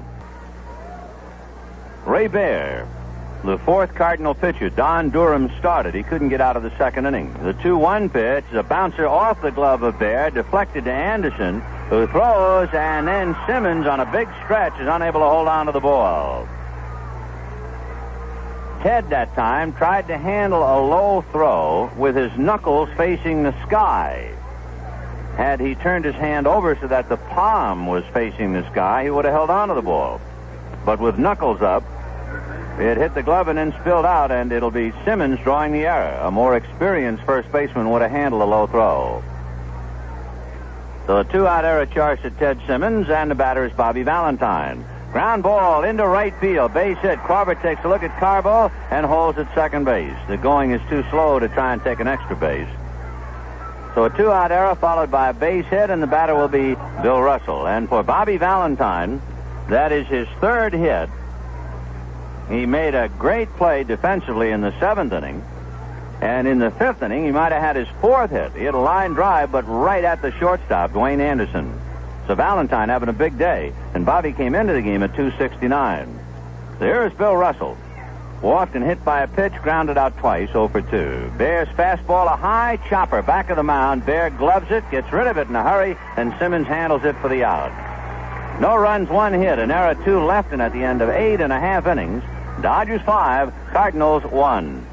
Ray Bear, the fourth Cardinal pitcher. Don Durham started. He couldn't get out of the second inning. The 2-1 pitch is a bouncer off the glove of Bear, deflected to Anderson, who throws, and then Simmons on a big stretch is unable to hold on to the ball. Ted that time tried to handle a low throw with his knuckles facing the sky. Had he turned his hand over so that the palm was facing the sky, he would have held on to the ball. But with knuckles up, it hit the glove and then spilled out, and it'll be Simmons drawing the error. A more experienced first baseman would have handled a low throw. So a 2-out error charge to Ted Simmons, and the batter is Bobby Valentine. Ground ball into right field. Base hit. Crawford takes a look at Carbo and holds at second base. The going is too slow to try and take an extra base. So a 2-out error followed by a base hit, and the batter will be Bill Russell. And for Bobby Valentine, that is his 3rd hit. He made a great play defensively in the 7th inning. And in the 5th inning, he might have had his 4th hit. He had a line drive, but right at the shortstop, Dwayne Anderson. So Valentine having a big day. And Bobby came into the game at 269. So here's Bill Russell. Walked and hit by a pitch, grounded out twice, 0 for 2. Bear's fastball, a high chopper, back of the mound. Bear gloves it, gets rid of it in a hurry, and Simmons handles it for the out. No runs, 1 hit, an error, 2 left, and at the end of 8.5 innings, Dodgers 5, Cardinals 1.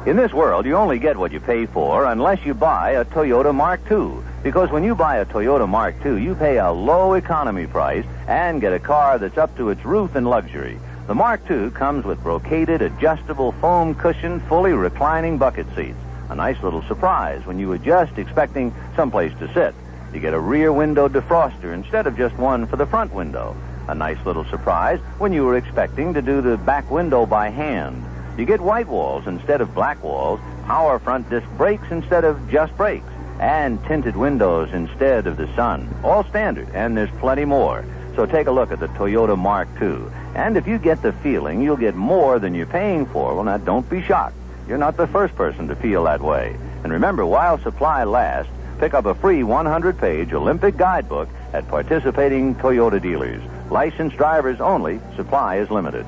In this world, you only get what you pay for unless you buy a Toyota Mark II. Because when you buy a Toyota Mark II, you pay a low economy price and get a car that's up to its roof in luxury. The Mark II comes with brocaded, adjustable, foam cushioned, fully reclining bucket seats. A nice little surprise when you were just expecting someplace to sit. You get a rear window defroster instead of just one for the front window. A nice little surprise when you were expecting to do the back window by hand. You get white walls instead of black walls, power front disc brakes instead of just brakes, and tinted windows instead of the sun. All standard, and there's plenty more. So take a look at the Toyota Mark II. And if you get the feeling you'll get more than you're paying for, well, now, don't be shocked. You're not the first person to feel that way. And remember, while supply lasts, pick up a free 100-page Olympic guidebook at participating Toyota dealers. Licensed drivers only. Supply is limited.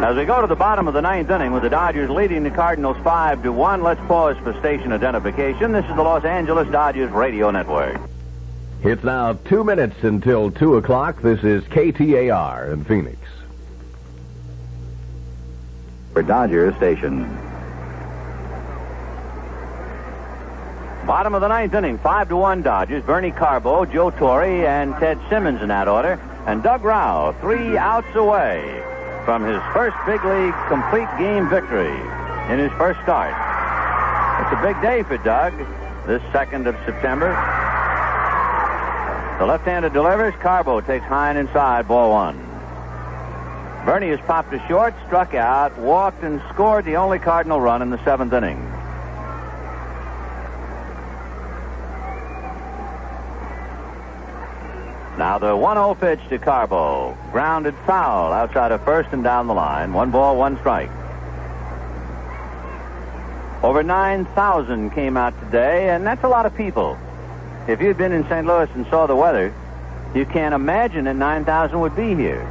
As we go to the bottom of the ninth inning with the Dodgers leading the Cardinals 5-1, let's pause for station identification. This is the Los Angeles Dodgers Radio Network. It's now 2 minutes until 2 o'clock. This is KTAR in Phoenix. For Dodger Station. Bottom of the ninth inning, 5-1 Dodgers. Bernie Carbo, Joe Torre, and Ted Simmons in that order. And Doug Rau, 3 outs away from his first big league complete game victory in his first start. It's a big day for Doug, this 2nd of September. The left-hander delivers. Carbo takes high and inside, ball 1. Bernie has popped to short, struck out, walked, and scored the only Cardinal run in the 7th inning. Now the 1-0 pitch to Carbo. Grounded foul outside of first and down the line. 1 ball, 1 strike. Over 9,000 came out today, and that's a lot of people. If you'd been in St. Louis and saw the weather, you can't imagine that 9,000 would be here,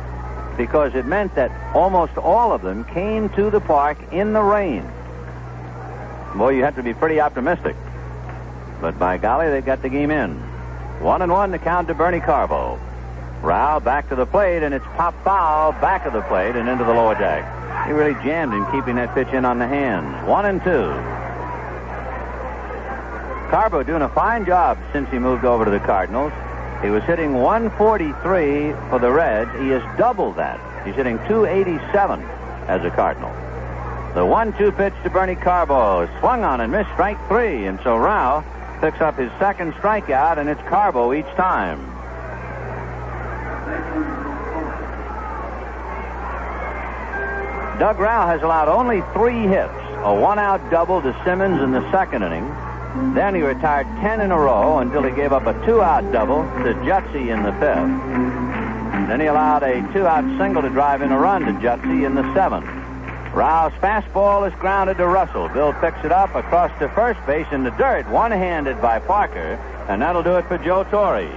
because it meant that almost all of them came to the park in the rain. Boy, you have to be pretty optimistic. But by golly, they got the game in. 1-1 to count to Bernie Carbo. Rau back to the plate, and it's pop foul back of the plate and into the lower deck. He really jammed in keeping that pitch in on the hands. 1-2. Carbo doing a fine job since he moved over to the Cardinals. He was hitting 143 for the Reds. He has doubled that. He's hitting 287 as a Cardinal. The 1-2 pitch to Bernie Carbo. Swung on and missed, strike 3. And so Rau picks up his second strikeout, and it's Carbo each time. Doug Rau has allowed only 3 hits. A 1-out double to Simmons in the 2nd inning. Then he retired 10 in a row until he gave up a 2-out double to Jutsi in the 5th. Then he allowed a 2-out single to drive in a run to Jutsi in the 7th. Rau's fastball is grounded to Russell. Bill picks it up across to first base in the dirt, one-handed by Parker, and that'll do it for Joe Torre.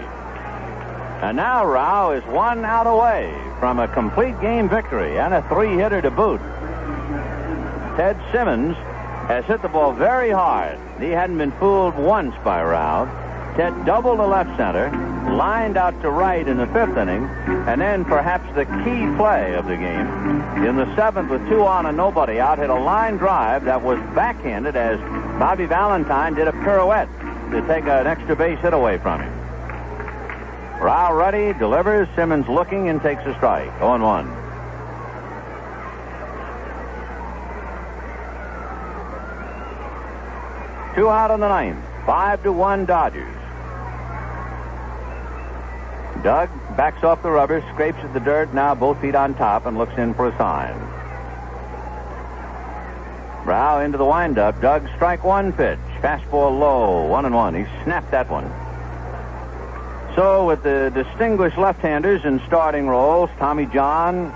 And now Rau is 1 out away from a complete game victory and a 3-hitter to boot. Ted Simmons has hit the ball very hard. He hadn't been fooled once by Rau. Ted doubled to left center, lined out to right in the 5th inning, and then perhaps the key play of the game. In the 7th, with 2 on and nobody out, hit a line drive that was backhanded as Bobby Valentine did a pirouette to take an extra base hit away from him. Rau ready, delivers, Simmons looking, and takes a strike. 0-1. Two out in the 9th. 5-1 Dodgers. Doug backs off the rubber, scrapes at the dirt, now both feet on top, and looks in for a sign. Rau into the windup. Doug strike 1 pitch. Fastball low. 1-1. He snapped that one. So with the distinguished left-handers in starting roles, Tommy John,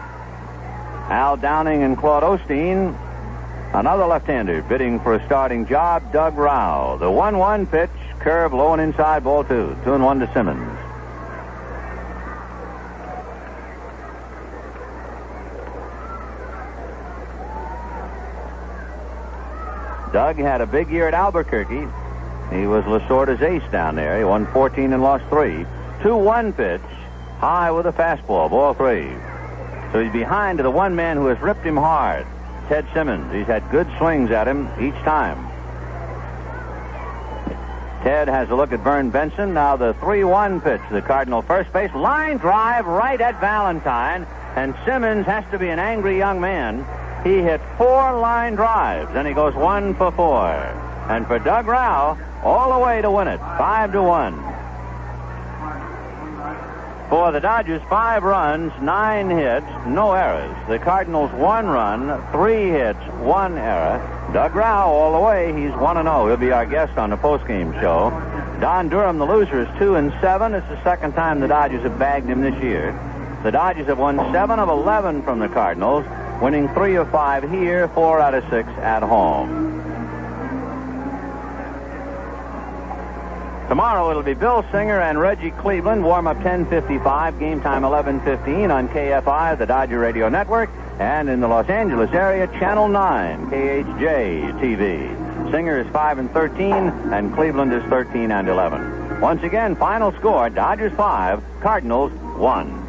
Al Downing, and Claude Osteen, another left-hander bidding for a starting job, Doug Rau. The 1-1 pitch, curve low and inside, ball 2. 2-1 to Simmons. Doug had a big year at Albuquerque. He was Lasorda's ace down there. He won 14 and lost 3. 2-1 pitch, high with a fastball, ball 3. So he's behind to the one man who has ripped him hard, Ted Simmons. He's had good swings at him each time. Ted has a look at Vern Benson. Now the 3-1 pitch to the Cardinal first base. Line drive right at Valentine. And Simmons has to be an angry young man. He hit 4 line drives, and he goes 1 for 4. And for Doug Rau, all the way to win it, 5-1. For the Dodgers, 5 runs, 9 hits, no errors. The Cardinals, 1 run, 3 hits, 1 error. Doug Rau, all the way, he's 1-0. He'll be our guest on the postgame show. Don Durham, the loser, is 2-7. It's the second time the Dodgers have bagged him this year. The Dodgers have won 7 of 11 from the Cardinals, winning 3 of 5 here, 4 out of 6 at home. Tomorrow it'll be Bill Singer and Reggie Cleveland. Warm-up 10:55, game time 11:15 on KFI, the Dodger Radio Network, and in the Los Angeles area, Channel 9, KHJ TV. Singer is 5-13, and Cleveland is 13-11. Once again, final score, Dodgers 5, Cardinals 1.